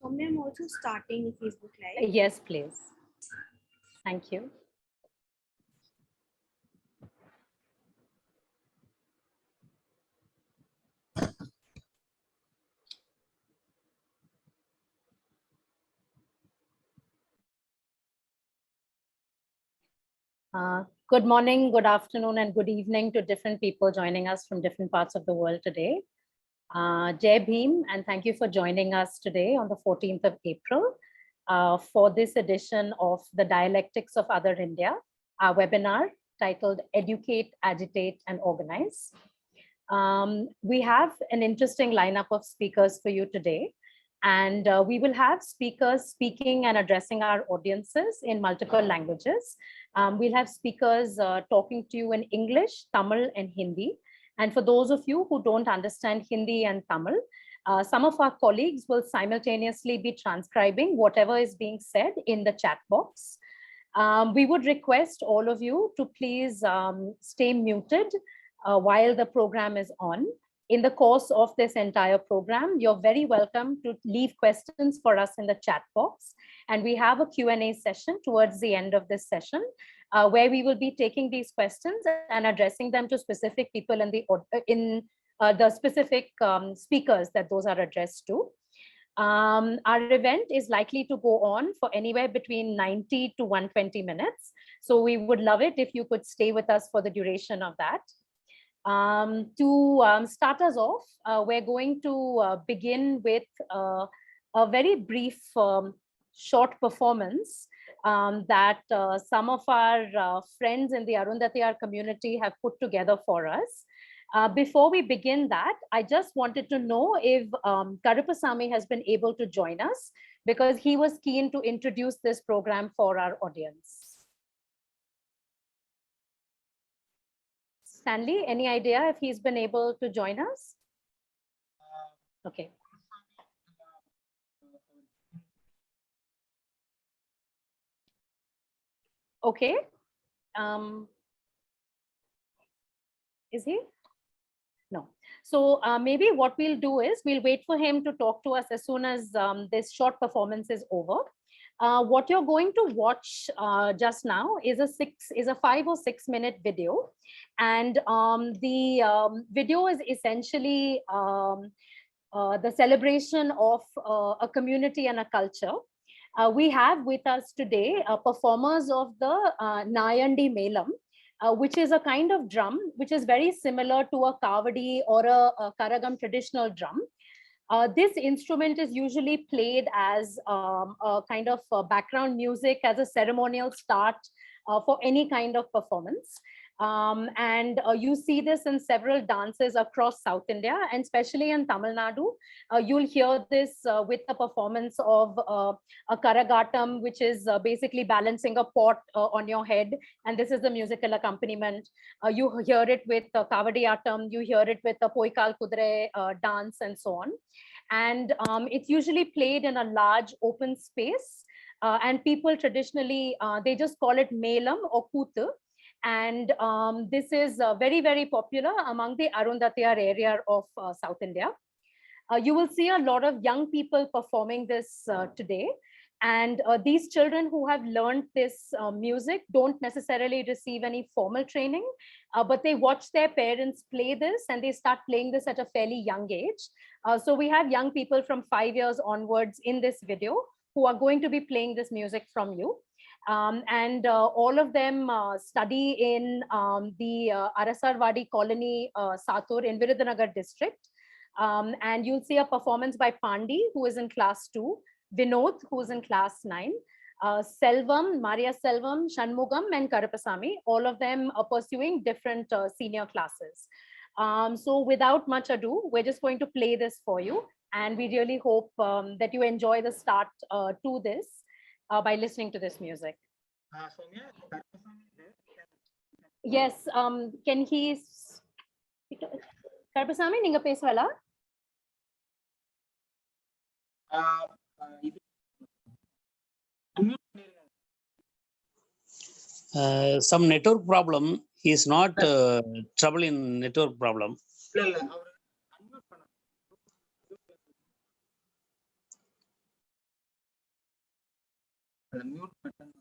Soumya, I'm also starting Facebook Live. Yes, please. Thank you. Good morning, good afternoon, and good evening to different people joining us from different parts of the world today. Jai Bhim, and thank you for joining us today on the 14th of April for this edition of the Dialectics of Other India, our webinar titled Educate, Agitate, and Organize. We have an interesting lineup of speakers for you today, and we will have speakers speaking and addressing our audiences in multiple languages. We'll have speakers talking to you in English, Tamil, and Hindi. And for those of you who don't understand Hindi and Tamil, some of our colleagues will simultaneously be transcribing whatever is being said in the chat box. We would request all of you to please stay muted while the program is on. In the course of this entire program, you're very welcome to leave questions for us in the chat box. And we have a Q&A session towards the end of this session, where we will be taking these questions and addressing them to specific people in the specific speakers that those are addressed to. Our event is likely to go on for anywhere between 90 to 120 minutes. So we would love it if you could stay with us for the duration of that. To start us off, we're going to begin with a very brief short performance that some of our friends in the Arundhati community have put together for us. Before we begin that, I just wanted to know if Karupasamy has been able to join us, because he was keen to introduce this program for our audience. Stanley, any idea if he's been able to join us? Okay. Okay. Is he? No. So maybe what we'll do is we'll wait for him to talk to us as soon as this short performance is over. What you're going to watch just now is a 5 or 6 minute video, and the video is essentially the celebration of a community and a culture. We have with us today performers of the Nyandi Melam, which is a kind of drum which is very similar to a kavadi or a karagam traditional drum. This instrument is usually played as a kind of background music as a ceremonial start for any kind of performance. You see this in several dances across South India, and especially in Tamil Nadu. You'll hear this with the performance of a karagatam, which is basically balancing a pot on your head, and this is the musical accompaniment. You hear it with kavadiyatam, you hear it with the poikal kudre dance, and so on. And it's usually played in a large open space, and people traditionally, they just call it melam or kutu. And this is very, very popular among the Arundhati area of South India. You will see a lot of young people performing this today. And these children who have learned this music don't necessarily receive any formal training, but they watch their parents play this and they start playing this at a fairly young age. So we have young people from 5 years onwards in this video who are going to be playing this music from you. All of them study in the Arasarwadi colony, Satur in Virudhunagar district. And you'll see a performance by Pandi, who is in class 2, Vinod, who is in class 9, Selvam, Maria Selvam, Shanmugam, and Karupasamy, all of them are pursuing different senior classes. So without much ado, we're just going to play this for you. And we really hope that you enjoy the start to this by listening to this music. Yes, can he? Karupasamy, ninga pesvala? Some network problem. He is not trouble in network problem. mute button.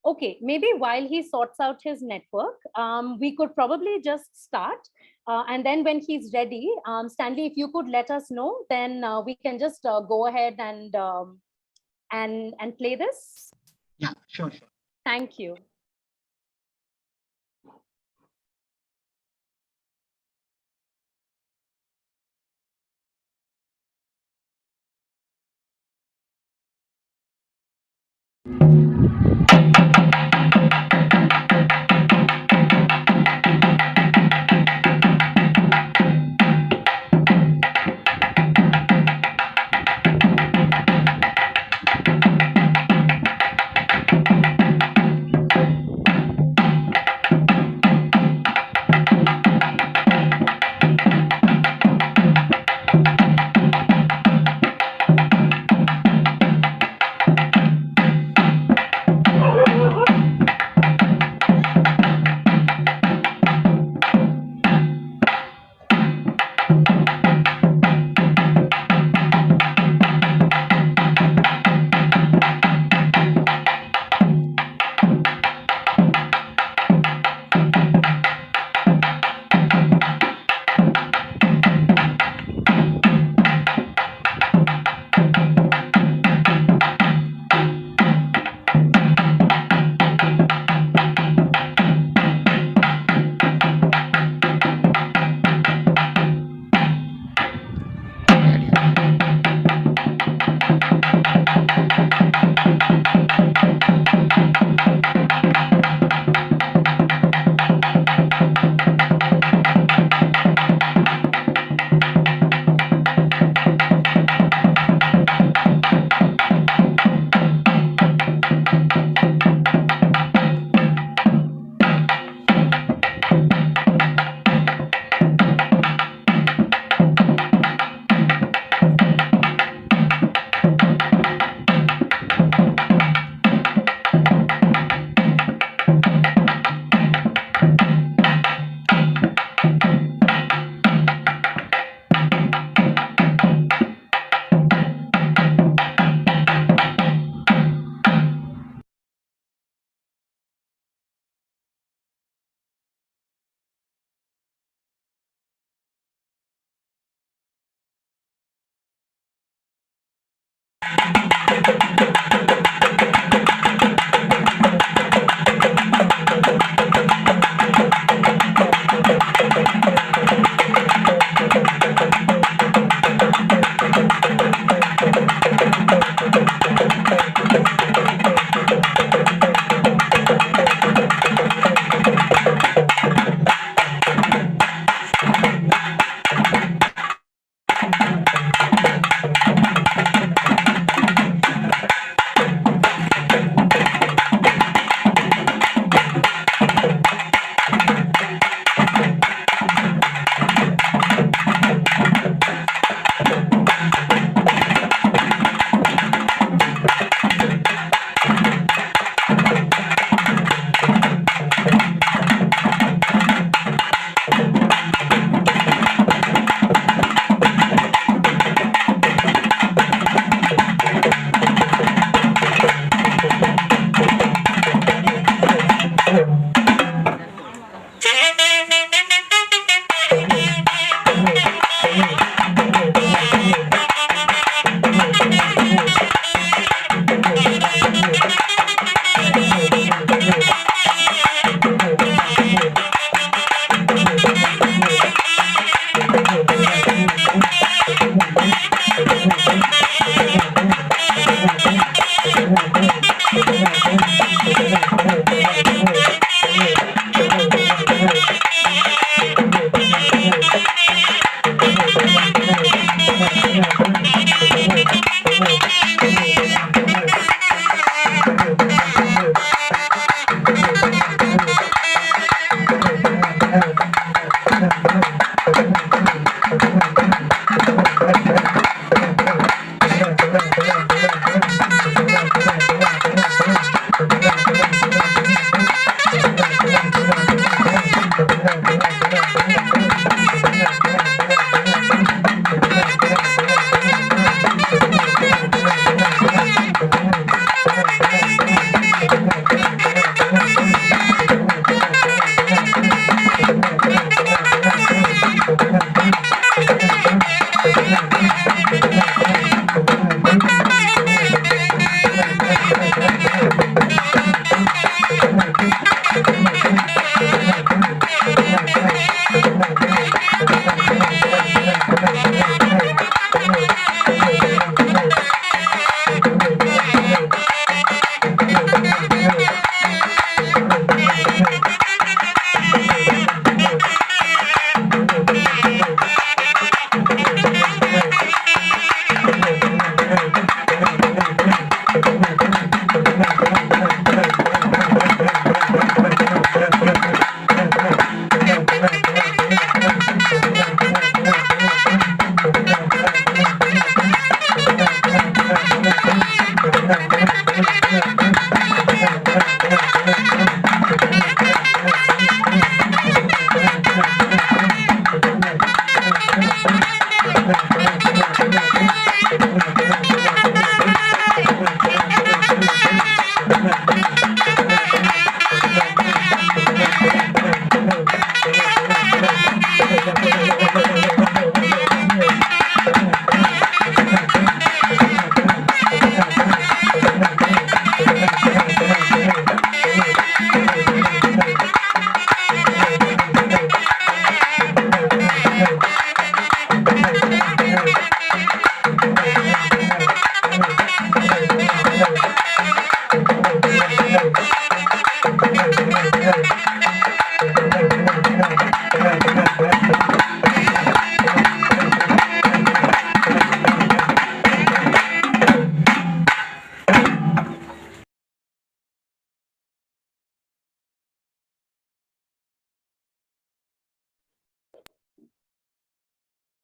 Okay, maybe while he sorts out his network, we could probably just start. And then when he's ready, Stanley, if you could let us know, then we can just go ahead and play this. Yeah, sure. Thank you.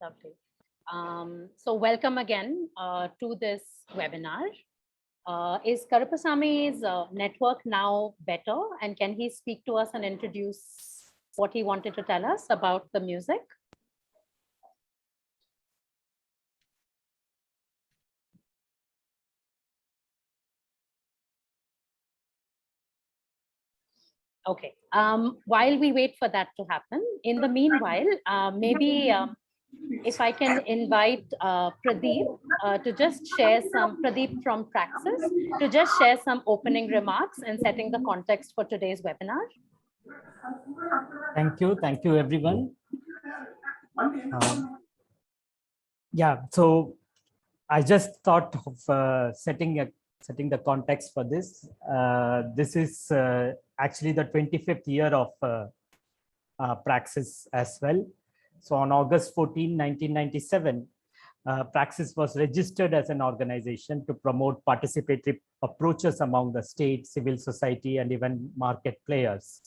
Lovely. So welcome again to this webinar. Is Karupasami's network now better? And can he speak to us and introduce what he wanted to tell us about the music? Okay. While we wait for that to happen, in the meanwhile, maybe if I can invite Pradeep to just share some, Pradeep from Praxis, to just share some opening remarks and setting the context for today's webinar. Thank you everyone. Yeah, so I just thought of setting the context for this. This is actually the 25th year of Praxis as well. So on August 14, 1997, Praxis was registered as an organization to promote participatory approaches among the state, civil society, and even market players.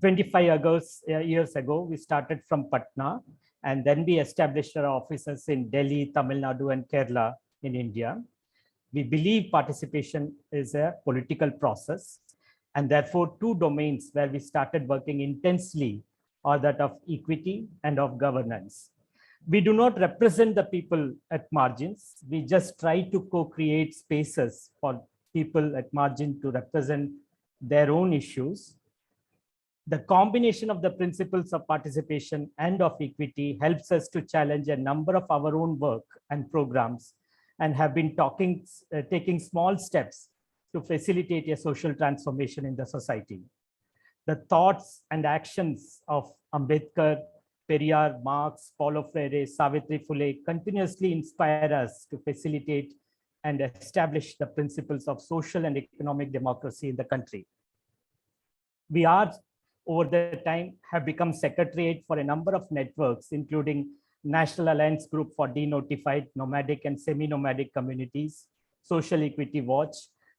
25 years ago, we started from Patna, and then we established our offices in Delhi, Tamil Nadu, and Kerala in India. We believe participation is a political process, and therefore two domains where we started working intensely are that of equity and of governance. We do not represent the people at margins. We just try to co-create spaces for people at margin to represent their own issues. The combination of the principles of participation and of equity helps us to challenge a number of our own work and programs, and have been taking small steps to facilitate a social transformation in the society. The thoughts and actions of Ambedkar, Periyar, Marx, Paulo Freire, Savitri Phule continuously inspire us to facilitate and establish the principles of social and economic democracy in the country. We are, over the time, have become secretariat for a number of networks, including National Alliance Group for Denotified, Nomadic and Semi-Nomadic Communities, Social Equity Watch,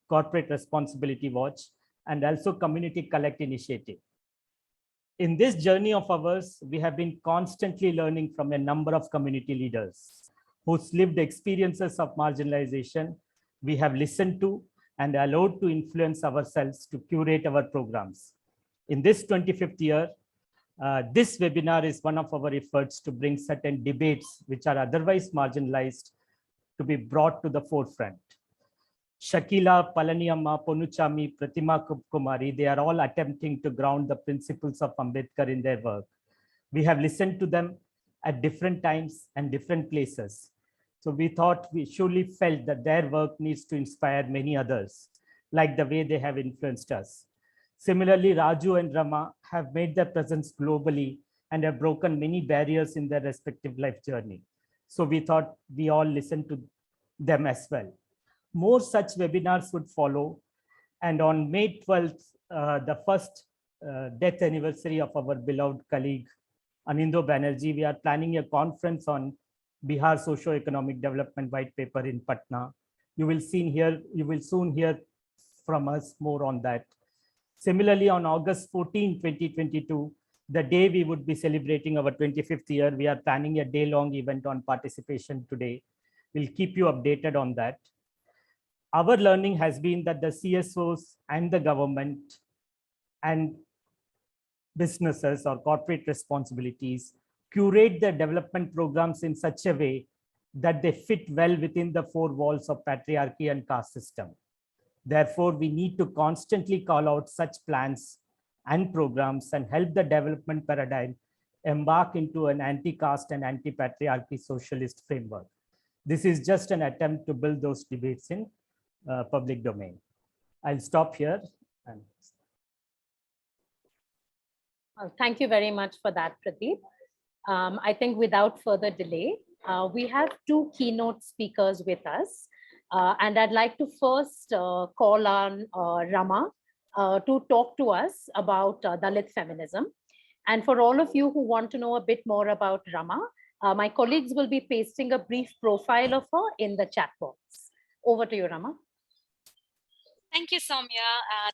Corporate Responsibility Watch, and also Community Collect Initiative. In this journey of ours, we have been constantly learning from a number of community leaders whose lived experiences of marginalization we have listened to and allowed to influence ourselves to curate our programs. In this 25th year, this webinar is one of our efforts to bring certain debates which are otherwise marginalized to be brought to the forefront. Shakila, Palaniamma, Ponuchami, Pratima Kumari, they are all attempting to ground the principles of Ambedkar in their work. We have listened to them at different times and different places. So we thought, we surely felt that their work needs to inspire many others, like the way they have influenced us. Similarly, Raju and Rama have made their presence globally and have broken many barriers in their respective life journey. So we thought we all listen to them as well. More such webinars would follow. And on May 12th, the first death anniversary of our beloved colleague, Anindo Banerjee, we are planning a conference on Bihar Socio-Economic Development White Paper in Patna. You will soon hear from us more on that. Similarly, on August 14, 2022, the day we would be celebrating our 25th year, we are planning a day-long event on participation today. We'll keep you updated on that. Our learning has been that the CSOs and the government and businesses or corporate responsibilities curate their development programs in such a way that they fit well within the four walls of patriarchy and caste system. Therefore, we need to constantly call out such plans and programs and help the development paradigm embark into an anti-caste and anti-patriarchy socialist framework. This is just an attempt to build those debates in public domain. I'll stop here. Thank you very much for that, Pradeep. I think without further delay, we have two keynote speakers with us. And I'd like to first call on Rama to talk to us about Dalit feminism. And for all of you who want to know a bit more about Rama, my colleagues will be pasting a brief profile of her in the chat box. Over to you, Rama. Thank you, Soumya.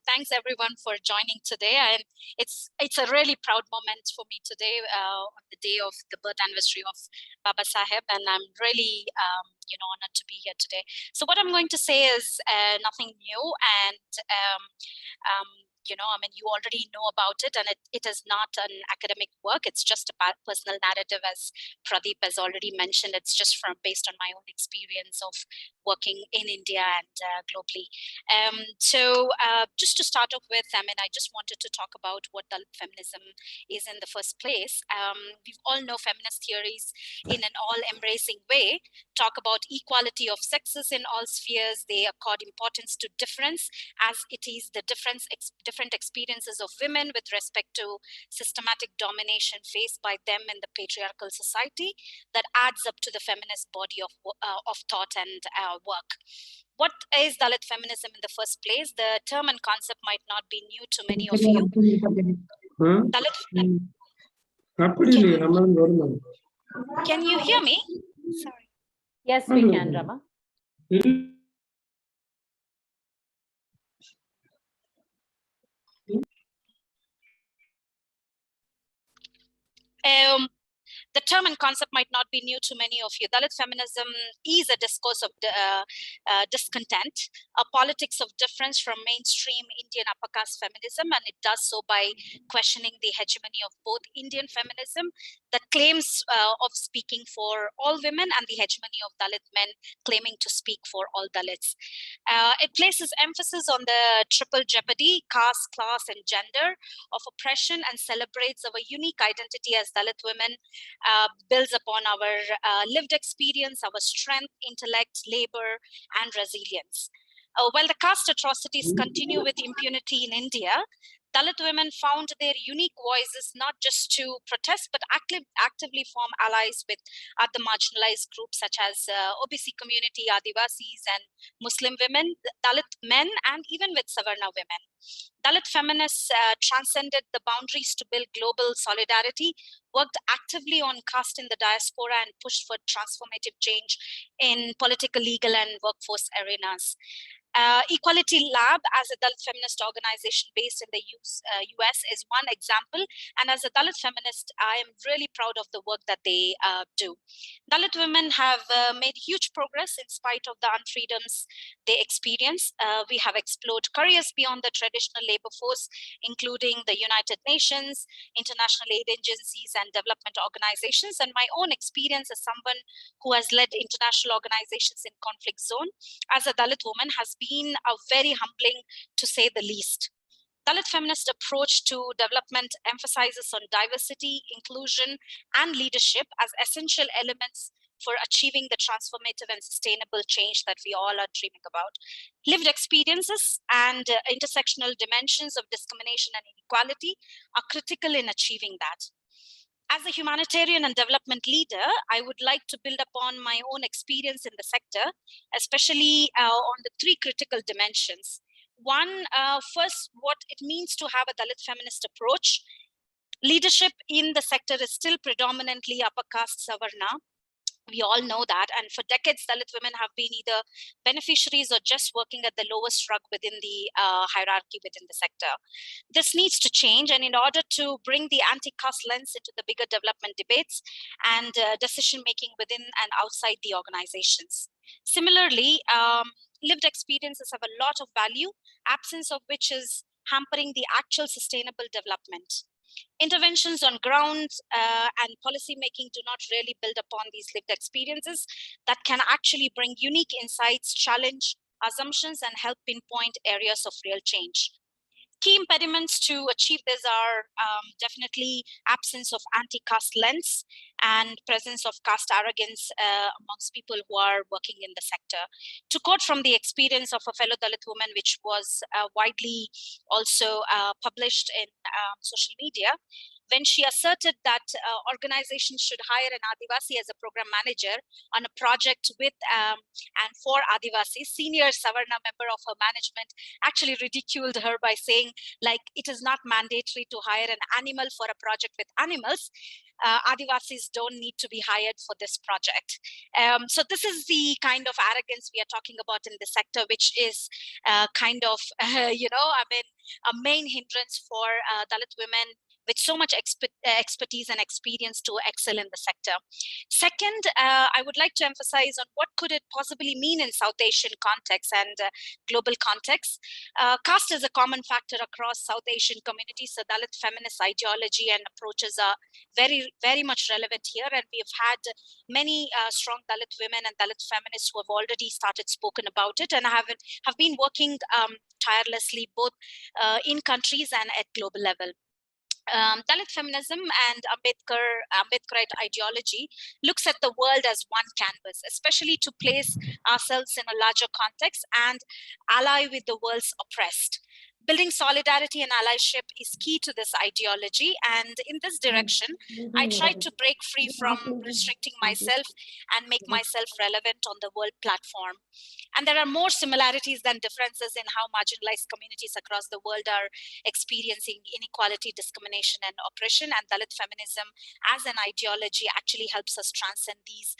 Thanks everyone for joining today. And it's a really proud moment for me today on the day of the birth anniversary of Baba Saheb, and I'm really honored to be here today. So what I'm going to say is nothing new, and you already know about it, and it is not an academic work. It's just a personal narrative, as Pradeep has already mentioned. It's just based on my own experience of working in India and globally. So just to start off with, I just wanted to talk about what Dalit feminism is in the first place. We all know feminist theories in an all-embracing way talk about equality of sexes in all spheres. They accord importance to difference, as it is the different experiences of women with respect to systematic domination faced by them in the patriarchal society that adds up to the feminist body of thought and work. What is Dalit feminism in the first place? The term and concept might not be new to many of you. Dalit, can you hear me? Sorry. Yes, we can, Rama. The term and concept might not be new to many of you. Dalit feminism is a discourse of discontent, a politics of difference from mainstream Indian upper caste feminism, and it does so by questioning the hegemony of both Indian feminism that claims of speaking for all women and the hegemony of Dalit men claiming to speak for all Dalits. It places emphasis on the triple jeopardy, caste, class, and gender of oppression, and celebrates our unique identity as Dalit women, builds upon our lived experience, our strength, intellect, labor, and resilience. While the caste atrocities continue with impunity in India, Dalit women found their unique voices not just to protest, but actively form allies with other marginalized groups such as OBC community, Adivasis, and Muslim women, Dalit men, and even with Savarna women. Dalit feminists transcended the boundaries to build global solidarity, worked actively on caste in the diaspora, and pushed for transformative change in political, legal, and workforce arenas. Equality Lab, as a Dalit feminist organization based in the US, is one example. And as a Dalit feminist, I am really proud of the work that they do. Dalit women have made huge progress in spite of the unfreedoms they experience. We have explored careers beyond the traditional labor force, including the United Nations, international aid agencies, and development organizations. And my own experience as someone who has led international organizations in conflict zone as a Dalit woman has been very humbling, to say the least. Dalit feminist approach to development emphasizes on diversity, inclusion, and leadership as essential elements for achieving the transformative and sustainable change that we all are dreaming about. Lived experiences and intersectional dimensions of discrimination and inequality are critical in achieving that. As a humanitarian and development leader, I would like to build upon my own experience in the sector, especially on the three critical dimensions. One, first, what it means to have a Dalit feminist approach. Leadership in the sector is still predominantly upper caste Savarna. We all know that, and for decades, Dalit women have been either beneficiaries or just working at the lowest rung within the hierarchy within the sector. This needs to change, and in order to bring the anti-caste lens into the bigger development debates and decision-making within and outside the organizations. Similarly, lived experiences have a lot of value, absence of which is hampering the actual sustainable development. Interventions on ground and policy making do not really build upon these lived experiences that can actually bring unique insights, challenge assumptions, and help pinpoint areas of real change. Key impediments to achieve this are definitely absence of anti-caste lens and presence of caste arrogance amongst people who are working in the sector. To quote from the experience of a fellow Dalit woman, which was widely also published in social media, when she asserted that organizations should hire an Adivasi as a program manager on a project with and for Adivasi. Senior Savarna member of her management actually ridiculed her by saying, like, it is not mandatory to hire an animal for a project with animals. Adivasis don't need to be hired for this project. So this is the kind of arrogance we are talking about in the sector, which is kind of, a main hindrance for Dalit women with so much expertise and experience to excel in the sector. Second, I would like to emphasize on what could it possibly mean in South Asian context and global context. Caste is a common factor across South Asian communities, so Dalit feminist ideology and approaches are very, very much relevant here. And we've had many strong Dalit women and Dalit feminists who have already started spoken about it and have been working tirelessly both in countries and at global level. Dalit feminism and Ambedkarite ideology looks at the world as one canvas, especially to place ourselves in a larger context and ally with the world's oppressed. Building solidarity and allyship is key to this ideology. And in this direction, I try to break free from restricting myself and make myself relevant on the world platform. And there are more similarities than differences in how marginalized communities across the world are experiencing inequality, discrimination, and oppression. And Dalit feminism as an ideology actually helps us transcend these,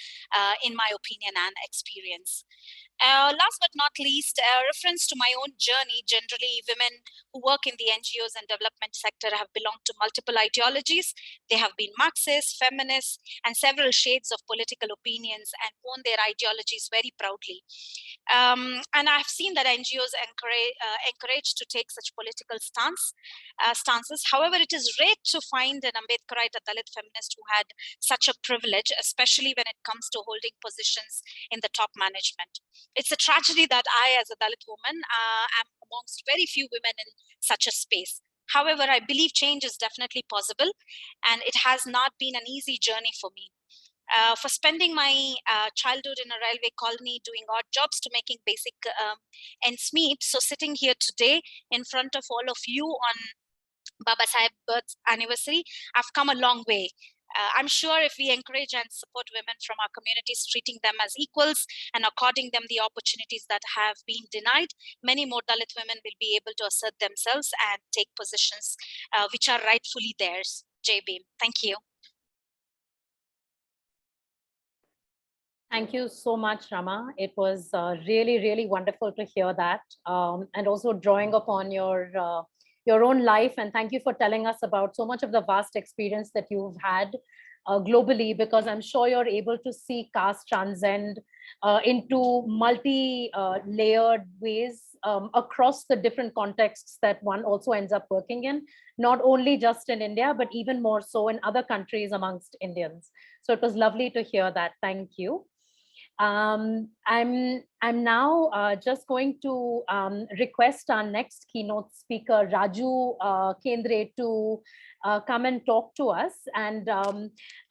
in my opinion and experience. Last but not least, a reference to my own journey. Generally, women who work in the NGOs and development sector have belonged to multiple ideologies. They have been Marxists, feminists, and several shades of political opinions and own their ideologies very proudly. And I've seen that NGOs encouraged to take such political stances. However, it is rare to find an Ambedkarite Dalit feminist who had such a privilege, especially when it comes to holding positions in the top management. It's a tragedy that I, as a Dalit woman, am amongst very few women in such a space. However, I believe change is definitely possible, and it has not been an easy journey for me. For spending my childhood in a railway colony doing odd jobs to making basic ends meet. So sitting here today in front of all of you on Baba Saheb's birth anniversary, I've come a long way. I'm sure if we encourage and support women from our communities, treating them as equals and according them the opportunities that have been denied, many more Dalit women will be able to assert themselves and take positions which are rightfully theirs. Jai Bhim. Thank you. Thank you so much, Rama. It was really, really wonderful to hear that, and also drawing upon your own life. And thank you for telling us about so much of the vast experience that you've had globally, because I'm sure you're able to see caste transcend into multi-layered ways across the different contexts that one also ends up working in, not only just in India, but even more so in other countries amongst Indians. So it was lovely to hear that. Thank you. I'm now just going to request our next keynote speaker, Raju Kendre, to come and talk to us and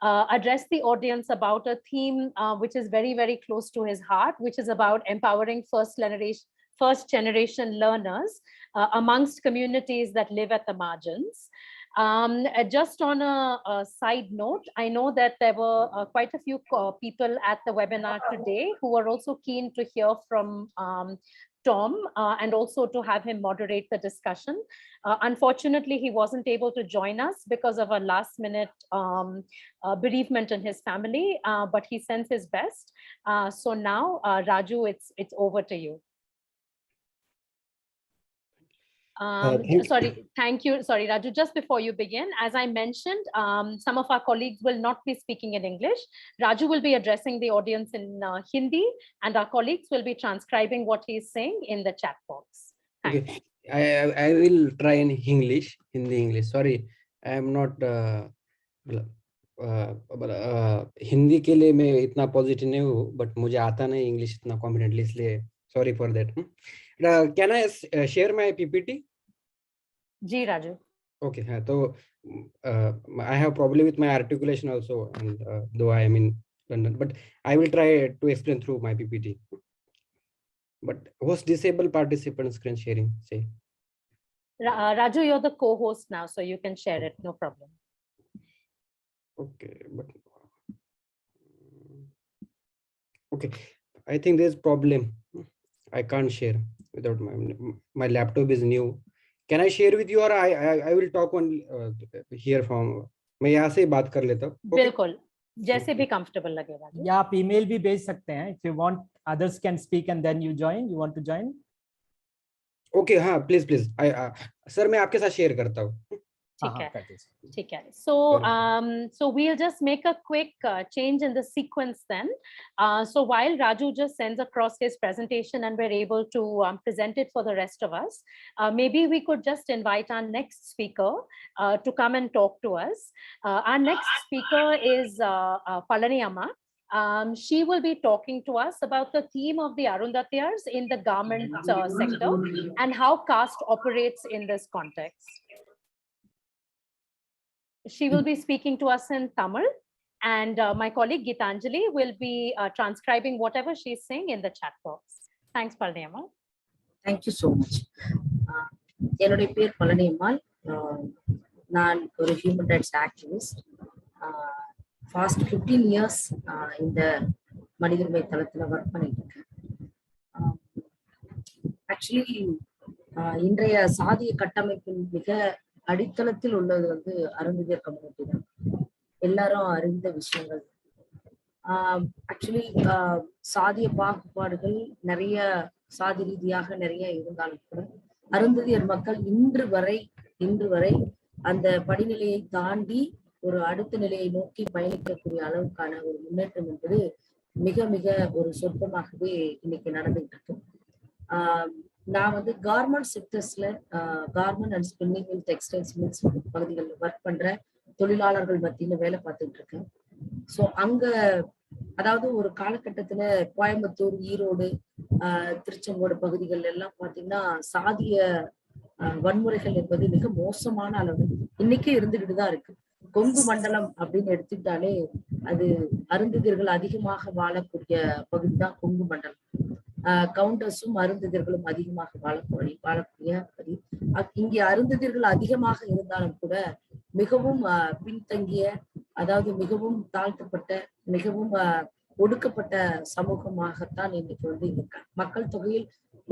address the audience about a theme which is very, very close to his heart, which is about empowering first generation learners amongst communities that live at the margins. Just on a side note, I know that there were quite a few people at the webinar today who were also keen to hear from Tom and also to have him moderate the discussion. Unfortunately, he wasn't able to join us because of a last minute bereavement in his family, but he sends his best. So now, Raju, it's over to you. Thank you. Sorry, Raju, just before you begin, as I mentioned, some of our colleagues will not be speaking in English. Raju will be addressing the audience in Hindi, and our colleagues will be transcribing what he's saying in the chat box. Thanks. Okay, I will try in English. Sorry, I am not Hindi के लिए मैं इतना positive नहीं हूँ, but मुझे आता नहीं English इतना कॉन्फिडेंटली, इसलिए sorry for that. Can I share my PPT? जी Raju. Okay, so I have problem with my articulation also, and though I am in London, but I will try to explain through my PPT. But host disable participant screen sharing, say. Raju, you're the co-host now, so you can share it, no problem. Okay, but okay, I think there's problem. I can't share without my laptop is new. Can I share with you, or I will talk on here from मैं यहाँ से बात कर लेता हूँ. बिल्कुल, जैसे भी comfortable लगे राजू. या आप email भी भेज सकते हैं. If you want, others can speak and then you join. You want to join? Okay, हाँ, please. सर मैं आपके साथ share करता हूँ. ठीक है. So we'll just make a quick change in the sequence then. So while Raju just sends across his presentation and we're able to present it for the rest of us, maybe we could just invite our next speaker to come and talk to us. Our next speaker is Palani Amma. She will be talking to us about the theme of the Arundhatiyars in the garment sector and how caste operates in this context. She will be speaking to us in Tamil, and my colleague Gitanjali will be transcribing whatever she's saying in the chat box. Thanks, Palani Amma. Thank you so much. என்னுடைய பேர் பழனி அம்மாள். நான் ஒரு human rights activist. Past 15 years இந்த மனித உரிமை தளத்தில் work பண்ணிட்டு இருக்கேன். ஆக்சுவலி இன்றைய சாதிய கட்டமைப்பின் மிக அடித்தளத்தில் உள்ளது வந்து அருந்ததியர் கம்யூனிட்டி தான். எல்லாரும் அறிந்த விஷயங்கள். ஆக்சுவலி சாதிய பாகுபாடுகள் நிறைய சாதி ரீதியாக நிறைய இருந்தாலும் கூட அருந்ததியர் மக்கள் இன்று வரை அந்த படிநிலையை தாண்டி ஒரு அடுத்த நிலையை நோக்கி பயணிக்கக்கூடிய அளவுக்கான ஒரு முன்னேற்றம் என்பது மிக மிக ஒரு சொற்பமாகவே இன்னைக்கு நடந்துகிட்டு இருக்கு. நான் வந்து கார்மெண்ட் செக்டர்ஸ்ல garment and spinning mill, textiles mills பகுதிகளில் ஒர்க் பண்ற தொழிலாளர்கள் மத்தியில வேலை பார்த்துட்டு இருக்கேன். ஸோ அங்க அதாவது ஒரு காலகட்டத்துல கோயம்புத்தூர், ஈரோடு, திருச்செங்கோடு பகுதிகள் எல்லாம் பாத்தீங்கன்னா சாதிய வன்முறைகள் என்பது மிக மோசமான அளவு இன்னைக்கு இருந்துகிட்டு தான் இருக்கு. கொங்கு மண்டலம் அப்படின்னு எடுத்துக்கிட்டாலே அது அருந்ததியர்கள் அதிகமாக வாழக்கூடிய பகுதி தான் கொங்கு மண்டலம். கவுண்டர்ஸும் அருந்ததியர்களும் அதிகமாக வாழக்கூடிய பகுதி. இங்கே அருந்ததியர்கள் அதிகமாக இருந்தாலும் கூட மிகவும் பின்தங்கிய, அதாவது மிகவும் தாழ்த்தப்பட்ட, மிகவும் ஒடுக்கப்பட்ட சமூகமாகத்தான் இன்னைக்கு வந்து இருக்காங்க. மக்கள் தொகையில்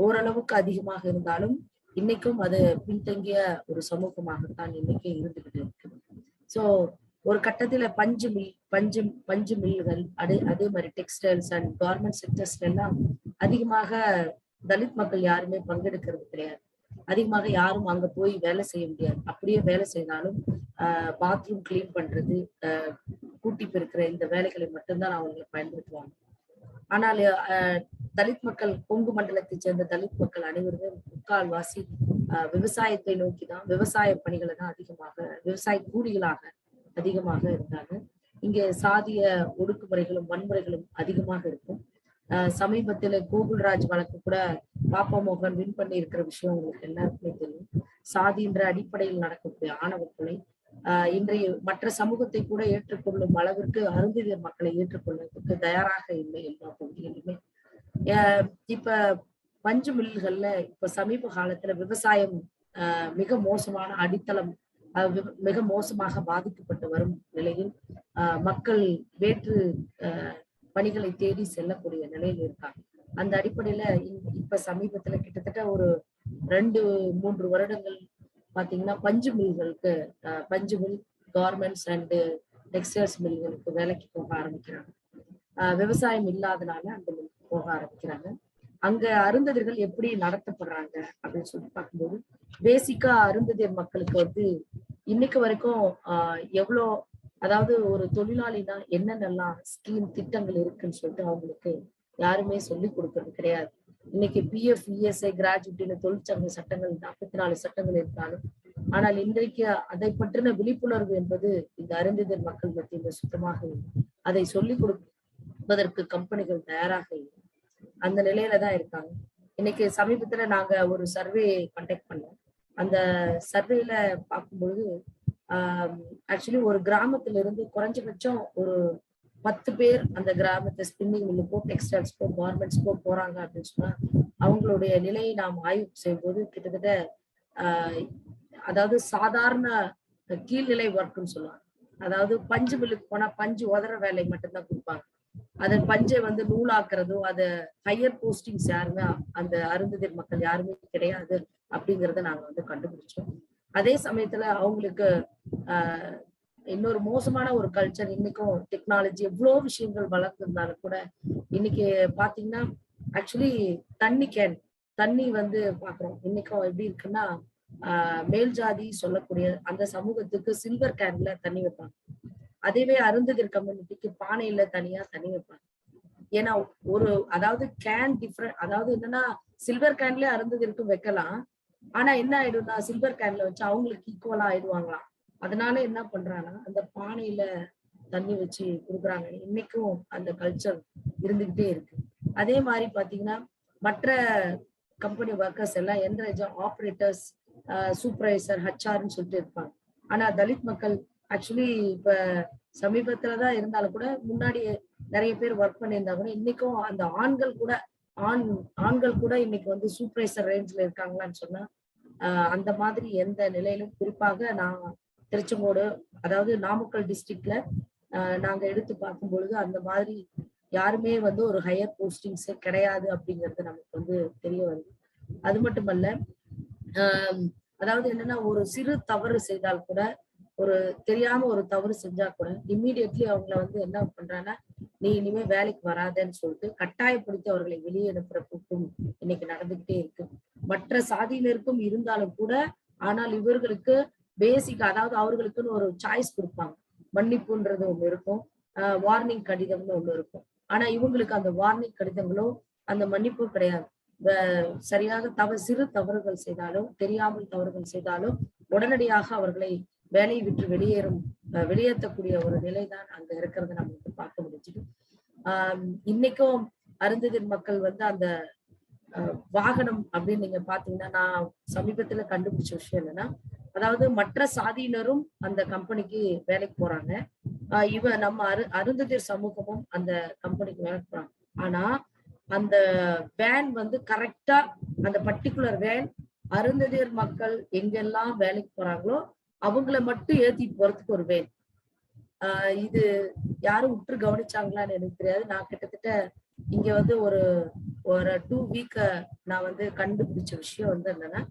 ஓரளவுக்கு அதிகமாக இருந்தாலும் இன்னைக்கும் அது பின்தங்கிய ஒரு சமூகமாகத்தான் இன்னைக்கு இருந்துகிட்டு இருக்கு. ஸோ ஒரு கட்டத்துல பஞ்சு மில்லுகள், அதே மாதிரி டெக்ஸ்டைல்ஸ் அண்ட் கார்மெண்ட் செக்டர்ஸ்ல எல்லாம் அதிகமாக தலித் மக்கள் யாருமே பங்கெடுக்கிறது கிடையாது. அதிகமாக யாரும் அங்க போய் வேலை செய்ய முடியாது. அப்படியே வேலை செய்தாலும் பாத்ரூம் கிளீன் பண்றது, கூட்டி பெருக்கிற இந்த வேலைகளை மட்டும்தான் அவங்களை பயன்படுத்துவாங்க. ஆனால் தலித் மக்கள், கொங்கு மண்டலத்தை சேர்ந்த தலித் மக்கள் அனைவருமே முக்கால்வாசி விவசாயத்தை நோக்கிதான், விவசாய பணிகளை தான் அதிகமாக, விவசாய கூலிகளாக அதிகமாக இருந்தாங்க. இங்கே சாதிய ஒடுக்குமுறைகளும் வன்முறைகளும் அதிகமாக இருக்கும். சமீபத்துல கோகுல்ராஜ் வழக்கு கூட பாப்பா மோகன் வின் பண்ணி இருக்கிற விஷயம் உங்களுக்கு எல்லாருக்குமே தெரியும். சாதின்ற அடிப்படையில் நடக்கக்கூடிய ஆணவ கொலை இன்றைய மற்ற சமூகத்தை கூட ஏற்றுக்கொள்ளும் அளவிற்கு அருந்ததியர் மக்களை ஏற்றுக்கொள்வதற்கு தயாராக இல்லை எல்லா பகுதிகளிலுமே. இப்ப பஞ்சு மில்லுகள்ல இப்ப சமீப காலத்துல விவசாயம் மிக மோசமான அடித்தளம், மிக மோசமாக பாதிக்கப்பட்டு வரும் நிலையில் மக்கள் வேற்று பணிகளை தேடி செல்லக்கூடிய நிலையில் இருக்காங்க. அந்த அடிப்படையில இப்ப சமீபத்துல கிட்டத்தட்ட ஒரு 2-3 வருடங்கள் பாத்தீங்கன்னா பஞ்சு மில்களுக்கு, பஞ்சு மில், கார்மெண்ட்ஸ் அண்ட் டெக்ஸ்டைல்ஸ் மில்களுக்கு வேலைக்கு போக ஆரம்பிக்கிறாங்க. விவசாயம் இல்லாதனால அந்த மில்லுக்கு போக ஆரம்பிக்கிறாங்க. அங்க அருந்ததியர்கள் எப்படி நடத்தப்படுறாங்க அப்படின்னு சொல்லி பார்க்கும்போது, பேசிக்கா அருந்ததியர் மக்களுக்கு வந்து இன்னைக்கு வரைக்கும் எவ்வளோ, அதாவது ஒரு தொழிலாளினா என்னென்னலாம் ஸ்கீம் திட்டங்கள் இருக்குன்னு சொல்லிட்டு அவங்களுக்கு யாருமே சொல்லி கொடுக்கறது கிடையாது. இன்னைக்கு PF, ESI, கிராஜுவிட்டின்னு தொழிற்சங்க சட்டங்கள் 44 சட்டங்கள் இருந்தாலும், ஆனால் இன்றைக்கு அதை பற்றின விழிப்புணர்வு என்பது இந்த அருந்ததியர் மக்கள் மத்தியில் சுத்தமாக இல்லை. அதை சொல்லிக் கொடுப்பதற்கு கம்பெனிகள் தயாராக இல்லை. அந்த நிலையில தான் இருக்காங்க. இன்னைக்கு சமீபத்துல நாங்க ஒரு சர்வே கண்டக்ட் பண்ணோம். அந்த சர்வேல பார்க்கும்பொழுது ஆக்சுவலி ஒரு கிராமத்துல இருந்து குறைஞ்சபட்சம் ஒரு 10 பேர் அந்த கிராமத்தை ஸ்பின்னிங் மில்லுக்கோ, டெக்ஸ்டைல்ஸ்க்கோ, கார்மெண்ட்ஸ்க்கோ போறாங்க அப்படின்னு சொன்னா அவங்களுடைய நிலையை நாம் ஆய்வு செய்யும் போது கிட்டத்தட்ட அதாவது சாதாரண கீழ்நிலை ஒர்க்குன்னு சொல்லுவாங்க. அதாவது பஞ்சு மில்லுக்கு போனா பஞ்சு உதற வேலை மட்டும்தான் கொடுப்பாங்க. அதை பஞ்சை வந்து நூலாக்குறதோ அதை ஹையர் போஸ்டிங்ஸ் யாருமே அந்த அருந்ததியர் மக்கள் யாருமே கிடையாது அப்படிங்கிறத நாங்க வந்து கண்டுபிடிச்சோம். அதே சமயத்துல அவங்களுக்கு இன்னொரு மோசமான ஒரு கல்ச்சர், இன்னைக்கும் டெக்னாலஜி எவ்வளோ விஷயங்கள் வளர்ந்துருந்தாலும் கூட இன்னைக்கு பாத்தீங்கன்னா ஆக்சுவலி தண்ணி வந்து பாக்குறோம். இன்னைக்கும் எப்படி இருக்குன்னா மேல் ஜாதி சொல்லக்கூடிய அந்த சமூகத்துக்கு சில்வர் கேன்ல தண்ணி வைப்பாங்க. அதேவே அருந்ததியர் கம்யூனிட்டிக்கு பானையில தனியா தண்ணி வைப்பாங்க. ஏன்னா அதாவது கேன் டிஃப்ரெண்ட், அதாவது என்னன்னா சில்வர் கேன்லயே அருந்ததியருக்கும் வைக்கலாம். ஆனா என்ன ஆயிடும்னா சில்வர் கேன்ல வச்சு அவங்களுக்கு ஈக்குவலா ஆயிடுவாங்களாம். அதனால என்ன பண்றாங்கன்னா அந்த பானையில தண்ணி வச்சு கொடுக்குறாங்க. இன்னைக்கும் அந்த கல்ச்சர் இருந்துகிட்டே இருக்கு. அதே மாதிரி பாத்தீங்கன்னா மற்ற கம்பெனி ஒர்க்கர்ஸ் எல்லாம் என்ரேஜ் ஆப்ரேட்டர்ஸ், சூப்பர்வைசர், ஹச்ஆர்ன்னு சொல்லிட்டு இருப்பாங்க. ஆனா தலித் மக்கள் ஆக்சுவலி இப்ப சமீபத்துலதான் இருந்தாலும் கூட முன்னாடி நிறைய பேர் ஒர்க் பண்ணியிருந்தா கூட இன்னைக்கும் அந்த ஆண்கள் கூட இன்னைக்கு வந்து சூப்பர்வைசர் ரேஞ்ச்ல இருக்காங்களான்னு சொன்னா அந்த மாதிரி எந்த நிலையிலும், குறிப்பாக நான் திருச்செங்கோடு அதாவது நாமக்கல் டிஸ்ட்ரிக்ட்ல நாங்க எடுத்து பார்க்கும் பொழுது அந்த மாதிரி யாருமே வந்து ஒரு ஹையர் போஸ்டிங்ஸ் கிடையாது அப்படிங்கிறது நமக்கு வந்து தெரிய வருது. அது மட்டுமல்ல, அதாவது என்னன்னா ஒரு சிறு தவறு செய்தால் கூட, ஒரு தெரியாம ஒரு தவறு செஞ்சா கூட இம்மீடியட்லி அவங்கள வந்து என்ன பண்றாங்கன்னா நீ இனிமே வேலைக்கு வராதன்னு சொல்லிட்டு கட்டாயப்படுத்தி அவர்களை வெளியே அனுப்புற கூட்டம் இன்னைக்கு நடந்துகிட்டே இருக்கு. மற்ற சாதியினருக்கும் இருந்தாலும் கூட, ஆனால் இவர்களுக்கு பேசிக், அதாவது அவர்களுக்குன்னு ஒரு சாய்ஸ் கொடுப்பாங்க. மன்னிப்புன்றது ஒண்ணு இருக்கும், வார்னிங் கடிதம்னு ஒண்ணு இருக்கும். ஆனா இவங்களுக்கு அந்த வார்னிங் கடிதங்களோ அந்த மன்னிப்பும் கிடையாது. சரியாக சிறு தவறுகள் செய்தாலும், தெரியாமல் தவறுகள் செய்தாலும் உடனடியாக அவர்களை வேலையை விட்டு வெளியேற்றக்கூடிய ஒரு நிலைதான் அங்க இருக்கிறத நமக்கு பார்க்க முடிஞ்சுது. இன்னைக்கும் அருந்ததியர் மக்கள் வந்து அந்த வாகனம் அப்படின்னு நீங்க பாத்தீங்கன்னா, நான் சமீபத்துல கண்டுபிடிச்ச விஷயம் என்னன்னா, அதாவது மற்ற சாதியினரும் அந்த கம்பெனிக்கு வேலைக்கு போறாங்க. நம்ம அருந்ததியர் சமூகமும் அந்த கம்பெனிக்கு வேலைக்கு போறாங்க. ஆனா அந்த வேன் வந்து கரெக்டா அந்த பர்டிகுலர் வேன் அருந்ததியர் மக்கள் எங்கெல்லாம் வேலைக்கு போறாங்களோ அவங்கள மட்டும் ஏத்திட்டு போறதுக்கு ஒரு வேன். இது யாரும் உற்று கவனிச்சாங்களான்னு எனக்கு தெரியாது. நான் கிட்டத்தட்ட இங்க வந்து ஒரு 2 வீக் நான் வந்து கண்டுபிடிச்ச விஷயம் வந்து என்னன்னா,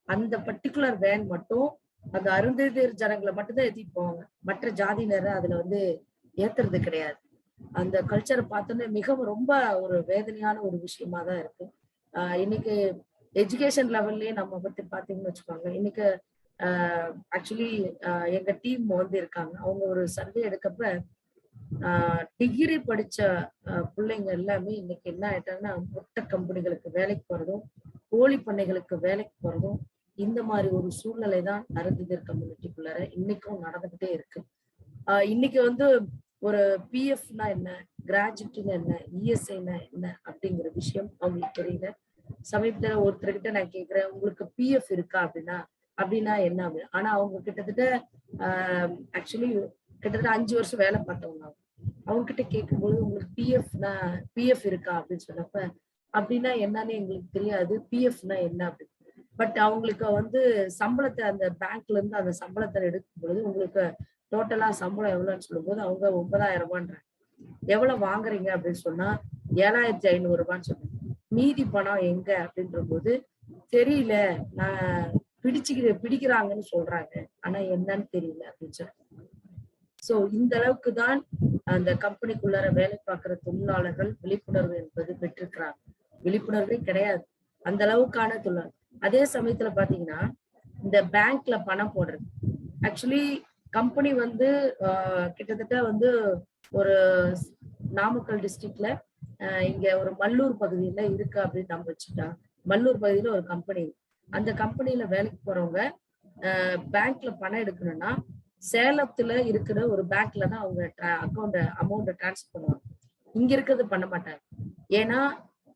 அந்த பர்டிகுலர் வேன் மட்டும் அந்த அருந்ததியர் ஜனங்களை மட்டும்தான் ஏத்திட்டு போவாங்க. மற்ற ஜாதியினரை அதுல வந்து ஏத்துறது கிடையாது. அந்த கல்ச்சரை பார்த்தோன்னே மிகவும் ரொம்ப ஒரு வேதனையான ஒரு விஷயமா தான் இருக்கு. இன்னைக்கு எஜுகேஷன் லெவல்லயே நம்ம பத்தி பாத்தீங்கன்னு வச்சுக்கோங்க. இன்னைக்கு ஆக்சுவலி எங்க டீம் வந்து இருக்காங்க. அவங்க ஒரு சர்வே எடுக்கப்ப டிகிரி படிச்ச பிள்ளைங்க எல்லாமே இன்னைக்கு என்ன ஆயிட்டாங்கன்னா மொத்த கம்பெனிகளுக்கு வேலைக்கு போறதும், கோழி பண்ணைகளுக்கு வேலைக்கு போறதும், இந்த மாதிரி ஒரு சூழ்நிலை தான் அருந்ததியர் கம்யூனிட்டிக்குள்ளார இன்னைக்கும் நடந்துகிட்டே இருக்கு. இன்னைக்கு வந்து ஒரு பிஎஃப்னா என்ன, கிராஜுவேட்னா என்ன, இஎஸ்ஐனா என்ன அப்படிங்கிற விஷயம் அவங்களுக்கு தெரியல. சமீபத்துல ஒருத்தர்கிட்ட நான் கேட்கிறேன், உங்களுக்கு பிஎஃப் இருக்கா அப்படின்னா என்ன அப்படின்னு. ஆனா அவங்க கிட்டத்தட்ட ஆக்சுவலி கிட்டத்தட்ட 5 வருஷம் வேலை பார்த்தவங்க. அவங்க கிட்ட கேட்கும்போது உங்களுக்கு பிஎஃப் இருக்கா அப்படின்னு சொன்னப்ப, அப்படின்னா என்னன்னு எங்களுக்கு தெரியாது, பிஎஃப்னா என்ன அப்படின்னு. பட் அவங்களுக்கு வந்து சம்பளத்தை அந்த பேங்க்ல இருந்து அந்த சம்பளத்தை எடுக்கும் பொழுது உங்களுக்கு டோட்டலா சம்பளம் எவ்வளவுன்னு சொல்லும் போது அவங்க 9,000 ரூபான்றாங்க. எவ்வளவு வாங்குறீங்க அப்படின்னு சொன்னா 7,500 ரூபான்னு சொன்னாங்க. மீதி பணம் எங்க அப்படின்ற போது தெரியல, நான் பிடிக்கிறாங்கன்னு சொல்றாங்க, ஆனா என்னன்னு தெரியல அப்படின்னு சொல்றாங்க. சோ இந்த அளவுக்கு தான் அந்த கம்பெனிக்குள்ளார வேலை பார்க்கிற தொழிலாளர்கள் விழிப்புணர்வு என்பது பெற்றிருக்கிறாங்க. விழிப்புணர்வே கிடையாது அந்த அளவுக்கான தொழிலாளர். அதே சமயத்துல பாத்தீங்கன்னா இந்த பேங்க்ல பணம் போடுறது, ஆக்சுவலி கம்பெனி வந்து கிட்டத்தட்ட வந்து ஒரு நாமக்கல் டிஸ்ட்ரிக்ட்ல இங்க ஒரு மல்லூர் பகுதியில இருக்கு அப்படின்னு நம்ம வச்சுட்டா, மல்லூர் பகுதியில ஒரு கம்பெனி, அந்த கம்பெனில வேலைக்கு போறவங்க பேங்க்ல பணம் எடுக்கணும்னா சேலத்துல இருக்கிற ஒரு பேங்க்ல தான் அவங்க அமௌண்ட்டை டிரான்ஸ்ஃபர் பண்ணுவாங்க. இங்க இருக்கிறது பண்ண மாட்டாங்க. ஏன்னா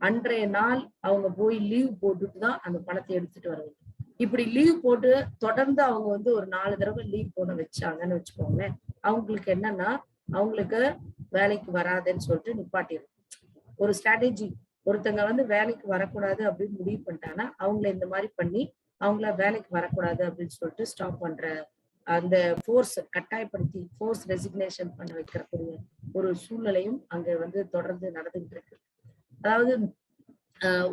அன்றைய நாள் அவங்க போய் லீவ் போட்டுட்டு தான் அந்த பணத்தை எடுத்துட்டு வர வேண்டும். இப்படி லீவ் போட்டு தொடர்ந்து அவங்க வந்து ஒரு 4 தடவை லீவ் போட வச்சாங்கன்னு வச்சுக்கோங்களேன், அவங்களுக்கு என்னன்னா அவங்களுக்கு வேலைக்கு வராதுன்னு சொல்லிட்டு நிப்பாட்டிடும். ஒரு ஸ்ட்ராட்டஜி, ஒருத்தங்க வந்து வேலைக்கு வரக்கூடாது அப்படின்னு முடிவு பண்ணிட்டாங்கன்னா அவங்கள இந்த மாதிரி பண்ணி அவங்கள வேலைக்கு வரக்கூடாது அப்படின்னு சொல்லிட்டு ஸ்டாப் பண்ற அந்த ஃபோர்ஸ் கட்டாயப்படுத்தி ஃபோர்ஸ் ரெசிக்னேஷன் பண்ண வைக்கக்கூடிய ஒரு சூழ்நிலையும் அங்க வந்து தொடர்ந்து நடந்துகிட்டு இருக்கு. அதாவது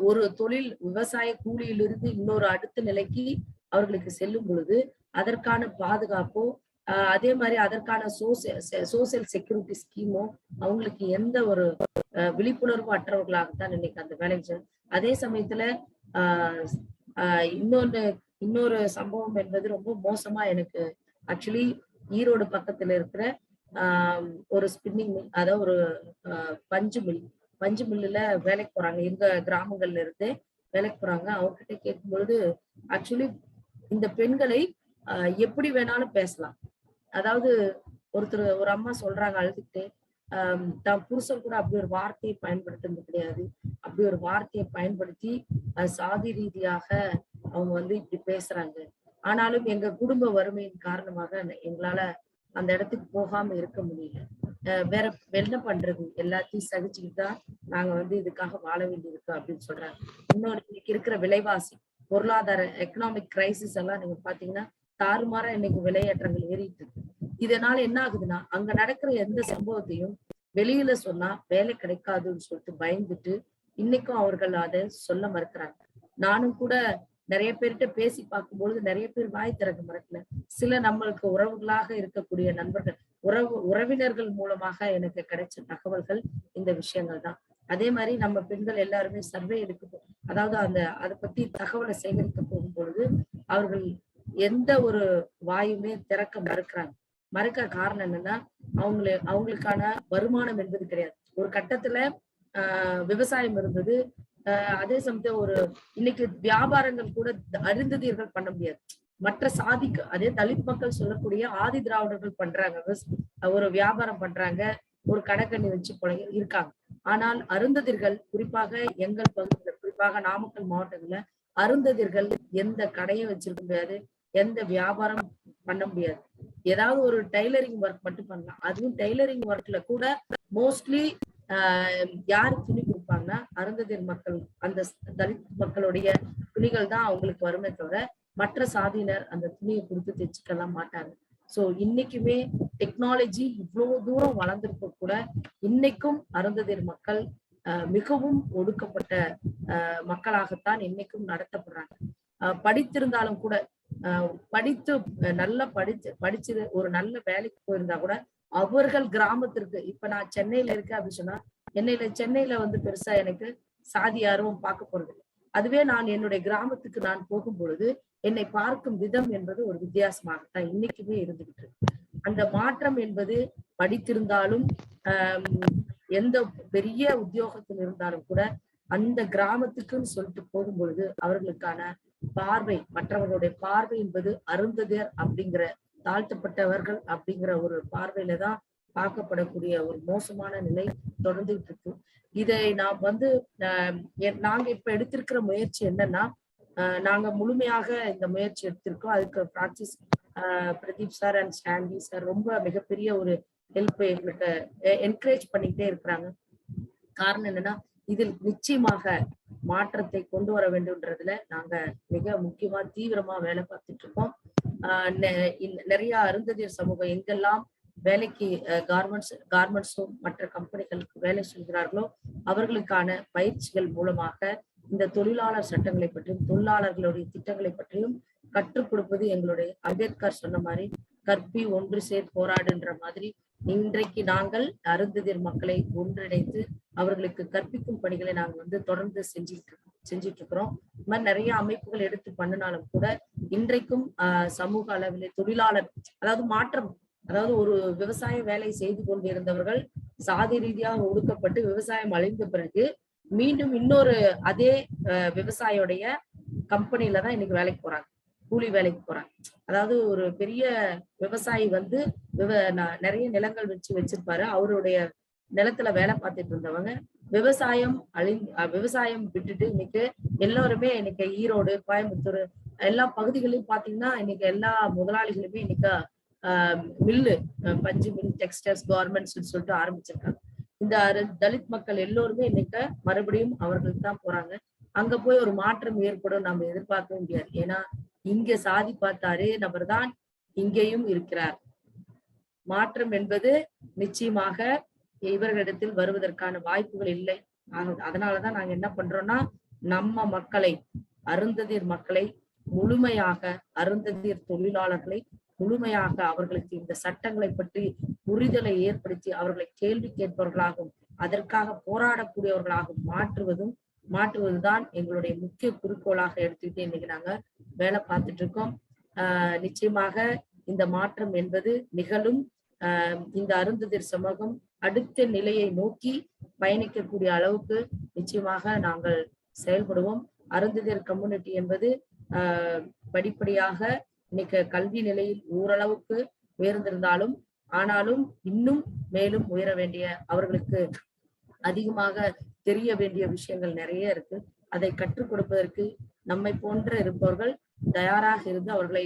ஒரு தொழில் விவசாய கூலியிலிருந்து இன்னொரு அடுத்த நிலைக்கு அவர்களுக்கு செல்லும் பொழுது அதற்கான பாதுகாப்போ அதே மாதிரி அதற்கான சோசியல் செக்யூரிட்டி ஸ்கீமோ அவங்களுக்கு எந்த ஒரு விழிப்புணர்வு அற்றவர்களாகத்தான் இன்னைக்கு அந்த வேலைக்கு. அதே சமயத்துல இன்னொரு சம்பவம் என்பது ரொம்ப மோசமா எனக்கு ஆக்சுவலி ஈரோடு பக்கத்துல இருக்கிற ஒரு ஸ்பின்னிங் மில், அதாவது ஒரு பஞ்சு மில்லுல வேலைக்கு போறாங்க. எங்க கிராமங்கள்ல இருந்து வேலைக்கு போறாங்க. அவர்கிட்ட கேட்கும் பொழுது ஆக்சுவலி இந்த பெண்களை எப்படி வேணாலும் பேசலாம். அதாவது ஒரு அம்மா சொல்றாங்க அழுதுகிட்டு, தான் புருஷன் கூட அப்படி ஒரு வார்த்தையை பயன்படுத்துறது கிடையாது. அப்படி ஒரு வார்த்தையை பயன்படுத்தி சாதி ரீதியாக அவங்க வந்து இப்படி பேசுறாங்க. ஆனாலும் எங்க குடும்ப வறுமையின் காரணமாக எங்களால அந்த இடத்துக்கு போகாம இருக்க முடியல. வேற என்ன பண்றது, எல்லாத்தையும் சகிச்சுக்கிட்டு தான் நாங்க வந்து இதுக்காக வாழ வேண்டியிருக்கு அப்படின்னு சொல்றாங்க. இன்னொரு இன்னைக்கு இருக்கிற விலைவாசி பொருளாதார எக்கனாமிக் கிரைசிஸ் எல்லாம் நீங்க பாத்தீங்கன்னா தாறுமாறா இன்னைக்கு விலையேற்றங்கள் ஏறிட்டு இருக்கு. இதனால என்ன ஆகுதுன்னா அங்க நடக்கிற எந்த சம்பவத்தையும் வெளியில சொன்னா வேலை கிடைக்காதுன்னு சொல்லிட்டு பயந்துட்டு இன்னைக்கும் அவர்கள் அதை சொல்ல மறுக்கிறாங்க. நானும் கூட நிறைய பேர்கிட்ட பேசி பார்க்கும்பொழுது நிறைய பேர் வாய் திறக்க மறக்கல. சில நம்மளுக்கு உறவுகளாக இருக்கக்கூடிய நண்பர்கள் உறவினர்கள் மூலமாக எனக்கு கிடைச்ச தகவல்கள் இந்த விஷயங்கள் தான். அதே மாதிரி நம்ம பெண்கள் எல்லாருமே சர்வே எடுக்க, அதாவது அதை பத்தி தகவலை சேகரிக்க போகும் பொழுது அவர்கள் எந்த ஒரு வாயுமே திறக்க மறுக்க காரணம் என்னன்னா அவங்களுக்கான வருமானம் என்பது கிடையாது. ஒரு கட்டத்துல விவசாயம் இருந்தது. அதே சமயத்துல இன்னைக்கு வியாபாரங்கள் கூட அருந்ததியர்கள் பண்ண முடியாது. மற்ற சாதிக்கு அதே தலித் மக்கள் சொல்லக்கூடிய ஆதி திராவிடர்கள் பண்றாங்க, ஒரு வியாபாரம் பண்றாங்க, ஒரு கடைக்கண்ணி வச்சு இருக்காங்க. ஆனால் அருந்ததியர்கள் குறிப்பாக எங்கள் பகுதியில், குறிப்பாக நாமக்கல் மாவட்டங்கள்ல அருந்ததியர்கள் எந்த கடையும் வச்சிருக்க முடியாது, எந்த வியாபாரம் பண்ண முடியாது. ஏதாவது ஒரு டைலரிங் ஒர்க் மட்டும் பண்ணலாம். அதுவும் டைலரிங் ஒர்க்ல கூட மோஸ்ட்லி யாரு துணி கொடுப்பாங்கன்னா அருந்ததியர் மக்கள், அந்த தலித் மக்களுடைய துணிகள் தான் அவங்களுக்கு வருமே தவிர மற்ற சாதியினர் அந்த துணியை கொடுத்து தைச்சுக்கலாம் மாட்டாங்க. சோ இன்னைக்குமே டெக்னாலஜி இவ்வளவு தூரம் வளர்ந்திருக்க கூட இன்னைக்கும் அருந்ததியர் மக்கள் மிகவும் ஒடுக்கப்பட்ட மக்களாகத்தான் இன்னைக்கும் நடத்தப்படுறாங்க. படித்திருந்தாலும் கூட நல்லா படிச்சு ஒரு நல்ல வேலைக்கு போயிருந்தா கூட அவர்கள் கிராமத்திற்கு, இப்ப நான் சென்னையில இருக்கேன் அப்படின்னு சொன்னா சென்னையில வந்து பெருசா எனக்கு சாதி யாரும் பார்க்க போறது. அதுவே நான் என்னுடைய கிராமத்துக்கு நான் போகும் பொழுது என்னை பார்க்கும் விதம் என்பது ஒரு வித்தியாசமாகத்தான் இன்னைக்குமே இருந்துகிட்டு இருக்கு. அந்த மாற்றம் என்பது படித்திருந்தாலும் எந்த பெரிய உத்தியோகத்தில் இருந்தாலும் கூட அந்த கிராமத்துக்குன்னு சொல்லிட்டு போகும் பொழுது அவர்களுக்கான பார்வை, மற்றவர்களுடைய பார்வை என்பது அருந்ததியர் அப்படிங்கிற தாழ்த்தப்பட்டவர்கள் அப்படிங்கிற ஒரு பார்வையில தான் பார்க்கப்படக்கூடிய ஒரு மோசமான நிலை தொடர்ந்துகிட்டு இருக்கு. இதை நாம் வந்து நாங்க இப்ப எடுத்திருக்கிற முயற்சி என்னன்னா, நாங்க முழுமையாக இந்த முயற்சி எடுத்திருக்கோம். அதுக்கு பிராக்டிஸ் பிரதீப் சார் அண்ட் ஸ்டாண்டி சார் ரொம்ப மிகப்பெரிய ஒரு ஹெல்ப் எங்களுக்கு என்கரேஜ் பண்ணிக்கிட்டே இருக்கிறாங்க. காரணம் என்னன்னா, இதில் நிச்சயமாக மாற்றத்தை கொண்டு வர வேண்டும்ன்றதுல நாங்க மிக முக்கியமா தீவிரமா வேலை பார்த்துட்டு இருக்கோம். நிறைய அருந்ததியர் சமூகம் எங்கெல்லாம் வேலைக்கு கார்மெண்ட்ஸும் மற்ற கம்பெனிகளுக்கு வேலை செய்கிறார்களோ அவர்களுக்கான பயிற்சிகள் மூலமாக இந்த தொழிலாளர் சட்டங்களை பற்றியும் தொழிலாளர்களுடைய திட்டங்களை பற்றியும் கற்றுக் கொடுப்பது எங்களுடைய அம்பேத்கர் சொன்ன மாதிரி கற்பி ஒன்று சேர் போராடுன்ற மாதிரி இன்றைக்கு நாங்கள் அருந்ததியர் மக்களை ஒன்றிணைத்து அவர்களுக்கு கற்பிக்கும் பணிகளை நாங்க வந்து தொடர்ந்து செஞ்சிட்டு இருக்கிறோம். இந்த மாதிரி நிறைய அமைப்புகள் எடுத்து பண்ணினாலும் கூட இன்றைக்கும் சமூக அளவிலே தொழிலாளர், அதாவது மாற்றம், அதாவது ஒரு விவசாய வேலை செய்து கொண்டிருந்தவர்கள் சாதி ரீதியாக ஒடுக்கப்பட்டு விவசாயம் அழிந்த பிறகு மீண்டும் இன்னொரு அதே விவசாயியோடைய கம்பெனில தான் இன்னைக்கு வேலைக்கு போறாங்க, கூலி வேலைக்கு போறாங்க. அதாவது ஒரு பெரிய விவசாயி வந்து நிறைய நிலங்கள் வச்சிருப்பாரு, அவருடைய நிலத்துல வேலை பார்த்துட்டு இருந்தவங்க விவசாயம் விட்டுட்டு இன்னைக்கு எல்லாருமே இன்னைக்கு ஈரோடு, கோயம்புத்தூர் எல்லா பகுதிகளையும் பாத்தீங்கன்னா இன்னைக்கு எல்லா முதலாளிகளுமே இன்னைக்கு மில்லு, பஞ்சு மில், டெக்ஸ்டைல்ஸ், கார்மெண்ட்ஸ் சொல்லிட்டு ஆரம்பிச்சிருக்காங்க. இந்த தலித் மக்கள் எல்லோருமே இன்னைக்கு மறுபடியும் அவர்களுக்கு தான் போறாங்க. அங்க போய் ஒரு மாற்றம் ஏற்படும் நம்ம எதிர்பார்க்க முடியாது. ஏன்னா இங்க சாதி பார்த்தாரே நபர் தான் இங்கேயும் இருக்கிறார். மாற்றம் என்பது நிச்சயமாக இவர்களிடத்தில் வருவதற்கான வாய்ப்புகள் இல்லை. அதனாலதான் நாங்க என்ன பண்றோம்னா, நம்ம மக்களை, அருந்ததியர் மக்களை முழுமையாக, அருந்ததியர் தொழிலாளர்களை முழுமையாக அவர்களுக்கு இந்த சட்டங்களை பற்றி புரிதலை ஏற்படுத்தி அவர்களை கேள்வி கேட்பவர்களாகவும் அதற்காக போராடக்கூடியவர்களாகவும் மாற்றுவதுதான் எங்களுடைய முக்கிய குறிக்கோளாக எடுத்துக்கிட்டு இன்னைக்கு நாங்க வேலை பார்த்துட்டு இருக்கோம். நிச்சயமாக இந்த மாற்றம் என்பது நிகழும். இந்த அருந்ததியர் சமூகம் அடுத்த நிலையை நோக்கி பயணிக்கக்கூடிய அளவுக்கு நிச்சயமாக நாங்கள் செயல்படுவோம். அருந்ததியர் கம்யூனிட்டி என்பது படிப்படியாக இன்னைக்கு கல்வி நிலையில் ஓரளவுக்கு உயர்ந்திருந்தாலும் ஆனாலும் இன்னும் மேலும் உயர வேண்டிய, அவர்களுக்கு அதிகமாக தெரிய வேண்டிய விஷயங்கள் நிறைய இருக்கு. அதை கற்றுக் கொடுப்பதற்கு நம்மை போன்ற இருப்பவர்கள் தயாராக இருந்து அவர்களை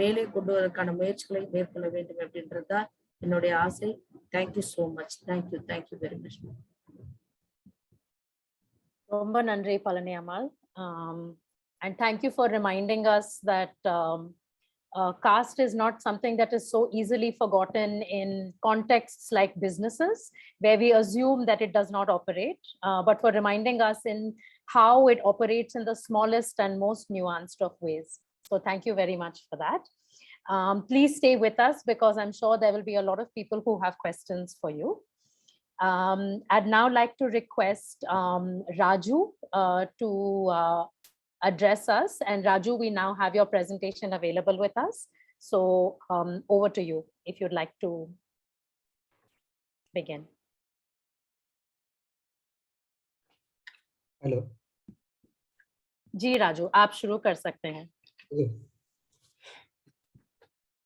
மேலே கொண்டு வருவதற்கான முயற்சிகளை மேற்கொள்ள வேண்டும் அப்படின்றதுதான் என்னுடைய ஆசை. Thank you so much. Thank you very much. ரொம்ப நன்றி பழனி அம்மாள். And thank you for reminding us that caste is not something that is so easily forgotten in contexts like businesses, where we assume that it does not operate, but for reminding us in how it operates in the smallest and most nuanced of ways. So thank you very much for that. Please stay with us because I'm sure there will be a lot of people who have questions for you. I'd now like to request Raju to address us. And Raju, we now have your presentation available with us. So over to you if you'd like to begin. Hello. जी राजू, आप शुरू कर सकते हैं.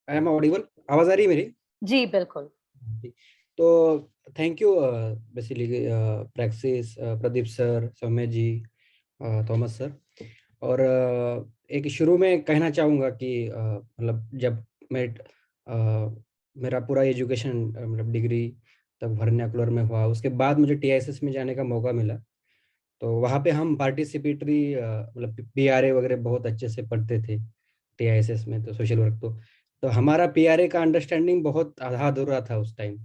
I am audible? आवाज आ रही है मेरी? जी बिल्कुल. तो thank you basically praxis, Pradeep sir, Saumya ji, Thomas sir. और एक शुरू में कहना चाहूँगा कि मतलब जब मैं मेरा पूरा एजुकेशन मतलब डिग्री तब वर्नाक्युलर में हुआ, उसके बाद मुझे TISS में जाने का मौका मिला. तो वहाँ पे हम पार्टिसिपेटरी मतलब PRA वगैरह बहुत अच्छे से पढ़ते थे TISS में. तो सोशल वर्क तो हमारा PRA का अंडरस्टैंडिंग बहुत आधा अधूरा था उस टाइम.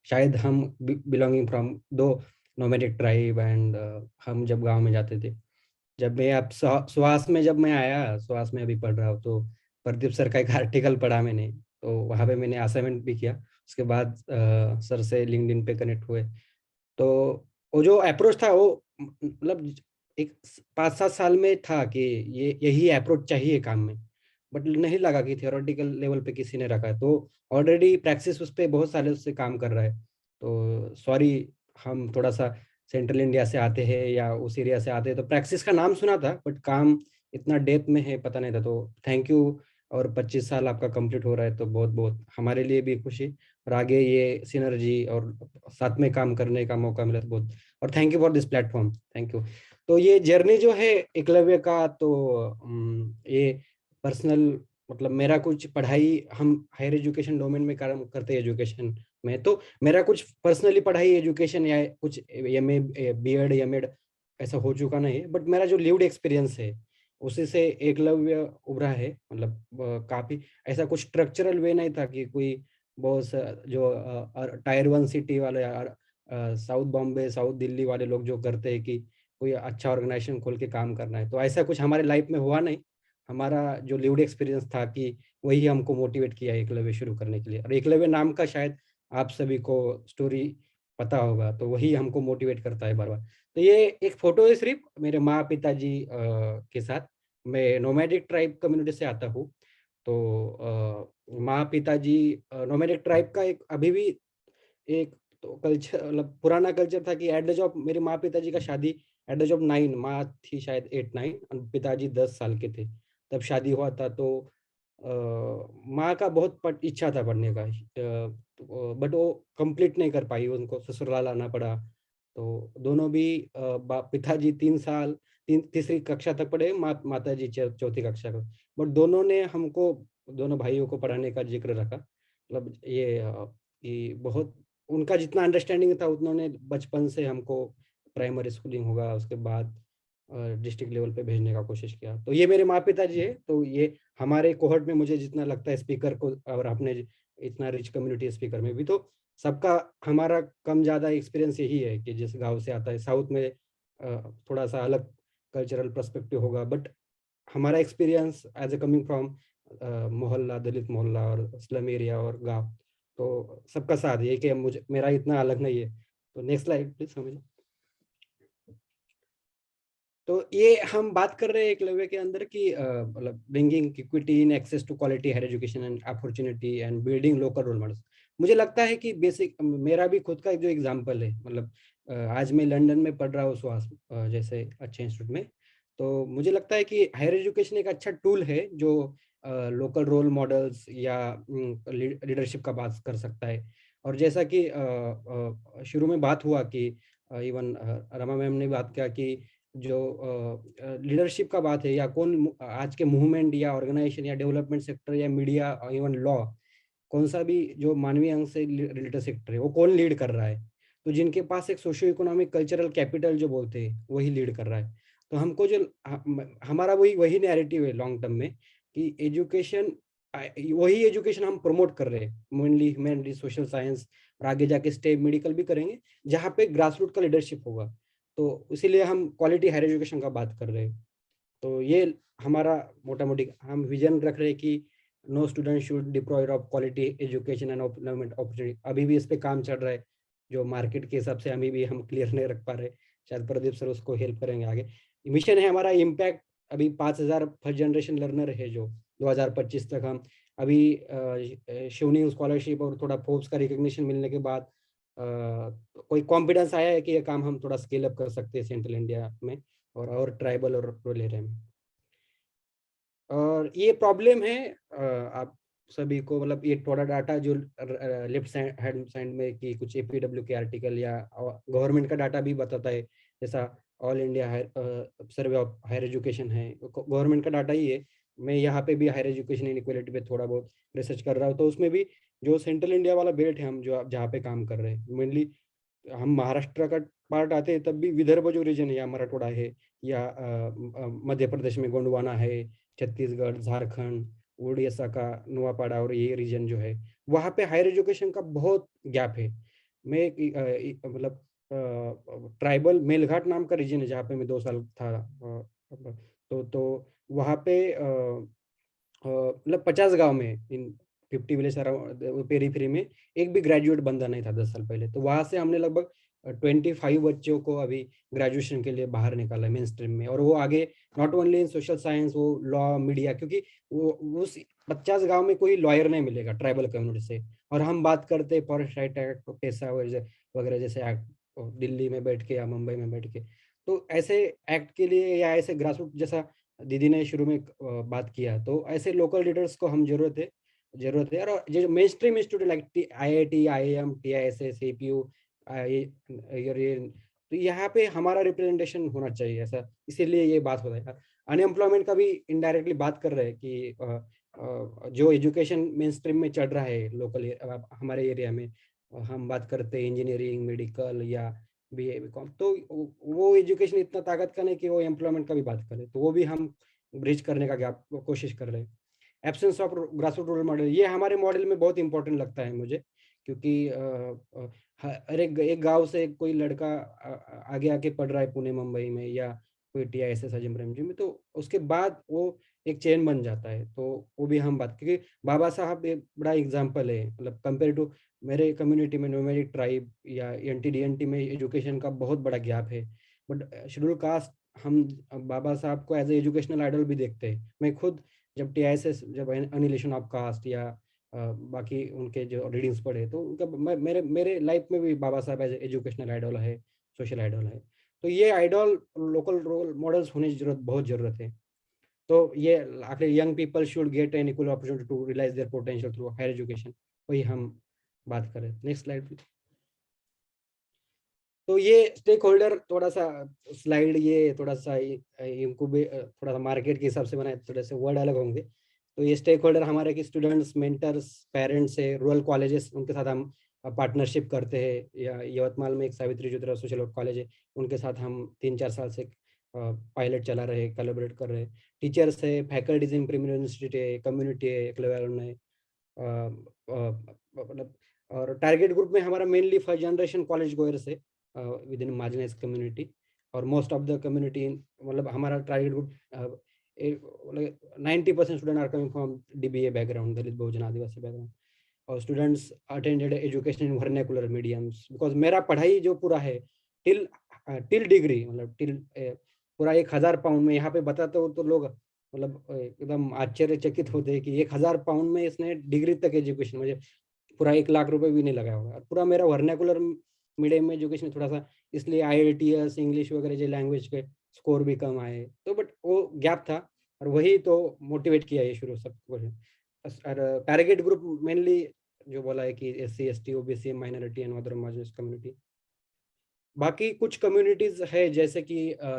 शायद हम बिलोंगिंग फ्रॉम दो नोमैडिक ट्राइब एंड हम जब गाँव में जाते थे, जब मैं अब सुहास में जब मैं आया, सुहास में अभी पढ़ रहा हूँ, तो प्रदीप सर का एक आर्टिकल पढ़ा मैंने. तो वहाँ पे मैंने असाइनमेंट भी किया. उसके बाद सर से लिंक्डइन पे कनेक्ट हुए. तो वो जो अप्रोच था वो मतलब एक 5-7 साल में था कि ये यही अप्रोच चाहिए काम में, बट नहीं लगा कि थियोरेटिकल लेवल पे किसी ने रखा है. तो ऑलरेडी प्रैक्टिस उस पर बहुत सारे उससे काम कर रहा है. तो सॉरी, हम थोड़ा सा सेंट्रल इंडिया से आते हैं या उस एरिया से आते हैं, तो प्रैक्टिस का नाम सुना था बट काम इतना डेप्थ में है पता नहीं था. तो थैंक यू. और 25 साल आपका कंप्लीट हो रहा है तो बहुत बहुत हमारे लिए भी खुशी, और आगे ये सिनर्जी और साथ में काम करने का मौका मिला तो बहुत. और thank you for this platform. Thank you. तो ये जर्नी जो है एकलव्य का, तो ये पर्सनल मतलब मेरा कुछ पढ़ाई, हम हायर एजुकेशन डोमेन में काम करते हैं एजुकेशन में, तो मेरा कुछ पर्सनली पढ़ाई एजुकेशन या कुछ MA BEd MEd ऐसा हो चुका नहीं है, बट मेरा जो लिव्ड एक्सपीरियंस है उसी से एकलव्य उभरा है. मतलब काफी ऐसा कुछ स्ट्रक्चरल वे नहीं था कि कोई बहुत जो टायर 1 सिटी वाले, साउथ बॉम्बे, साउथ दिल्ली वाले लोग जो करते हैं कि कोई अच्छा ऑर्गेनाइजेशन खोल के काम करना है, तो ऐसा कुछ हमारे लाइफ में हुआ नहीं. हमारा जो लिव्ड एक्सपीरियंस था कि वही हमको मोटिवेट किया एकलव्य शुरू करने के लिए. और एकलव्य नाम का शायद आप सभी को स्टोरी पता होगा, तो वही हमको मोटिवेट करता है बार बार. तो ये एक फोटो है सिर्फ मेरे माँ पिताजी के साथ. मैं नोमैडिक ट्राइब कम्युनिटी से आता हूँ. तो माँ पिताजी नोमैडिक ट्राइब का एक अभी भी एक तो कल्चर, मतलब पुराना कल्चर था कि एट द जॉब मेरे माँ पिताजी का शादी एट द जॉब 9, माँ थी शायद 8-9 और पिताजी 10 साल के थे तब शादी हुआ था. तो माँ का बहुत इच्छा था पढ़ने का, बट वो कंप्लीट नहीं कर पाई, उनको ससुराल आना पड़ा. तो दोनों भी पिताजी 3 कक्षा तक पढ़े, माताजी 4थी कक्षा का, बट दोनों ने हमको, दोनों भाइयों को पढ़ाने का जिक्र रखा. मतलब ये बहुत उनका जितना अंडरस्टैंडिंग था उन्होंने बचपन से हमको प्राइमरी स्कूलिंग होगा, उसके बाद डिस्ट्रिक्ट लेवल पे भेजने का कोशिश किया। तो ये मेरे माँ पिताजी है, तो ये हमारे कोहर्ट में मुझे जितना लगता है स्पीकर को, और अपने इतना रिच कम्युनिटी स्पीकर में भी, तो सबका हमारा कम ज़्यादा एक्सपीरियंस यही है कि जिस गांव से आता है, साउथ में थोड़ा सा अलग कल्चरल पर्सपेक्टिव होगा, बट हमारा experience as a coming from mohalla, Dalit मोहल्ला और स्लम एरिया और गांव, तो सबका साथ ये कि मुझे मेरा इतना अलग नहीं है। तो नेक्स्ट स्लाइड प्लीज समझिए। तो ये हम बात कर रहे हैं एकलव्य के अंदर की मतलब bringing equity in access to quality higher education and opportunity and building local role models. मुझे लगता है कि बेसिक मेरा भी खुद का जो एग्जांपल है, मतलब आज मैं लंदन में पढ़ रहा हूँ स्वास जैसे अच्छे इंस्टीट्यूट में, तो मुझे लगता है कि हायर एजुकेशन एक अच्छा टूल है जो लोकल रोल मॉडल्स या लीडरशिप का बात कर सकता है। और जैसा कि शुरू में बात हुआ कि इवन रमा मैम ने बात किया कि जो लीडरशिप का बात है, या कौन आज के मूवमेंट या ऑर्गेनाइजेशन या डेवलपमेंट सेक्टर या मीडिया इवन लॉ, कौन सा भी जो मानवीय अंग से रिलेटेड सेक्टर है वो कौन लीड कर रहा है, तो जिनके पास एक सोशियो इकोनॉमिक कल्चरल कैपिटल जो बोलते हैं वही लीड कर रहा है। तो हमको जो हमारा वही नैरेटिव है लॉन्ग टर्म में कि एजुकेशन, वही एजुकेशन हम प्रमोट कर रहे हैं, मेनली ह्यूमैनिटीज, सोशल साइंस, और आगे जाके स्टेम मेडिकल भी करेंगे, जहाँ पे ग्रास रूट का लीडरशिप होगा। तो इसीलिए हम क्वालिटी हायर एजुकेशन का बात कर रहे हैं। तो ये हमारा मोटा मोटी हम विजन रख रहे हैं कि no student should deprive of quality education and employment opportunity. अभी भी इस पे काम चल रहा है, जो मार्केट के हिसाब से अभी भी हम क्लियर नहीं रख पा रहे, शायद प्रदीप सर उसको हेल्प करेंगे आगे। मिशन है हमारा इम्पैक्ट, अभी 5000 फर्स्ट जनरेशन लर्नर है जो 2025 तक हम अभी शिवनी स्कॉलरशिप और थोड़ा फोर्ब्स का रिकग्निशन मिलने के बाद कोई कॉन्फिडेंस आया है कि ये काम हम थोड़ा स्केल अप कर सकते हैं सेंट्रल इंडिया में और ट्राइबल और रूरल एरिया में। और ये प्रॉब्लम है आप सभी को, मतलब ये थोड़ा डाटा जो लेफ्ट हैंड साइड में कि कुछ APW के आर्टिकल या गवर्नमेंट का डाटा भी बताता है, जैसा all India survey of higher education है, गवर्नमेंट का डाटा ही है। मैं यहाँ पे भी हायर एजुकेशन इनइक्वालिटी पे थोड़ा बहुत रिसर्च कर रहा हूँ, तो उसमें भी जो सेंट्रल इंडिया वाला बेल्ट है हम जो जहाँ पे काम कर रहे हैं, मेनली हम महाराष्ट्र का पार्ट आते हैं, तब भी विदर्भ जो रीजन है या मराठवाड़ा है या मध्य प्रदेश में गोंडवाना है, छत्तीसगढ़, झारखंड, उड़ीसा का नोआपाड़ा और ये रीजन जो है, वहाँ पे हायर एजुकेशन का बहुत गैप है। मैं मतलब ट्राइबल मेलघाट नाम का रीजन है जहाँ पे मैं 2 साल था, तो वहाँ पे मतलब 50 गांव में इन 50 विलेज अराउंड पेरीफेरी में एक भी ग्रेजुएट बंदा नहीं था 10 साल पहले। तो वहाँ से हमने लगभग 25 बच्चों को अभी ग्रेजुएशन के लिए बाहर निकाला मेन स्ट्रीम में, और वो आगे not only in social science, वो लॉ, मीडिया, क्योंकि वो उस 50 गांव में कोई लॉयर नहीं मिलेगा ट्राइबल कम्युनिटी से। और हम बात करते हैं फॉरेस्ट राइट एक्ट, पैसा वगैरह जैसे एक्ट दिल्ली में बैठ के या मुंबई में बैठ के, तो ऐसे एक्ट के लिए या ऐसे ग्रासरूट जैसा दीदी ने शुरू में बात किया, तो ऐसे लोकल लीडर्स को हम जरूरत है। और जो main stream institute like IIT, IIM, TISS, APU, तो यहाँ पे हमारा रिप्रेजेंटेशन होना चाहिए ऐसा, इसीलिए ये बात हो रहा है। अनएम्प्लॉयमेंट का भी इनडायरेक्टली बात कर रहे हैं कि जो एजुकेशन मेन स्ट्रीम में चल रहा है लोकल हमारे एरिया में, हम बात करते हैं इंजीनियरिंग, मेडिकल या BA BCom, तो वो एजुकेशन इतना ताकत का नहीं कि वो एम्प्लॉयमेंट का भी बात करें, तो वो भी हम ब्रिज करने का कोशिश कर रहे हैं। Absence of grassroot role model, ये हमारे मॉडल में बहुत इंपॉर्टेंट लगता है मुझे, क्योंकि हर एक गांव से कोई लड़का आगे आके पढ़ रहा है पुणे, मुंबई में या कोई TISS अजमप्रेम जी में, तो उसके बाद वो एक चेन बन जाता है। तो वो भी हम बात, क्योंकि बाबा साहब एक बड़ा एग्जाम्पल है, मतलब कंपेयर टू मेरे कम्युनिटी में नोमैडिक ट्राइब या NT-DNT में एजुकेशन का बहुत बड़ा गैप है, बट शेड्यूल कास्ट हम बाबा साहब को एज ए एजुकेशनल आइडल भी देखते हैं। मैं खुद जब TISS, जब एनिलेशन ऑफ कास्ट या बाकी उनके जो रीडिंग्स पढ़े, तो उनका मेरे लाइफ में भी बाबा साहब एज एजुकेशनल आइडल है, सोशल आइडल है। तो ये आइडल लोकल रोल मॉडल्स होने की बहुत जरूरत है। तो ये आखिर young people should get an equal opportunity to realise their potential through higher education, वही हम बात करें। Next slide please. तो ये स्टेक होल्डर, थोड़ा सा स्लाइड ये थोड़ा सा थोड़ा सा मार्केट के हिसाब से बनाए, थोड़े से वर्ड अलग होंगे। तो ये स्टेक होल्डर हमारे की स्टूडेंट्स, मेंटर्स, पेरेंट्स है, रूरल कॉलेजेस, उनके साथ हम पार्टनरशिप करते हैं। या यवतमाल में एक Savitri Jyotirao social work college है, उनके साथ हम 3-4 साल से पायलट चला रहे, कोलैबोरेट कर रहे, टीचर्स है, फैकल्टीज इन प्रीमियर यूनिवर्सिटी है, कम्युनिटी है, एकलव्य alumni, मतलब और टारगेट ग्रुप में हमारा mainly first generation college goers है विद इन मार्जिनाइज्ड कम्युनिटी, और मोस्ट ऑफ द कम्युनिटी मतलब हमारा target group 90% student are coming from DBA background, Dalit Bahujan Adivasi background, और students attended education in vernacular mediums, because मेरा पढ़ाई जो पूरा है टिल डिग्री, मतलब टिल पूरा 1000 पाउंड में यहाँ पे बताते हो तो लोग मतलब एकदम आश्चर्यचकित होते हैं कि 1000 पाउंड में इसने डिग्री तक एजुकेशन, मुझे पूरा 1 लाख रुपए भी नहीं लगाया होगा, पूरा मेरा वर्नाकुलर मीडियम में एजुकेशन थोड़ा सा, इसलिए IELTS इंग्लिश वगैरह जो लैंग्वेज के स्कोर भी कम आए, तो बट वो गैप था और वही तो मोटिवेट किया ये शुरू सबको। और टारगेट ग्रुप मेनली जो बोला है कि SC ST OBC minority and other marginalised community. बाकी कुछ कम्युनिटीज है जैसे कि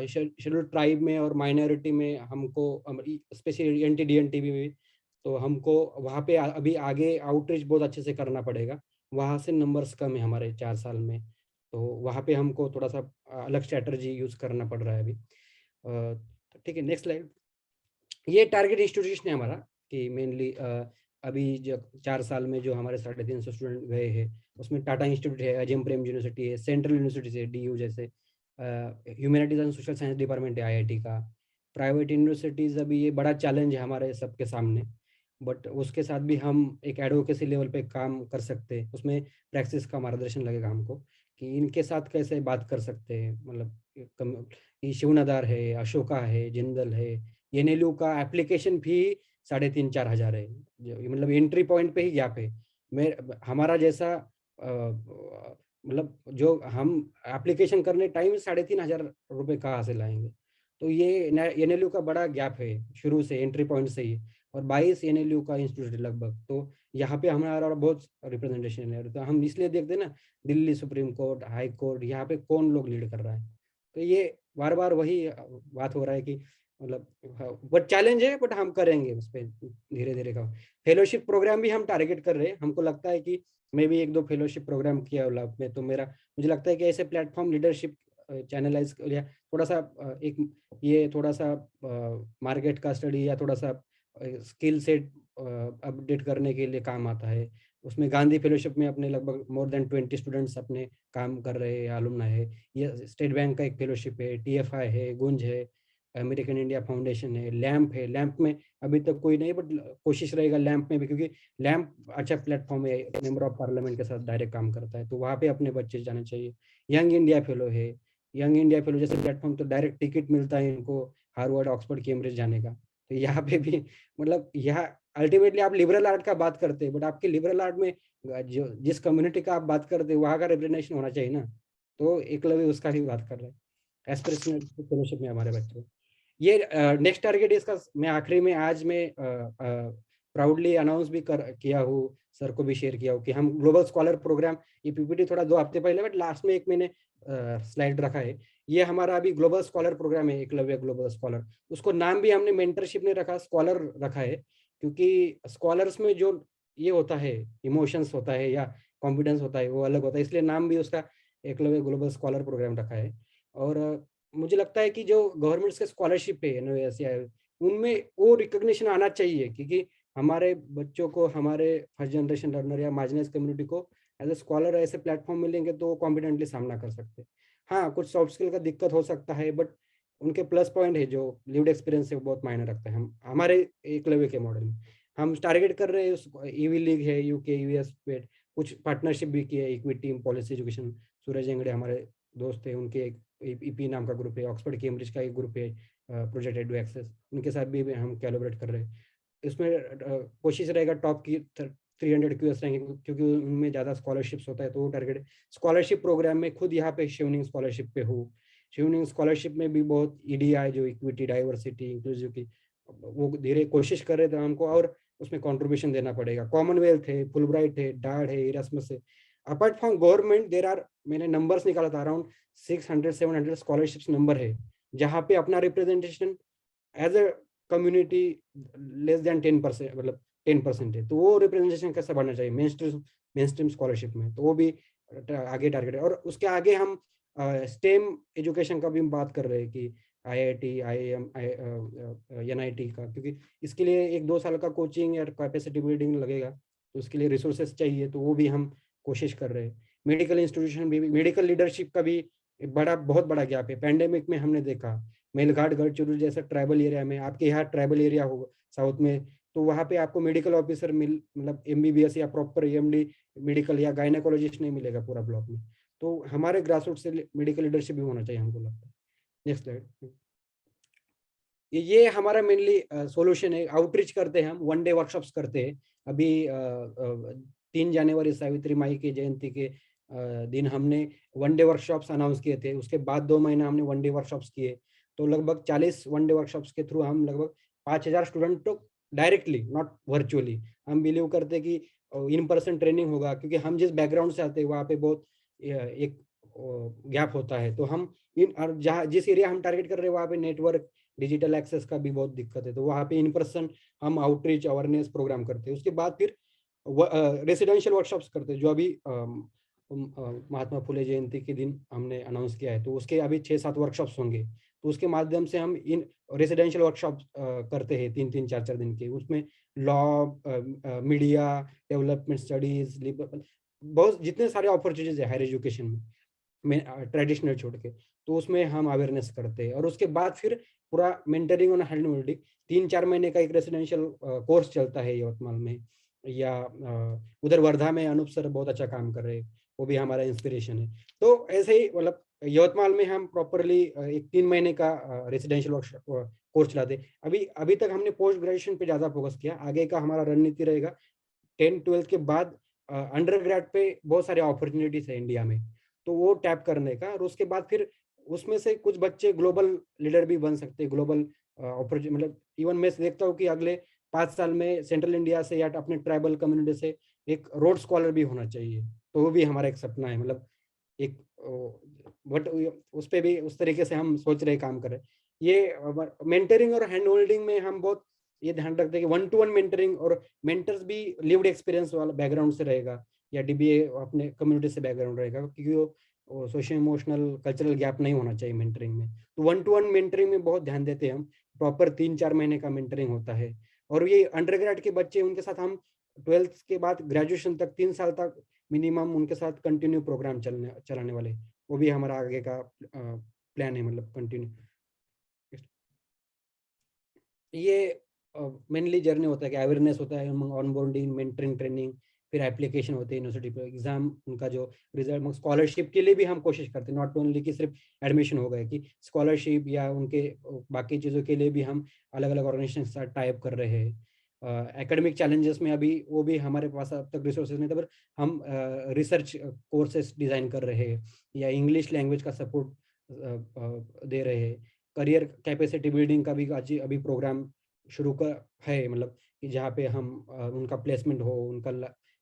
शेड्यूल ट्राइब में और माइनॉरिटी में हमको स्पेशली NT-DNT भी, तो हमको वहाँ पे अभी आगे आउटरीच बहुत अच्छे से करना पड़ेगा, वहाँ से नंबर्स कम है हमारे 4 साल में, तो वहाँ पे हमको थोड़ा सा अलग स्ट्रैटेजी यूज करना पड़ रहा है अभी। ठीक है, नेक्स्ट स्लाइड। ये टारगेट इंस्टीट्यूशन है हमारा कि मेनली अभी जो 4 साल में जो हमारे 350 स्टूडेंट गए हैं उसमें टाटा इंस्टीट्यूट है, अजम प्रेम यूनिवर्सिटी है, सेंट्रल यूनिवर्सिटी है DU जैसे, humanities and social science department है IIT का, प्राइवेट यूनिवर्सिटीज़ अभी ये बड़ा चैलेंज है हमारे सबके सामने, बट उसके साथ भी हम एक एडवोकेसी लेवल पे काम कर सकते हैं, उसमें प्रैक्टिस का मार्गदर्शन लगेगा हमको कि इनके साथ कैसे बात कर सकते हैं, मतलब शिवनादार है, अशोका है, जिंदल है, NLU का एप्लीकेशन फी 3,500-4 हज़ार है, मतलब एंट्री पॉइंट पे ही गैप है। हमारा जैसा मतलब जो हम एप्लीकेशन करने टाइम 3,500 रुपये कहाँ से लाएंगे, तो ये NLU का बड़ा गैप है शुरू से, एंट्री पॉइंट से ही, और 22 NLU का इंस्टीट्यूट है लगभग, तो यहाँ पे हमारा बहुत रिप्रेजेंटेशन है, तो हम इसलिए देखते हैं ना Delhi supreme court, high court, यहाँ पे कौन लोग लीड कर रहा है, तो ये बार बार वही बात हो रहा है कि मतलब बट चैलेंज है, बट हम करेंगे उस पर धीरे धीरे का। फेलोशिप प्रोग्राम भी हम टारगेट कर रहे हैं, हमको लगता है कि मैं भी 1-2 फेलोशिप प्रोग्राम किया लाभ में, तो मुझे लगता है कि ऐसे प्लेटफॉर्म लीडरशिप चैनलाइज या थोड़ा सा एक ये थोड़ा सा मार्केट का स्टडी या थोड़ा सा स्किल सेट अपडेट करने के लिए काम आता है। उसमें गांधी फेलोशिप में अपने लगभग मोर देन 20 स्टूडेंट्स अपने काम कर रहे हैं, alumni है। ये स्टेट बैंक का एक फेलोशिप है, TFI है, गुंज है, अमेरिकन इंडिया फाउंडेशन है, लैंप है। लैंप में अभी तक कोई नहीं, बट कोशिश रहेगा लैंप में भी, क्योंकि लैंप अच्छा प्लेटफॉर्म है, मेंबर ऑफ पार्लियामेंट के साथ डायरेक्ट काम करता है, तो वहाँ पे अपने बच्चे जाने चाहिए। यंग इंडिया फेलो है, यंग इंडिया फेलो जैसे प्लेटफॉर्म तो डायरेक्ट टिकट मिलता है इनको हार्वर्ड, ऑक्सफोर्ड, कैम्ब्रिज जाने का। तो यहाँ पे भी मतलब यहाँ अल्टीमेटली आप लिबरल आर्ट का बात करते हैं, बट आपके लिबरल आर्ट में जो जिस कम्युनिटी का आप बात करते हैं वहाँ का रिप्रेजेंटेशन होना चाहिए ना, तो एकलव्य उसका भी बात कर रहे हैं। एस्पिरेशनल फेलोशिप में हमारे बच्चे, ये नेक्स्ट टारगेट इसका मैं आखिरी में आज मैं प्राउडली अनाउंस भी किया हूँ, सर को भी शेयर किया हूँ कि हम ग्लोबल स्कॉलर प्रोग्राम, ये PPT थोड़ा 2 हफ्ते पहले, बट लास्ट में एक मैंने स्लाइड रखा है, ये हमारा अभी ग्लोबल स्कॉलर प्रोग्राम है, एकलव्य ग्लोबल स्कॉलर। उसको नाम भी हमने मेंटरशिप ने रखा, स्कॉलर रखा है, क्योंकि स्कॉलर्स में जो ये होता है, इमोशंस होता है या कॉन्फिडेंस होता है, वो अलग होता है, इसलिए नाम भी उसका एकलव्य ग्लोबल स्कॉलर प्रोग्राम रखा है। और मुझे लगता है कि जो गवर्नमेंट के स्कॉलरशिप है NOS, उनमें वो रिकॉग्निशन आना चाहिए, क्योंकि हमारे बच्चों को, हमारे फर्स्ट जनरेशन लर्नर या मार्जिनाइज्ड कम्युनिटी को एज ए स्कॉलर ऐसे प्लेटफॉर्म मिलेंगे तो वो कॉन्फिडेंटली सामना कर सकते हैं। हाँ, कुछ सॉफ्ट स्किल का दिक्कत हो सकता है, बट उनके प्लस पॉइंट है, जो लिव्ड एक्सपीरियंस है वो बहुत मायने रखता है। हम हमारे एकलव्य के मॉडल में हम टारगेट कर रहे हैं, EV लीग है, UK US पे कुछ पार्टनरशिप भी की है, इक्विटी पॉलिसी एजुकेशन, सूरज एंगड़े हमारे दोस्त है, उनके एक EP नाम का ग्रुप है, ऑक्सफोर्ड कैम्ब्रिज का एक ग्रुप है, प्रोजेक्ट एडू एक्सेस, उनके साथ भी हम कोलैबोरेट कर रहे हैं। इसमें कोशिश रहेगा टॉप की 300 QS रैंकिंग, क्योंकि उनमें ज़्यादा स्कॉलरशिप्स होता है, तो वो टारगेट स्कॉलरशिप प्रोग्राम में खुद यहाँ पे शिवनिंग स्कॉलरशिप पे हो। शिवनिंग स्कॉलरशिप में भी बहुत EDI जो इक्विटी, डाइवर्सिटी, इंक्लूसिव की वो धीरे कोशिश कर रहे थे हमको, और उसमें कंट्रीब्यूशन देना पड़ेगा। कॉमनवेल्थ है, फुलब्राइट है, डाड है, इरास्मस है। Apart from government there are, मैंने नंबर्स निकाला था, अराउंड 600-700 स्कॉलरशिप्स नंबर है, जहाँ पे अपना representation as a community less than 10%, मतलब 10% है, तो वो रिप्रेजेंटेशन कैसे बढ़ना चाहिए मेन स्ट्रीम स्कॉलरशिप में, तो वो भी आगे टारगेट है। और उसके आगे हम स्टेम एजुकेशन का भी बात कर रहे हैं कि IIT, IIM, NIT का, क्योंकि इसके लिए 1-2 साल का कोचिंग या कैपेसिटी बिल्डिंग लगेगा, तो उसके लिए रिसोर्सेस चाहिए, तो वो भी हम कोशिश कर रहे हैं। मेडिकल इंस्टीट्यूशन भी, मेडिकल लीडरशिप का भी बहुत बड़ा गैप है। पैंडेमिक में हमने देखा मेलघाट गढ़चिरौली जैसा ट्राइबल एरिया में, आपके यहाँ ट्राइबल एरिया होगा साउथ में, तो वहाँ पे आपको मेडिकल ऑफिसर मतलब MBBS या प्रॉपर EMD मेडिकल या गायनेकोलॉजिस्ट नहीं मिलेगा पूरा ब्लॉक में। तो हमारे ग्रासरूट से मेडिकल लीडरशिप भी होना चाहिए, हमको लगता है। Next slide. ये हमारा मेनली सॉल्यूशन है। आउटरीच करते हैं हम, 1 डे वर्कशॉप्स करते हैं। अभी 3 जनवरी सावित्री माई की जयंती के दिन हमने 1 डे वर्कशॉप्स अनाउंस किए थे। उसके बाद 2 महीना हमने 1 डे वर्कशॉप्स किए, तो लगभग 40 1 डे वर्कशॉप्स के थ्रू हम लगभग 5000 स्टूडेंट तो डायरेक्टली, नॉट वर्चुअली, हम बिलीव करते कि इन पर्सन ट्रेनिंग होगा, क्योंकि हम जिस बैकग्राउंड से आते हैं वहाँ पे बहुत एक गैप होता है। तो हम जहाँ जिस एरिया हम टारगेट कर रहे हैं वहाँ पे नेटवर्क, डिजिटल एक्सेस का भी बहुत दिक्कत है, तो वहाँ पे इन पर्सन हम आउटरीच अवेयरनेस प्रोग्राम करते हैं। उसके बाद फिर रेसिडेंशियल वर्कशॉप्स करते हैं, जो अभी महात्मा फुले जयंती के दिन हमने अनाउंस किया है, तो उसके अभी 6-7 वर्कशॉप्स होंगे। तो उसके माध्यम से हम इन रेसिडेंशियल वर्कशॉप करते हैं 3-3, 4-4 दिन के। उसमें लॉ, मीडिया, डेवलपमेंट स्टडीज, बहुत जितने सारे अपॉर्चुनिटीज है हायर एजुकेशन में ट्रेडिशनल छोड़ के, तो उसमें हम अवेयरनेस करते हैं। और उसके बाद फिर पूरा मेंटरिंग और हैंड होल्डिंग 3-4 महीने का एक रेसिडेंशियल कोर्स चलता है यवतमाल में, या उधर वर्धा में अनूप सर बहुत अच्छा काम कर रहे हैं, वो भी हमारा इंस्पिरेशन है। तो ऐसे ही मतलब यवतमाल में हम प्रॉपरली एक 3 महीने का रेसिडेंशियल कोर्स चलाते। अभी तक हमने पोस्ट ग्रेजुएशन पे ज्यादा फोकस किया। आगे का हमारा रणनीति रहेगा 10-12 के बाद अंडर ग्रेड पे बहुत सारे अपॉर्चुनिटीज है इंडिया में, तो वो टैप करने का। और उसके बाद फिर उसमें से कुछ बच्चे ग्लोबल लीडर भी बन सकते हैं, ग्लोबल अपॉर्चुनिटी, मतलब इवन मैं देखता हूँ कि अगले 5 साल में सेंट्रल इंडिया से या अपने ट्राइबल कम्युनिटी से एक रोड स्कॉलर भी होना चाहिए, तो वो भी हमारा एक सपना है। मतलब एक बट उस पर भी उस तरीके से हम सोच रहे, काम कर रहे। ये मेंटरिंग और हैंड होल्डिंग में हम बहुत ये ध्यान रखते हैं कि 1-to-1 मेंटरिंग, और मेंटर्स भी लिव्ड एक्सपीरियंस वाला बैकग्राउंड से रहेगा, या DBA अपने कम्युनिटी से बैकग्राउंड रहेगा, क्योंकि वो सोशल इमोशनल कल्चरल गैप नहीं होना चाहिए मेंटरिंग में। तो 1-to-1 मेंटरिंग में बहुत ध्यान देते हैं हम। प्रॉपर 3-4 महीने का मेंटरिंग होता है। और ये अंडरग्रेड के बच्चे, उनके साथ हम 12th के बाद ग्रेजुएशन तक 3 साल तक मिनिमम उनके साथ कंटिन्यू प्रोग्राम चलाने वाले, वो भी हमारा आगे का प्लान है, मतलब कंटिन्यू। ये मेनली जर्नी होता है कि अवेयरनेस होता है, ऑनबोर्डिंग, मेंटरिंग, ट्रेनिंग, फिर एप्लीकेशन होती है यूनिवर्सिटी पे, एग्जाम, उनका जो रिजल्ट, स्कॉलरशिप के लिए भी हम कोशिश करते हैं, नॉट ओनली कि सिर्फ एडमिशन हो गए, कि स्कॉलरशिप या उनके बाकी चीज़ों के लिए भी हम अलग अलग ऑर्गेनाइजेशन के साथ टाइप कर रहे हैं। एकेडमिक चैलेंजेस में अभी वो भी हमारे पास अब तक रिसोर्सेज नहीं थे, पर हम रिसर्च कोर्सेज डिज़ाइन कर रहे हैं, या इंग्लिश लैंग्वेज का सपोर्ट दे रहे हैं। करियर कैपेसिटी बिल्डिंग का भी अभी प्रोग्राम शुरू का है, मतलब कि जहाँ पे हम उनका प्लेसमेंट हो,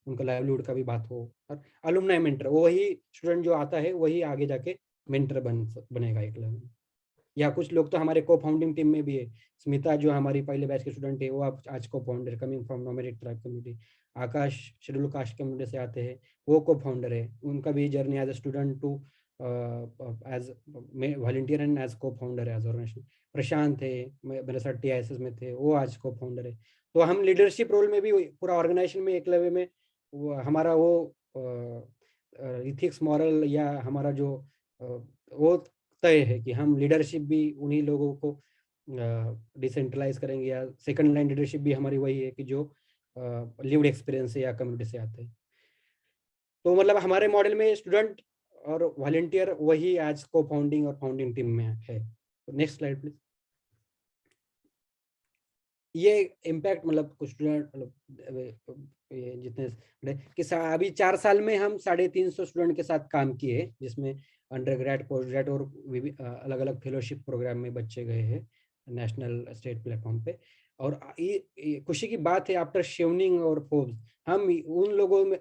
उनका लाइवलीहुड का भी बात हो। और अलुमनाई मेंटर, वही स्टूडेंट जो आता है वही आगे जाके मेंटर बनेगा एक लेवल। या कुछ लोग तो हमारे को फाउंडिंग टीम में भी है। स्मिता जो हमारी पहले बैच के स्टूडेंट है, वो आज co-founder, coming from nomadic tribe community. Aakash schedule caste community से आते हैं, वो को फाउंडर है। उनका भी journey as a student to as volunteer and as co-founder है एज ऑर्गेनाइजेशन। प्रशांत है, मेरे साथ TISS में थे, वो आज को फाउंडर है। तो हम लीडरशिप रोल में भी पूरा ऑर्गेनाइजेशन में एक लेवल में हमारा वो इथिक्स मॉरल या हमारा जो वो तय है कि हम लीडरशिप भी उन्हीं लोगों को डिसेंट्रलाइज करेंगे, या सेकंड लाइन लीडरशिप भी हमारी वही है कि जो लिव्ड एक्सपीरियंस से या कम्युनिटी से आते हैं। तो मतलब हमारे मॉडल में स्टूडेंट और वॉलंटियर वही आज को फाउंडिंग और फाउंडिंग टीम में है। Next slide please. ये इम्पैक्ट मतलब कुछ स्टूडेंट, मतलब जितने कि अभी 4 साल में हम 350 स्टूडेंट के साथ काम किए, जिसमें अंडर ग्रेड, पोस्ट ग्रेड और अलग अलग फेलोशिप प्रोग्राम में बच्चे गए हैं नेशनल स्टेट प्लेटफॉर्म पे। और ये खुशी की बात है, आफ्टर शेवनिंग और फोर्ब्स हम उन लोगों में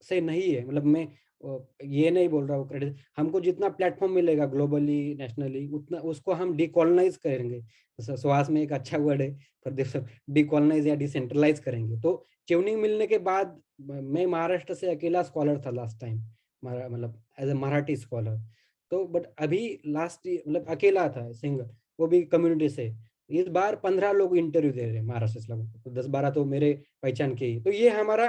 से नहीं है, मतलब मैं ये नहीं बोल रहा हूँ क्रेडिट, हमको जितना प्लेटफॉर्म मिलेगा ग्लोबली नेशनली उतना उसको हम डिकॉलोनाइज करेंगे। सुहास में एक अच्छा वर्ड है प्रदीप सर, डिकॉलोनाइज या डिसेंट्रलाइज करेंगे। तो ट्यूनिंग मिलने के बाद मैं महाराष्ट्र से अकेला स्कॉलर था लास्ट टाइम, मतलब एज ए मराठी स्कॉलर। तो बट अभी लास्ट मतलब अकेला था सिंगल, वो भी कम्युनिटी से। इस बार 15 लोग इंटरव्यू दे रहे हैं महाराष्ट्र इस्लाम, तो 10-12 तो मेरे पहचान के ही। तो ये हमारा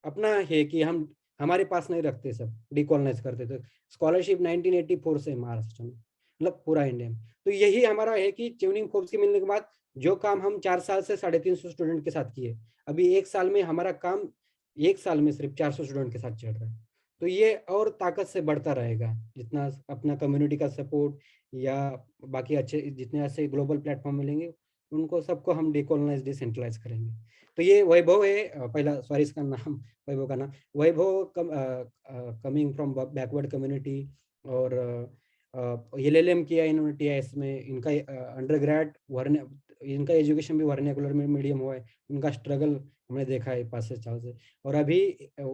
अपना है कि हम हमारे पास नहीं रखते, सब डिकॉलोनाइज करते। तो स्कॉलरशिप 1984 से महाराष्ट्र में, मतलब पूरा इंडिया में। तो यही हमारा है कि ट्यूनिंग फोर्स के मिलने के बाद जो काम हम 4 साल से 350 स्टूडेंट के साथ किए, अभी 1 साल में हमारा काम 1 साल में सिर्फ 400 स्टूडेंट के साथ चल रहा है। तो ये और ताकत से बढ़ता रहेगा, जितना अपना कम्युनिटी का सपोर्ट या बाकी अच्छे जितने ऐसे ग्लोबल प्लेटफॉर्म मिलेंगे उनको सबको हम डिकॉलोनाइज डिसेंट्रलाइज करेंगे। तो ये वैभव है, पहला सॉरी इसका नाम वैभव का नाम, वैभव कमिंग फ्रॉम बैकवर्ड कम्युनिटी, और LLM किया इन्होंने TIS में। इनका अंडरग्रेड इनका एजुकेशन भी वर्नाकुलर में मीडियम हुआ है। उनका स्ट्रगल हमने देखा है 5 से 4 से। और अभी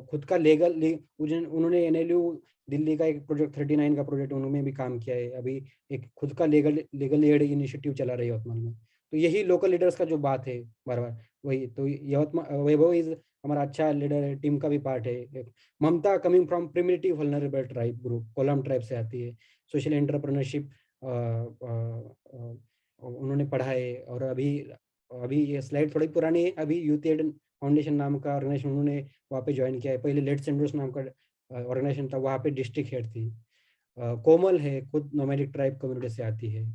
खुद का उन्होंने NLU दिल्ली का एक प्रोजेक्ट 39 का प्रोजेक्ट उन्होंने भी काम किया है। अभी एक खुद का लीगल एड इनिशिएटिव चला रही है यवतमाल में। तो यही लोकल लीडर्स का जो बात है बार बार वही। तो यवतमाल वैभव इज हमारा अच्छा लीडर है, टीम का भी पार्ट है। Mamata coming from primitive vulnerable tribe group, Kolam tribe से आती है। सोशल एंटरप्रेन्योरशिप उन्होंने पढ़ा है। और अभी ये स्लाइड थोड़ी पुरानी है, अभी यूथ एड फाउंडेशन नाम का ऑर्गेनाइजेशन उन्होंने वहाँ पे ज्वाइन किया है। पहले लेट सेंडर्स नाम का ऑर्गेनाइजेशन था, वहाँ पे डिस्ट्रिक्ट हेड थी। कोमल है, खुद नोमैडिक ट्राइब कम्युनिटी से आती है।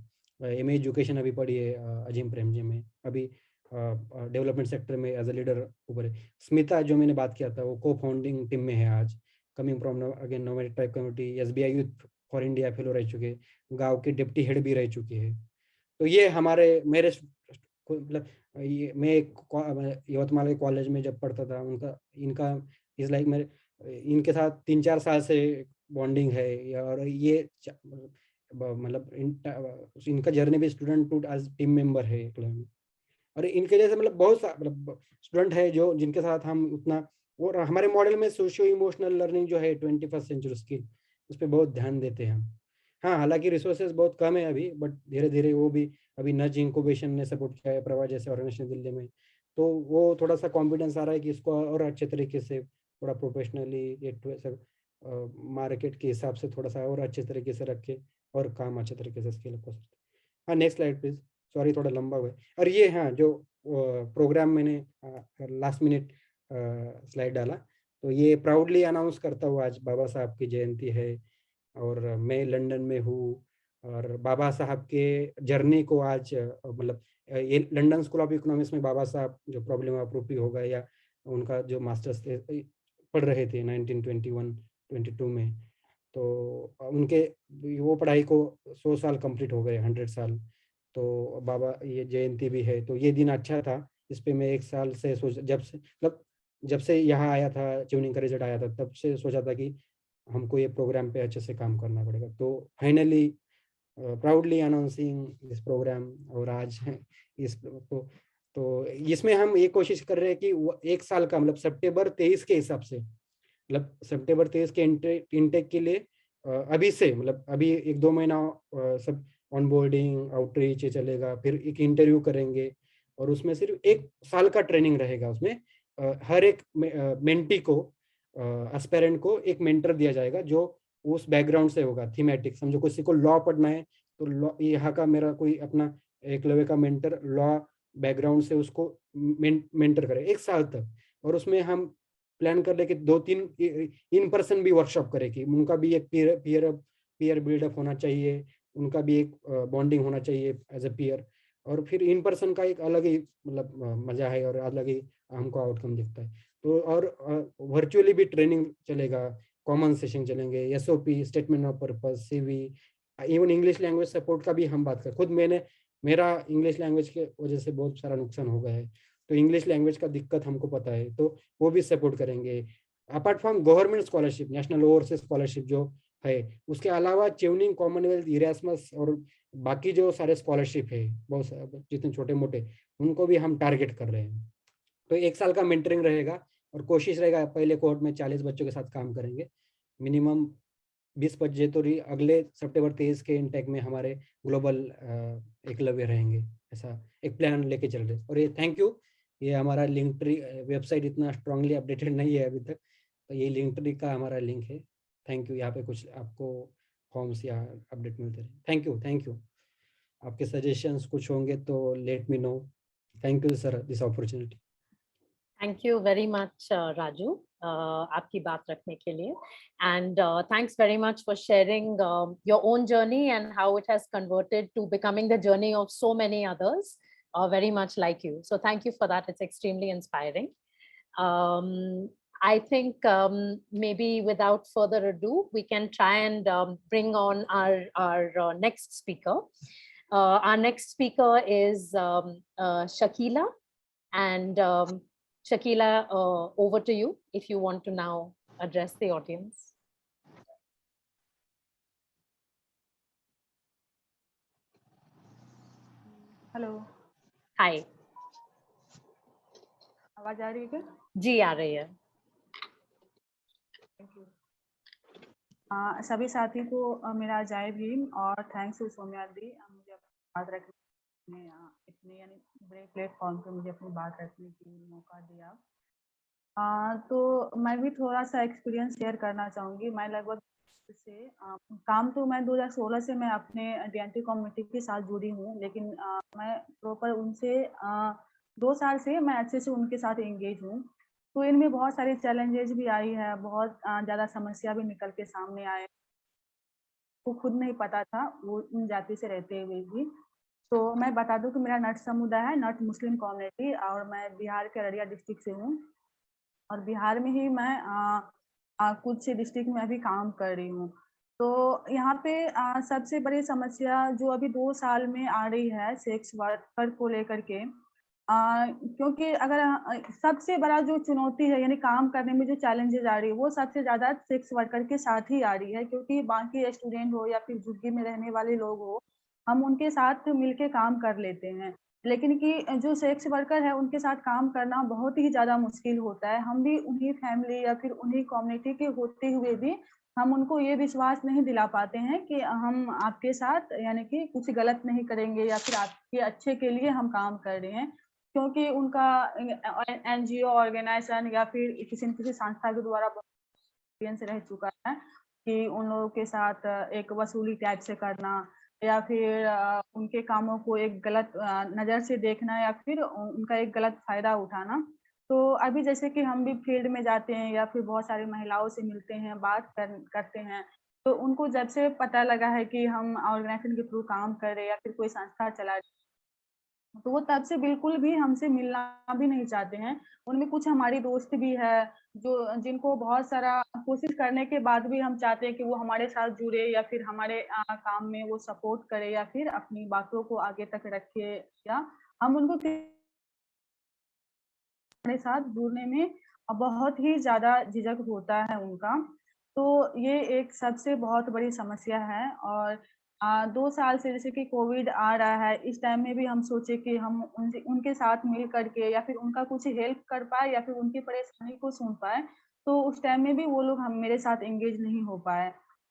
MA एजुकेशन अभी पढ़ी है अजीम प्रेमजी में, अभी डेवलपमेंट सेक्टर में एज ए लीडर ऊपर है। स्मिता जो मैंने बात किया था वो को फाउंडिंग टीम में है आज, coming from again nomadic tribe community. SBI youth for India fellow रह चुके, गाँव के डिप्टी हेड भी रह चुकी है। तो ये हमारे मेरे मतलब ये मैं यवतमाल के कॉलेज में जब पढ़ता था इनका इज लाइक मेरे इनके साथ 3-4 साल से बॉन्डिंग है। और ये मतलब इनका जर्नी भी student to as team member है क्लब में। और इनके जैसे मतलब बहुत मतलब स्टूडेंट है जो जिनके साथ हम उतना, और हमारे मॉडल में सोशियो इमोशनल लर्निंग जो है 21st सेंचुरी स्किल, उस पर बहुत ध्यान देते हैं हम। हाँ, हालांकि रिसोर्सेज बहुत कम है अभी, बट धीरे धीरे वो भी अभी नज इंक्यूबेशन ने सपोर्ट किया है, प्रभा जैसे ऑर्गेनाइजेशन दिल्ली में। तो वो थोड़ा सा कॉन्फिडेंस आ रहा है कि इसको और अच्छे तरीके से थोड़ा प्रोफेशनली मार्केट के हिसाब से थोड़ा सा और अच्छे तरीके से रखे और काम अच्छे तरीके से स्केल अप कर सकते। हाँ, नेक्स्ट स्लाइड प्लीज। सॉरी थोड़ा लंबा हुआ है। और ये हाँ जो प्रोग्राम मैंने लास्ट मिनट स्लाइड डाला, तो ये प्राउडली अनाउंस करता हूँ आज बाबा साहब की जयंती है और मैं लंदन में हूँ। और बाबा साहब के जर्नी को आज मतलब ये लंदन स्कूल ऑफ इकोनॉमिक्स में बाबा साहब जो प्रॉब्लम ऑफ रूपी हो गए या उनका जो मास्टर्स पढ़ रहे थे 1921-22 में, तो उनके वो पढ़ाई को 100 साल कंप्लीट हो गए, 100 साल। तो बाबा ये जयंती भी है, तो ये दिन अच्छा था। इस पे मैं 1 साल से जब से यहाँ आया था, ट्यूनिंग का रिजल्ट आया था, तब से सोचा था कि हमको ये प्रोग्राम पे अच्छे से काम करना पड़ेगा। तो finally proudly announcing this programme. और आज इस तो इसमें हम ये कोशिश कर रहे हैं कि 1 साल का मतलब सितंबर 23 के हिसाब से, मतलब सितंबर 23 के इनटेक के लिए अभी से मतलब अभी 1-2 महीना सब ऑनबोर्डिंग आउटरीच चलेगा, फिर एक इंटरव्यू करेंगे और उसमें सिर्फ 1 साल का ट्रेनिंग रहेगा। उसमें हर एक मेंटी को एस्पिरेंट को एक मेंटर दिया जाएगा जो उस बैकग्राउंड से होगा, थीमेटिक। समझो किसी को लॉ पढ़ना है तो लॉ, यहाँ का मेरा कोई अपना एकलव्य का मेंटर लॉ बैकग्राउंड से उसको मेंटर करे 1 साल तक। और उसमें हम प्लान कर ले कि 2-3 इन पर्सन भी वर्कशॉप करे कि उनका भी एक पीयर बिल्डअप होना चाहिए, उनका भी एक बॉन्डिंग होना चाहिए एज ए पीयर। और फिर इन पर्सन का एक अलग ही मतलब मजा है और अलग ही हमको आउटकम दिखता है। तो और वर्चुअली भी ट्रेनिंग चलेगा, कॉमन सेशन चलेंगे, SOP statement of purpose, CV, even English language support का भी हम बात करें। खुद मेरा इंग्लिश लैंग्वेज के वजह से बहुत सारा नुकसान हो गया है, तो इंग्लिश लैंग्वेज का दिक्कत हमको पता है, तो वो भी सपोर्ट करेंगे। Apart from government scholarship, national overseas scholarship जो है, उसके अलावा ट्यूनिंग, कॉमनवेल्थ, इरास्मस और बाकी जो सारे स्कॉलरशिप है बहुत सारे जितने छोटे मोटे, उनको भी हम टारगेट कर रहे हैं। तो 1 साल का मेंटरिंग रहेगा और कोशिश रहेगा पहले कोहॉर्ट में 40 बच्चों के साथ काम करेंगे, मिनिमम 20 बच्चे तो अगले सितंबर 23 के इनटेक में हमारे ग्लोबल एकलव्य रहेंगे। ऐसा एक प्लान लेके चल रहे। और ये थैंक यू, ये हमारा लिंक ट्री वेबसाइट इतना स्ट्रांगली अपडेटेड नहीं है अभी तक, तो ये लिंक ट्री का हमारा लिंक है। Thank you. यहाँ पे कुछ आपको फॉर्म्स या अपडेट मिलते रहे। Thank you. आपके सजेशंस कुछ होंगे तो let me know. Thank you sir this opportunity. Thank you very much, Raju, आपकी बात रखने के लिए, and thanks very much for sharing your own journey and how it has converted to becoming the journey of so many others, very much like you. So thank you for that. It's extremely inspiring. I think maybe without further ado, we can try and bring on our next speaker. Our next speaker is Shakila, and Shakila, over to you if you want to now address the audience. Hello, Hi. आवाज आ रही है क्या? जी आ रही है। Thank you. सभी साथी को मेरा जय भीम और थैंक्स टू सोम्या दी मुझे बात रखने इतने यानी बड़े प्लेटफॉर्म पे मुझे अपनी बात रखने की मौका दिया। तो मैं भी थोड़ा सा एक्सपीरियंस शेयर करना चाहूँगी। मैं लगभग से काम तो मैं 2016 से मैं अपने डीएनटी कम्युनिटी के साथ जुड़ी हूँ, लेकिन मैं प्रॉपर उनसे 2 साल से मैं अच्छे से उनके साथ एंगेज हूँ। तो इनमें बहुत सारी चैलेंजेस भी आई है, बहुत ज़्यादा समस्या भी निकल के सामने आए। वो खुद नहीं पता था वो उन जाति से रहते हुए भी। तो मैं बता दूं कि मेरा नट समुदाय है, नट मुस्लिम कम्युनिटी, और मैं बिहार के अररिया डिस्ट्रिक्ट से हूँ और बिहार में ही मैं कुछ डिस्ट्रिक्ट में अभी काम कर रही हूँ। तो यहाँ पे सबसे बड़ी समस्या जो अभी 2 साल में आ रही है सेक्स वर्कर को लेकर के, क्योंकि अगर सबसे बड़ा जो चुनौती है यानी काम करने में जो चैलेंजेस आ रही है वो सबसे ज़्यादा सेक्स वर्कर के साथ ही आ रही है, क्योंकि बाकी स्टूडेंट हो या फिर झुग्गी में रहने वाले लोग हो, हम उनके साथ मिलके काम कर लेते हैं, लेकिन कि जो सेक्स वर्कर है उनके साथ काम करना बहुत ही ज़्यादा मुश्किल होता है। हम भी उन्हीं फैमिली या फिर उन्हीं कम्युनिटी के होते हुए भी हम उनको ये विश्वास नहीं दिला पाते हैं कि हम आपके साथ यानी कि कुछ गलत नहीं करेंगे या फिर आपके अच्छे के लिए हम काम कर रहे हैं, क्योंकि उनका एनजीओ ऑर्गेनाइजेशन या फिर किसी न किसी संस्था के द्वारा एक्सपीरियंस रह चुका है कि उन लोगों के साथ एक वसूली टाइप से करना या फिर उनके कामों को एक गलत नज़र से देखना या फिर उनका एक गलत फायदा उठाना। तो अभी जैसे कि हम भी फील्ड में जाते हैं या फिर बहुत सारी महिलाओं से मिलते हैं, बात करते हैं, तो उनको जब से पता लगा है कि हम ऑर्गेनाइजेशन के थ्रू काम कर रहे हैं या फिर कोई संस्था चला रहे, तो वो तब से बिल्कुल भी हमसे मिलना भी नहीं चाहते हैं। उनमें कुछ हमारी दोस्त भी है जो जिनको बहुत सारा कोशिश करने के बाद भी हम चाहते हैं कि वो हमारे साथ जुड़े या फिर हमारे काम में वो सपोर्ट करे या फिर अपनी बातों को आगे तक रखे, या हम उनको हमारे साथ जुड़ने में बहुत ही ज़्यादा झिझक होता है उनका। तो ये एक सबसे बहुत बड़ी समस्या है। और 2 साल से जैसे कि कोविड आ रहा है, इस टाइम में भी हम सोचे कि हम उनके साथ मिल करके या फिर उनका कुछ हेल्प कर पाए या फिर उनकी परेशानी को सुन पाए, तो उस टाइम में भी वो लोग मेरे साथ एंगेज नहीं हो पाए।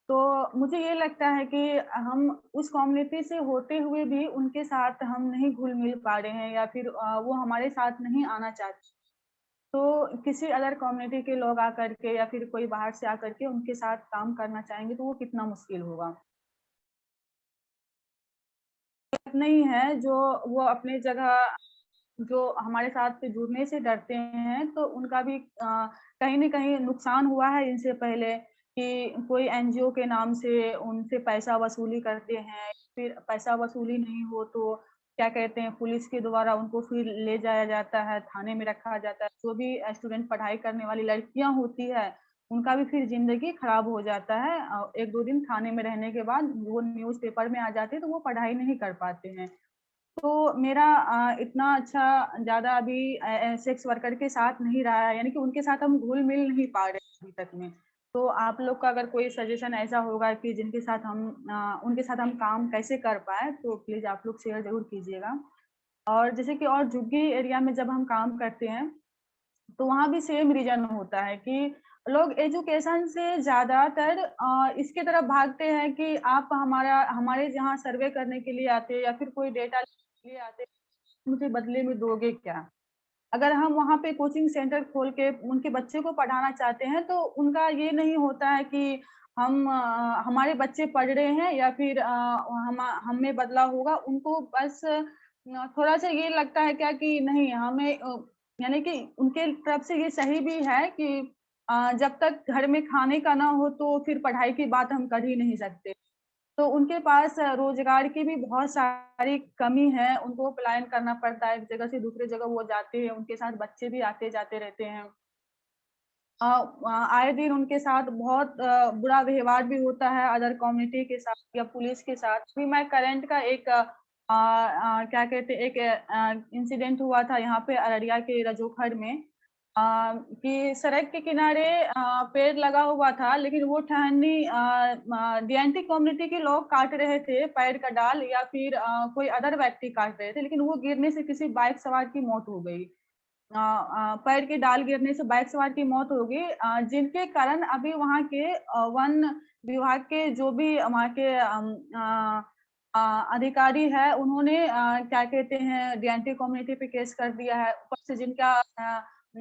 तो मुझे ये लगता है कि हम उस कम्युनिटी से होते हुए भी उनके साथ हम नहीं घुल-मिल पा रहे हैं या फिर वो हमारे साथ नहीं आना चाहते। तो किसी अदर कम्युनिटी के लोग आकर के या फिर कोई बाहर से आकर के उनके साथ काम करना चाहेंगे तो वो कितना मुश्किल होगा। नहीं है जो वो अपनी जगह जो हमारे साथ जुड़ने से डरते हैं, तो उनका भी कहीं न कहीं नुकसान हुआ है इनसे पहले कि कोई एनजीओ के नाम से उनसे पैसा वसूली करते हैं, फिर पैसा वसूली नहीं हो तो क्या कहते हैं पुलिस के द्वारा उनको फिर ले जाया जाता है, थाने में रखा जाता है। जो भी स्टूडेंट पढ़ाई करने वाली लड़कियाँ होती है, उनका भी फिर ज़िंदगी खराब हो जाता है। 1-2 दिन थाने में रहने के बाद वो न्यूज़पेपर में आ जाते हैं, तो वो पढ़ाई नहीं कर पाते हैं। तो मेरा इतना अच्छा ज़्यादा अभी सेक्स वर्कर के साथ नहीं रहा है, यानी कि उनके साथ हम घुल-मिल नहीं पा रहे अभी तक में। तो आप लोग का अगर कोई सजेशन ऐसा होगा कि जिनके साथ हम उनके साथ हम काम कैसे कर पाएँ, तो प्लीज़ आप लोग शेयर ज़रूर कीजिएगा। और जैसे कि और झुग्गी एरिया में जब हम काम करते हैं, तो वहाँ भी सेम रीज़न होता है कि लोग एजुकेशन से ज़्यादातर इसके तरफ भागते हैं कि आप हमारे यहाँ सर्वे करने के लिए आते हैं या फिर कोई डेटा लिए आते हैं, मुझे बदले में दोगे क्या? अगर हम वहाँ पे कोचिंग सेंटर खोल के उनके बच्चे को पढ़ाना चाहते हैं, तो उनका ये नहीं होता है कि हमारे बच्चे पढ़ रहे हैं या फिर हम में बदलाव होगा, उनको बस थोड़ा सा ये लगता है क्या कि नहीं हमें यानी कि उनके तरफ से ये सही भी है कि जब तक घर में खाने का ना हो तो फिर पढ़ाई की बात हम कर ही नहीं सकते। तो उनके पास रोजगार की भी बहुत सारी कमी है, उनको पलायन करना पड़ता है, एक जगह से दूसरी जगह वो जाते हैं, उनके साथ बच्चे भी आते जाते रहते हैं। आए दिन उनके साथ बहुत बुरा व्यवहार भी होता है अदर कम्युनिटी के साथ या पुलिस के साथ। अभी मैं करंट का एक क्या कहते हैं एक इंसिडेंट हुआ था यहाँ पे अररिया के रजोखर में कि सड़क के किनारे पेड़ लगा हुआ था, लेकिन वो टहनी डीएनटी कम्युनिटी के लोग काट रहे थे पेड़ का डाल या फिर कोई अदर व्यक्ति काट रहे थे, लेकिन वो गिरने से किसी बाइक सवार की मौत हो गई। पेड़ की डाल गिरने से बाइक सवार की मौत हो गई, जिनके कारण अभी वहाँ के वन विभाग के जो भी वहाँ के अधिकारी है उन्होंने क्या कहते हैं डीएनटी कम्युनिटी पे केस कर दिया है। ऊपर से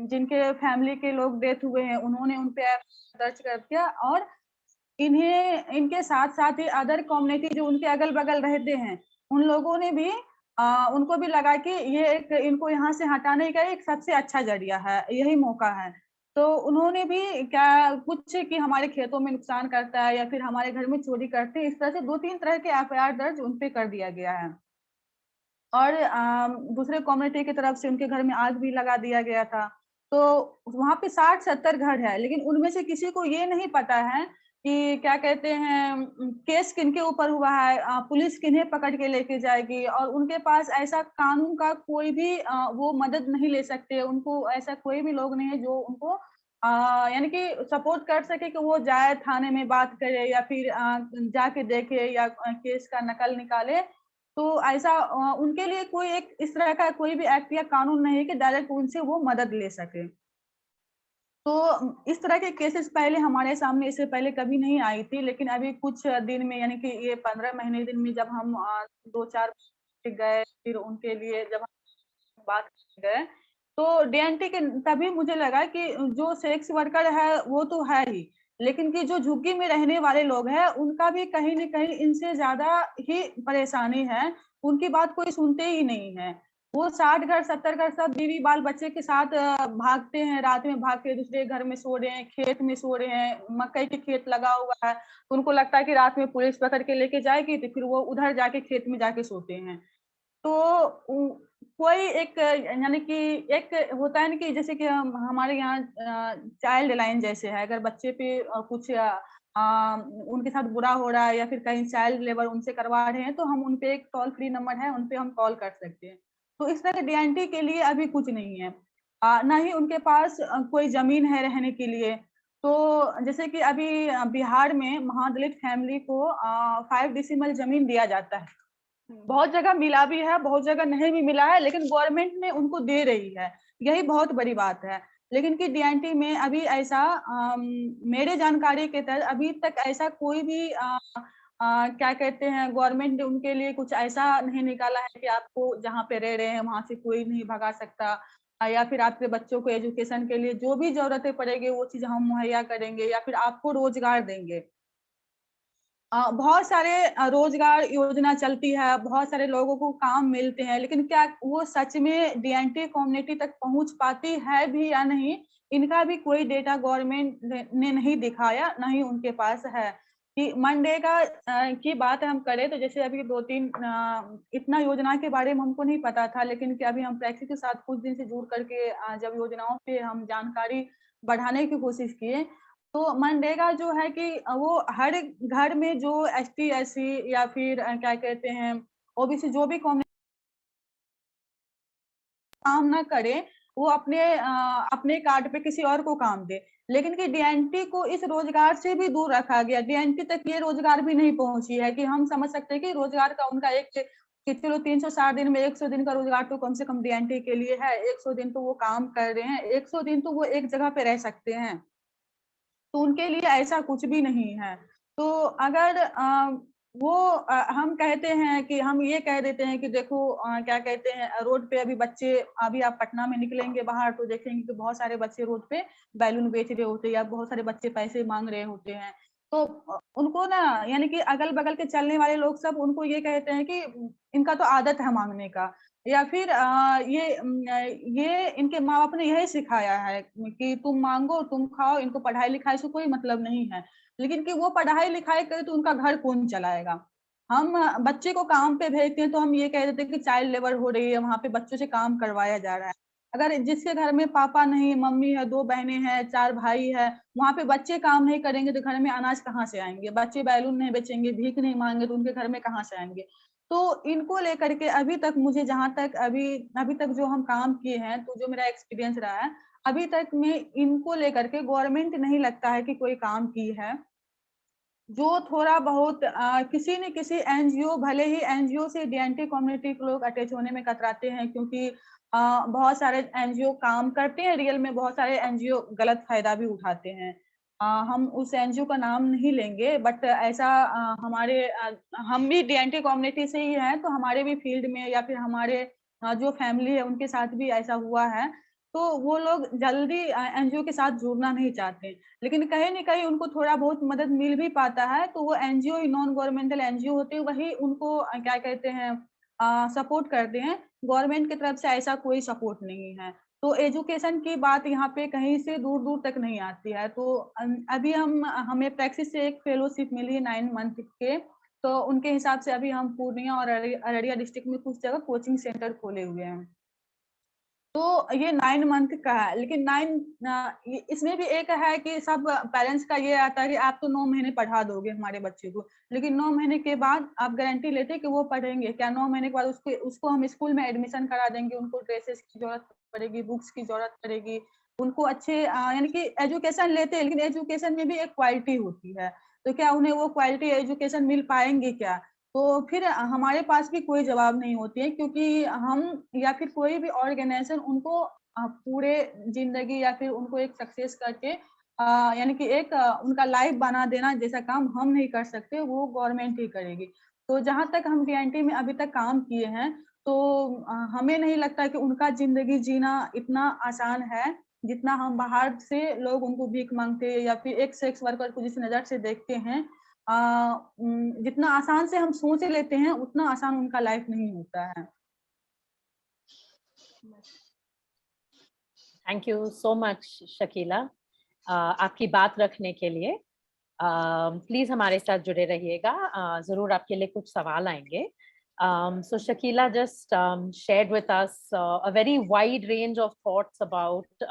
जिनके फैमिली के लोग डेथ हुए हैं उन्होंने उन पे दर्ज कर दिया, और इनके साथ साथ ही अदर कम्युनिटी जो उनके अगल बगल रहते हैं उन लोगों ने भी उनको भी लगा कि ये एक इनको यहाँ से हटाने का एक सबसे अच्छा जरिया है, यही मौका है। तो उन्होंने भी क्या कुछ कि हमारे खेतों में नुकसान करता है या फिर हमारे घर में चोरी करते हैं, इस तरह से 2-3 तरह के एफआईआर दर्ज उन पे कर दिया गया है। और दूसरे कम्युनिटी की तरफ से उनके घर में आग भी लगा दिया गया था। तो वहाँ पे 60-70 घर है, लेकिन उनमें से किसी को ये नहीं पता है कि क्या कहते हैं केस किनके ऊपर हुआ है, पुलिस किन्हें पकड़ के लेके जाएगी, और उनके पास ऐसा कानून का कोई भी वो मदद नहीं ले सकते। उनको ऐसा कोई भी लोग नहीं है जो उनको यानी कि सपोर्ट कर सके कि वो जाए थाने में बात करे या फिर जाके देखे या केस का नकल निकाले। तो ऐसा उनके लिए कोई एक इस तरह का कोई भी एक्ट या कानून नहीं है कि डायरेक्ट उनसे वो मदद ले सके। तो इस तरह के केसेस पहले हमारे सामने इससे पहले कभी नहीं आई थी, लेकिन अभी कुछ दिन में यानी कि ये 15 महीने दिन में जब हम 2-4 गए, फिर उनके लिए जब हम बात गए तो डीएनटी के तभी मुझे लगा कि जो सेक्स वर्कर है वो तो है ही, लेकिन कि जो झुग्गी में रहने वाले लोग हैं उनका भी कहीं न कहीं इनसे ज्यादा ही परेशानी है। उनकी बात कोई सुनते ही नहीं है। वो 60 घर 70 घर सब बीवी बाल बच्चे के साथ भागते हैं, रात में भाग के दूसरे घर में सो रहे हैं, खेत में सो रहे हैं, मकई के खेत लगा हुआ है। उनको लगता है कि रात में पुलिस पकड़ के लेके जाएगी तो फिर वो उधर जाके खेत में जाके सोते हैं। तो कोई एक यानी कि एक होता है ना कि जैसे कि हमारे यहाँ चाइल्ड लाइन जैसे है, अगर बच्चे पे कुछ उनके साथ बुरा हो रहा है या फिर कहीं चाइल्ड लेबर उनसे करवा रहे हैं तो हम उनपे एक टोल फ्री नंबर है, उनपे हम कॉल कर सकते हैं। तो इस तरह के डीएनटी के लिए अभी कुछ नहीं है, ना ही उनके पास कोई जमीन है रहने के लिए। तो जैसे कि अभी बिहार में महादलित फैमिली को 5 डिसिमल जमीन दिया जाता है। बहुत जगह मिला भी है, बहुत जगह नहीं भी मिला है, लेकिन गवर्नमेंट में उनको दे रही है, यही बहुत बड़ी बात है। लेकिन कि डीएनटी में अभी ऐसा मेरे जानकारी के तहत अभी तक ऐसा कोई भी क्या कहते हैं गवर्नमेंट ने उनके लिए कुछ ऐसा नहीं निकाला है कि आपको जहाँ पे रह रहे हैं वहां से कोई नहीं भगा सकता, या फिर आपके बच्चों को एजुकेशन के लिए जो भी जरूरतें पड़ेगी वो चीज हम मुहैया करेंगे या फिर आपको रोजगार देंगे। बहुत सारे रोजगार योजना चलती है, बहुत सारे लोगों को काम मिलते हैं, लेकिन क्या वो सच में डीएनटी कम्युनिटी तक पहुंच पाती है भी या नहीं, इनका भी कोई डेटा गवर्नमेंट ने नहीं दिखाया, नहीं उनके पास है। कि मनरेगा की बात हम करें तो जैसे अभी 2-3 इतना योजना के बारे में हमको नहीं पता था, लेकिन कि अभी हम प्रैक्टिस के साथ कुछ दिन से जुड़ करके जब योजनाओं पे हम जानकारी बढ़ाने की कोशिश किए, तो मनरेगा जो है कि वो हर घर में जो एसटी एससी या फिर क्या कहते हैं ओबीसी जो भी कम्युनिटी काम ना करे, वो अपने कार्ड पे किसी और को काम दे। लेकिन कि डीएनटी को इस रोजगार से भी दूर रखा गया, डीएनटी तक ये रोजगार भी नहीं पहुंची है कि हम समझ सकते हैं कि रोजगार का उनका एक कि चलो 360 दिन में 100 दिन का रोजगार तो कम से कम डीएनटी के लिए है, 100 दिन तो वो काम कर रहे हैं, 100 दिन तो वो एक जगह पे रह सकते हैं, तो उनके लिए ऐसा कुछ भी नहीं है। तो अगर हम कहते हैं कि हम ये कह देते हैं कि देखो क्या कहते हैं रोड पे अभी बच्चे, अभी आप पटना में निकलेंगे बाहर तो देखेंगे कि बहुत सारे बच्चे रोड पे बैलून बेच रहे होते हैं या बहुत सारे बच्चे पैसे मांग रहे होते हैं, तो उनको ना यानी कि अगल बगल के चलने वाले लोग सब उनको ये कहते हैं कि इनका तो आदत है मांगने का, या फिर ये इनके माँ बाप ने यही सिखाया है कि तुम मांगो तुम खाओ, इनको पढ़ाई लिखाई से कोई मतलब नहीं है। लेकिन कि वो पढ़ाई लिखाई करे तो उनका घर कौन चलाएगा। हम बच्चे को काम पे भेजते हैं तो हम ये कह देते हैं कि चाइल्ड लेबर हो रही है, वहां पे बच्चों से काम करवाया जा रहा है। अगर जिसके घर में पापा नहीं, मम्मी है, 2 बहनें हैं, 4 भाई है, वहां पे बच्चे काम नहीं करेंगे तो घर में अनाज कहाँ से आएंगे। बच्चे बैलून नहीं बेचेंगे, भीख नहीं मांगे तो उनके घर में कहाँ से आएंगे। तो इनको लेकर के अभी तक मुझे जहां तक अभी तक जो हम काम किए हैं, तो जो मेरा एक्सपीरियंस रहा है अभी तक में, इनको लेकर के गवर्नमेंट नहीं लगता है कि कोई काम की है। जो थोड़ा बहुत किसी न किसी एनजीओ, भले ही एनजीओ से डीएनटी कम्युनिटी के लोग अटैच होने में कतराते हैं, क्योंकि बहुत सारे एनजीओ काम करते हैं रियल में, बहुत सारे एनजीओ गलत फायदा भी उठाते हैं। हम उस एनजीओ का नाम नहीं लेंगे, बट ऐसा हम भी डीएनटी कम्युनिटी से ही हैं, तो हमारे भी फील्ड में या फिर हमारे जो फैमिली है उनके साथ भी ऐसा हुआ है। तो वो लोग जल्दी एनजीओ के साथ जुड़ना नहीं चाहते, लेकिन कहीं न कहीं उनको थोड़ा बहुत मदद मिल भी पाता है, तो वो एनजीओ, नॉन गवर्नमेंटल एनजीओ होते हैं, वही उनको क्या कहते हैं सपोर्ट करते हैं। गवर्नमेंट की तरफ से ऐसा कोई सपोर्ट नहीं है। तो एजुकेशन की बात यहाँ पे कहीं से दूर-दूर तक नहीं आती है। तो अभी हमें प्रैक्टिस से एक फेलोशिप मिली है 9 मंथ के, तो उनके हिसाब से अभी हम पूर्णिया और अररिया डिस्ट्रिक्ट में कुछ जगह कोचिंग सेंटर खोले हुए हैं। तो ये 9 मंथ का है, लेकिन इसमें भी एक है कि सब पेरेंट्स का ये आता है कि आप तो 9 महीने पढ़ा दोगे हमारे बच्चे को, लेकिन 9 महीने के बाद आप गारंटी लेते हैं कि वो पढ़ेंगे क्या? 9 महीने के बाद उसको हम स्कूल में एडमिशन करा देंगे, उनको ड्रेसेस की जरूरत पड़ेगी, बुक्स की जरूरत पड़ेगी, उनको अच्छे यानी कि एजुकेशन लेते हैं, लेकिन एजुकेशन में भी एक क्वालिटी होती है, तो क्या उन्हें वो क्वालिटी एजुकेशन मिल पाएंगे क्या? तो फिर हमारे पास भी कोई जवाब नहीं होती है, क्योंकि हम या फिर कोई भी ऑर्गेनाइजेशन उनको पूरे जिंदगी या फिर उनको एक सक्सेस करके यानी कि एक उनका लाइफ बना देना जैसा काम हम नहीं कर सकते, वो गवर्नमेंट ही करेगी। तो जहां तक हम डीएनटी में अभी तक काम किए हैं, तो हमें नहीं लगता कि उनका जिंदगी जीना इतना आसान है, जितना हम बाहर से लोग उनको भीख मांगते या फिर एक सेक्स वर्कर को जिस नजर से देखते हैं, जितना आसान से हम सोच लेते हैं उतना आसान उनका लाइफ नहीं होता है। Thank you so much Shakeela, आपकी बात रखने के लिए। प्लीज हमारे साथ जुड़े रहिएगा, जरूर आपके लिए कुछ सवाल आएंगे। So Shakila just shared with us a very wide range of thoughts about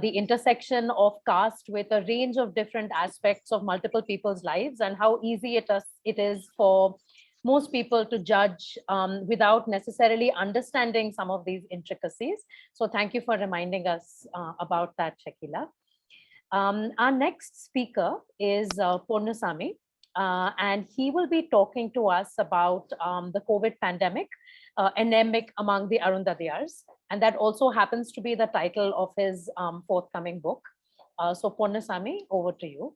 the intersection of caste with a range of different aspects of multiple people's lives, and how easy it is for most people to judge without necessarily understanding some of these intricacies. So thank you for reminding us about that, Shakila. Our next speaker is Purnasamy. And he will be talking to us about the COVID pandemic, endemic among the Arundhadiyars. And that also happens to be the title of his forthcoming book. So Purnasamy, over to you.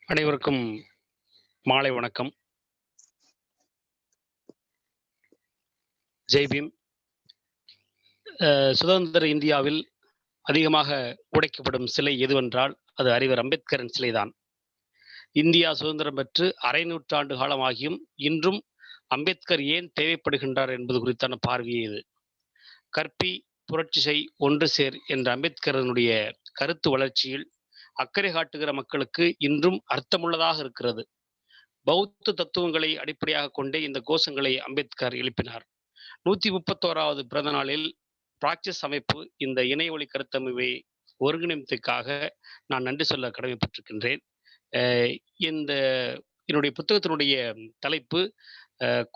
அனைவருக்கும் மாலை வணக்கம். ஜெய் பீம். சுதந்திர இந்தியாவில் அதிகமாக உடைக்கப்படும் சிலை எதுவென்றால் அது அறிஞர் அம்பேத்கரின் சிலைதான். இந்தியா சுதந்திரம் பெற்று அரை நூற்றாண்டு காலமாகியும் இன்றும் அம்பேத்கர் ஏன் தேவைப்படுகின்றார் என்பது குறித்தான பார்வையே இது. கற்பி, புரட்சி செய், ஒன்று சேர் என்ற அம்பேத்கரனுடைய கருத்து வளர்ச்சியில் அக்கறை காட்டுகிற மக்களுக்கு இன்றும் அர்த்தமுள்ளதாக இருக்கிறது. பௌத்த தத்துவங்களை அடிப்படையாக கொண்டே இந்த கோஷங்களை அம்பேத்கர் எழுப்பினார். 131வது பிறந்த நாளில் பிராக்டிஸ் அமைப்பு இந்த இணைய ஒளி கருத்தமைவை ஒருங்கிணைத்ததுக்காக நான் நன்றி சொல்ல கடமைப்பட்டிருக்கின்றேன். என்னுடைய புத்தகத்தினுடைய தலைப்பு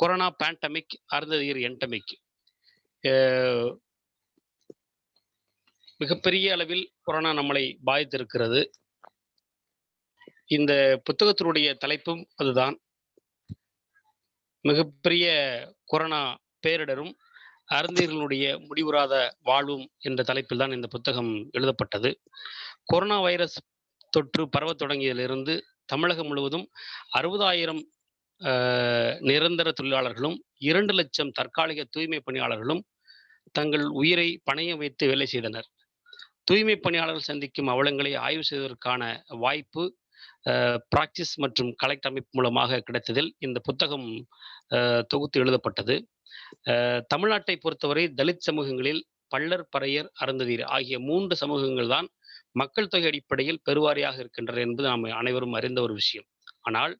கொரோனா பேண்டமிக் அருந்ததியர் என்டமிக். மிகப்பெரிய அளவில் கொரோனா நம்மளை பாதித்திருக்கிறது. இந்த புத்தகத்தினுடைய தலைப்பும் அதுதான். மிகப்பெரிய கொரோனா பேரிடரும் அருந்தியர்களுடைய முடிவுறாத வாழ்வும் என்ற தலைப்பில் தான் இந்த புத்தகம் எழுதப்பட்டது. கொரோனா வைரஸ் தொற்று பரவ தொடங்கியதிலிருந்து தமிழகம் முழுவதும் 60,000 நிரந்தர தொழிலாளர்களும் 2 லட்சம் தற்காலிக தூய்மை பணியாளர்களும் தங்கள் உயிரை பணயம் வைத்து வேலை செய்தனர். தூய்மை பணியாளர்கள் சந்திக்கும் அவலங்களை ஆய்வு செய்வதற்கான வாய்ப்பு பிராக்டிஸ் மற்றும் கலெக்ட் அமைப்பு மூலமாக கிடைத்ததில் இந்த புத்தகம் தொகுத்து எழுதப்பட்டது. தமிழ்நாட்டை பொறுத்தவரை தலித் சமூகங்களில் பள்ளர், பறையர், அருந்ததியர் ஆகிய 3 சமூகங்கள் தான் மக்கள் தொகை அடிப்படையில் பெருவாரியாக இருக்கின்றனர் என்பது நாம் அனைவரும் அறிந்த ஒரு விஷயம். ஆனால்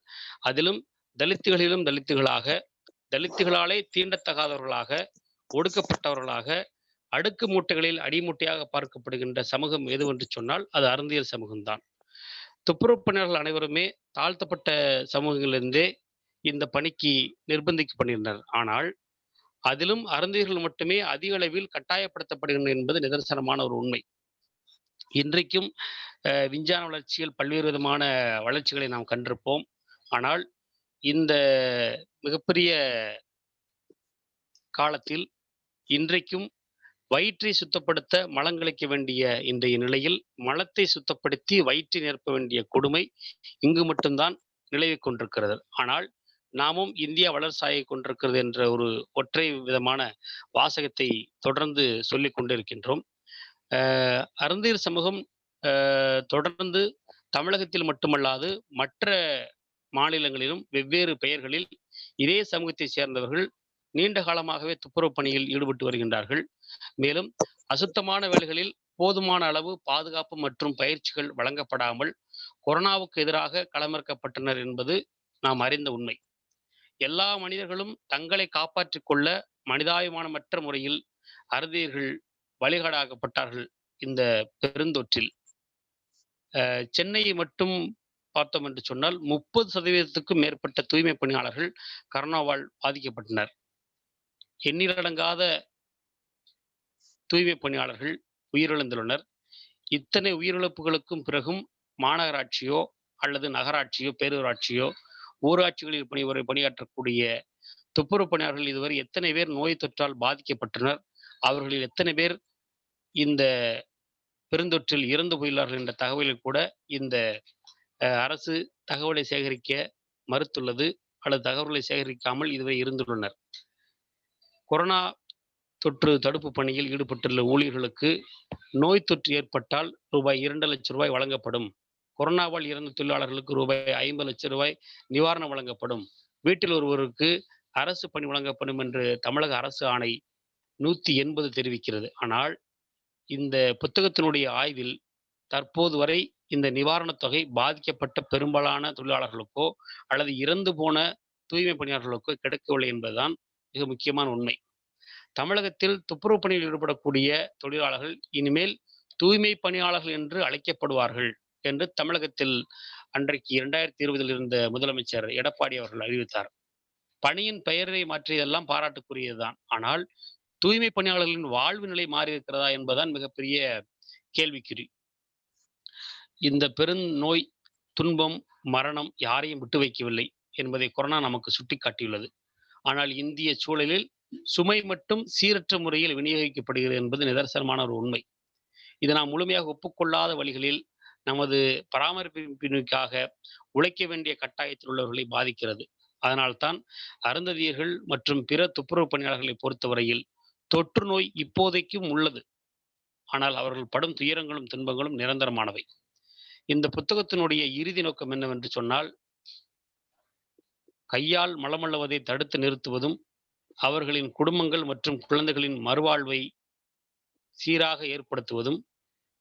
அதிலும் தலித்துகளிலும் தலித்துகளாலே தீண்டத்தகாதவர்களாக, ஒடுக்கப்பட்டவர்களாக, அடுக்கு மூட்டைகளில் அடிமூட்டையாக பார்க்கப்படுகின்ற சமூகம் எதுவென்று சொன்னால் அது அருந்தியல் சமூகம்தான். துப்புரவு பணியாளர்கள் அனைவருமே தாழ்த்தப்பட்ட சமூகங்களிலிருந்தே இந்த பணிக்கு நிர்பந்திக்கப்படுகின்றனர். ஆனால் அதிலும் அருந்தியர்கள் மட்டுமே அதிக அளவில் கட்டாயப்படுத்தப்படுகின்றனர் என்பது நிதர்சனமான ஒரு உண்மை. இன்றைக்கும் விஞ்ஞான வளர்ச்சியில் பல்வேறு விதமான வளர்ச்சிகளை நாம் கண்டிருப்போம். ஆனால் இந்த மிகப்பெரிய காலத்தில் இன்றைக்கும் வயிற்றை சுத்தப்படுத்த மலம் கழிக்க வேண்டிய இன்றைய நிலையில் மலத்தை சுத்தப்படுத்தி வயிற்றை நிரப்ப வேண்டிய கொடுமை இங்கு மட்டும்தான் நிலவிக் கொண்டிருக்கிறது. ஆனால் நாமும் இந்தியா வளர்ச்சாயை கொண்டிருக்கிறது என்ற ஒரு ஒற்றை விதமான வாசகத்தை தொடர்ந்து சொல்லிக் கொண்டிருக்கின்றோம். அருந்தியர் சமூகம் தொடர்ந்து தமிழகத்தில் மட்டுமல்லாது மற்ற மாநிலங்களிலும் வெவ்வேறு பெயர்களில் இதே சமூகத்தை சேர்ந்தவர்கள் நீண்ட காலமாகவே துப்புரவு பணியில் ஈடுபட்டு வருகின்றார்கள். மேலும் அசுத்தமான வேலைகளில் போதுமான அளவு பாதுகாப்பு மற்றும் பயிற்சிகள் வழங்கப்படாமல் கொரோனாவுக்கு எதிராக களமிறக்கப்பட்டனர் என்பது நாம் அறிந்த உண்மை. எல்லா மனிதர்களும் தங்களை காப்பாற்றிக் கொள்ள மனிதாபிமானமற்ற முறையில் அருந்தியர்கள் வழிகாடாக்கப்பட்டார்கள். இந்த பெருந்தொற்றில் சென்னையை மட்டும் பார்த்தோம் என்று சொன்னால் 30% மேற்பட்ட தூய்மை பணியாளர்கள் கரோனாவால் பாதிக்கப்பட்டனர். எண்ணிலடங்காத தூய்மை பணியாளர்கள் உயிரிழந்துள்ளனர். இத்தனை உயிரிழப்புகளுக்கும் பிறகும் மாநகராட்சியோ அல்லது நகராட்சியோ பேரூராட்சியோ ஊராட்சிகளில் பணியாற்றக்கூடிய துப்புரவு பணியாளர்கள் இதுவரை எத்தனை பேர் நோய் தொற்றால் பாதிக்கப்பட்டனர், அவர்களில் எத்தனை பேர் இந்த பெருந்தொற்றில் இறந்து போயுள்ளார்கள் என்ற தகவலில் கூட இந்த அரசு தகவலை சேகரிக்க மறுத்துள்ளது அல்லது தகவல்களை சேகரிக்காமல் இதுவரை இருந்துள்ளனர். கொரோனா தொற்று தடுப்பு பணியில் ஈடுபட்டுள்ள ஊழியர்களுக்கு நோய் தொற்று ஏற்பட்டால் ரூபாய் 2 லட்சம் ரூபாய் வழங்கப்படும். கொரோனாவால் இறந்த தொழிலாளர்களுக்கு ரூபாய் 50 லட்சம் ரூபாய் நிவாரணம் வழங்கப்படும். வீட்டில் ஒருவருக்கு அரசு பணி வழங்கப்படும் என்று தமிழக அரசு ஆணை 180 தெரிவிக்கிறது. ஆனால் இந்த புத்தகத்தினுடைய ஆய்வில் தற்போது வரை இந்த நிவாரணத் தொகை பாதிக்கப்பட்ட பெரும்பாலான தொழிலாளர்களுக்கோ அல்லது இறந்து போன தூய்மை பணியாளர்களுக்கோ கிடைக்கவில்லை என்பதுதான் மிக முக்கியமான உண்மை. தமிழகத்தில் துப்புரவு பணியில் ஈடுபடக்கூடிய தொழிலாளர்கள் இனிமேல் தூய்மை பணியாளர்கள் என்று அழைக்கப்படுவார்கள் என்று தமிழகத்தில் அன்றைக்கு 2020 இருந்த முதலமைச்சர் எடப்பாடி அவர்கள் அறிவித்தார். பணியின் பெயரை மாற்றியதெல்லாம் பாராட்டுக்குரியதுதான். ஆனால் தூய்மை பணியாளர்களின் வாழ்வு நிலை மாறி இருக்கிறதா என்பதுதான் மிகப்பெரிய கேள்விக்குறி. இந்த பெருநோய், துன்பம், மரணம் யாரையும் விட்டு வைக்கவில்லை என்பதை கொரோனா நமக்கு சுட்டிக்காட்டியுள்ளது. ஆனால் இந்திய சூழலில் சுமை மட்டும் சீரற்ற முறையில் விநியோகிக்கப்படுகிறது என்பது நிதர்சனமான ஒரு உண்மை. இதை நாம் முழுமையாக ஒப்புக்கொள்ளாத வழிகளில் நமது பராமரிப்பிற்காக உழைக்க வேண்டிய கட்டாயத்தில் உள்ளவர்களை பாதிக்கிறது. அதனால்தான் அருந்ததியர்கள் மற்றும் பிற துப்புரவு பணியாளர்களை பொறுத்தவரையில் தொற்று நோய் இப்போதைக்கும் உள்ளது. ஆனால் அவர்கள் படும் துயரங்களும் துன்பங்களும் நிரந்தரமானவை. இந்த புத்தகத்தினுடைய இறுதி நோக்கம் என்னவென்று சொன்னால், கையால் மலமள்ளுவதை தடுத்து நிறுத்துவதும் அவர்களின் குடும்பங்கள் மற்றும் குழந்தைகளின் மறுவாழ்வை சீராக ஏற்படுத்துவதும்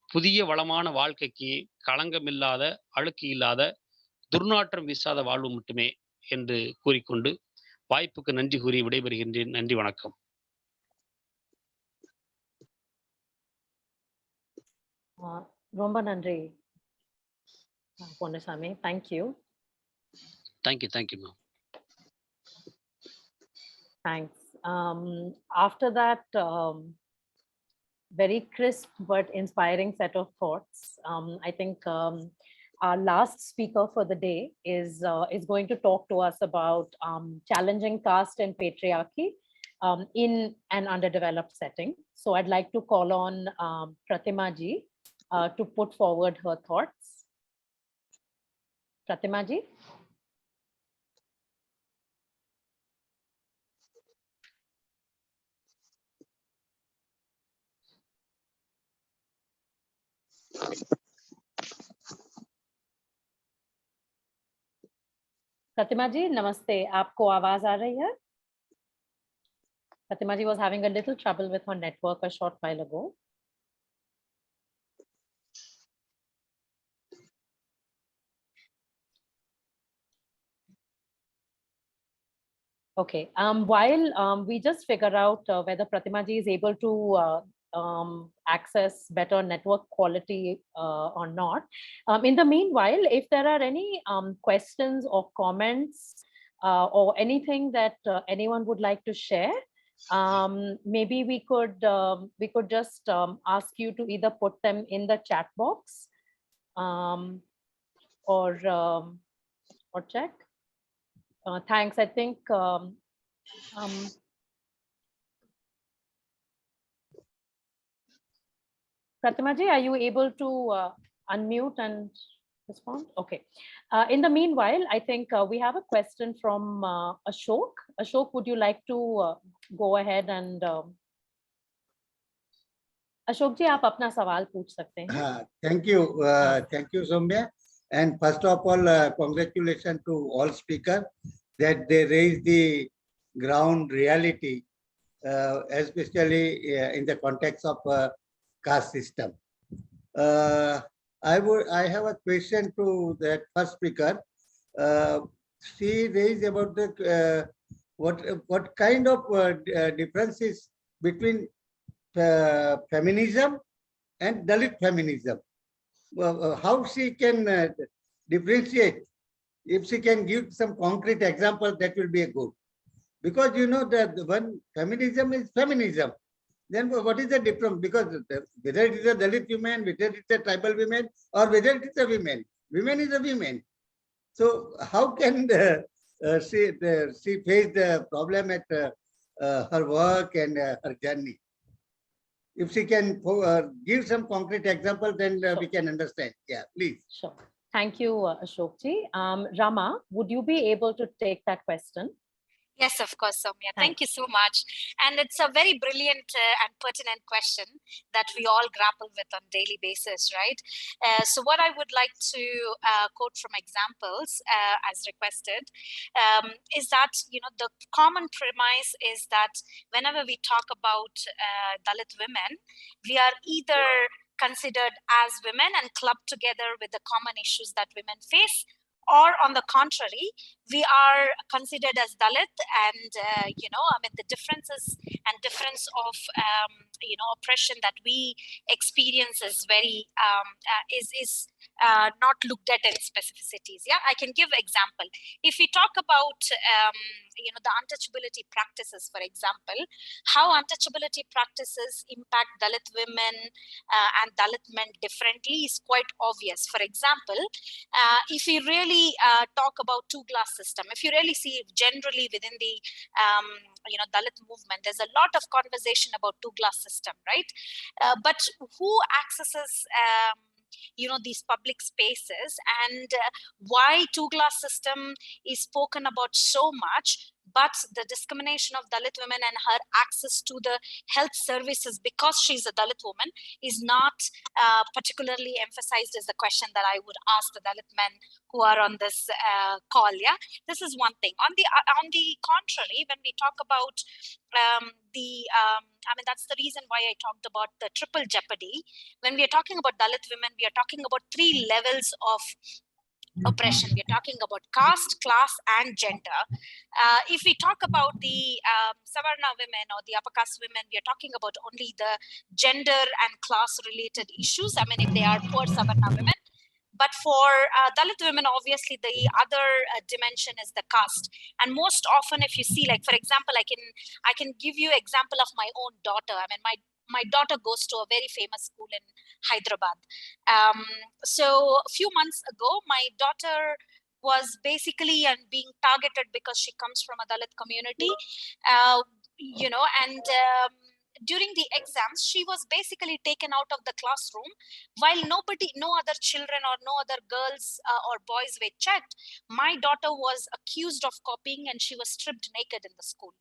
புதிய வளமான வாழ்க்கைக்கு களங்கமில்லாத, அழுக்கு இல்லாத, துர்நாற்றம் வீசாத வாழ்வு மட்டுமே என்று கூறிக்கொண்டு வாய்ப்புக்கு நன்றி கூறி விடைபெறுகின்றேன். நன்றி, வணக்கம். ரொம்ப நன்றி Ponnusamy. Thank you. Thank you ma'am. Thanks. After that very crisp but inspiring set of thoughts, I think our last speaker for the day is going to talk to us about challenging caste and patriarchy in an underdeveloped setting. So I'd like to call on Pratima ji to put forward her thoughts. Pratima ji? Pratima ji, namaste. आपको आवाज आ रही है? Pratima ji was having a little trouble with her network a short while ago. Okay. While we just figure out whether Pratima ji is able to access better network quality or not. In the meanwhile, if there are any questions or comments or anything that anyone would like to share, maybe we could just ask you to either put them in the chat box or check. Thanks. I think Pratima ji, are you able to unmute and respond? Okay. In the meanwhile, I think we have a question from Ashok. Ashok, would you like to go ahead and Ashok ji, आप अपना सवाल पूछ सकते हैं. Thank you, Soumya. And first of all, congratulations to all speakers that they raise the ground reality, especially in the context of caste system. I have a question to that first speaker. She raised about the what kind of differences between feminism and Dalit feminism. How she can differentiate? If she can give some concrete example, that will be a good. Because you know that when feminism is feminism, then what is the difference? Because whether it is a Dalit woman, whether it is a tribal woman, or whether it is a woman is a woman. So how can she face the problem at her work and her journey? If she can give some concrete example, then Sure. we can understand. Yeah, please. Sure. Thank you, Ashok ji. Rama, would you be able to take that question? Yes, of course, Soumya. Thank Thanks. you so much. And it's a very brilliant and pertinent question that we all grapple with on a daily basis, right? So what I would like to quote from examples as requested is that, the common premise is that whenever we talk about Dalit women, we are either considered as women and clubbed together with the common issues that women face, or on the contrary, we are considered as Dalit, and the differences and difference of oppression that we experience is very not looked at in specificities. Yeah, I can give example. If we talk about the untouchability practices, for example, how untouchability practices impact Dalit women and Dalit men differently is quite obvious. For example, if we really talk about two-glass system, if you really see generally within the Dalit movement, there's a lot of conversation about two-glass system, right? But who accesses these public spaces, and why two-glass system is spoken about so much, but the discrimination of Dalit women and her access to the health services because she's a Dalit woman is not particularly emphasized is the question that I would ask the Dalit men who are on this call. Yeah, this is one thing. On the contrary, when we talk about that's the reason why I talked about the triple jeopardy. When we are talking about Dalit women, we are talking about 3 levels of oppression. We are talking about caste, class, and gender. If we talk about the Savarna women or the upper caste women, we are talking about only the gender and class related issues. I mean, if they are poor Savarna women. But for Dalit women, obviously, the other dimension is the caste. And most often, if you see, like, for example, I can give you example of my own daughter. I mean, my daughter goes to a very famous school in Hyderabad. So a few months ago, my daughter was basically being targeted because she comes from a Dalit community, during the exams, she was basically taken out of the classroom while no other children or no other girls or boys were checked. My daughter was accused of copying and she was stripped naked in the school,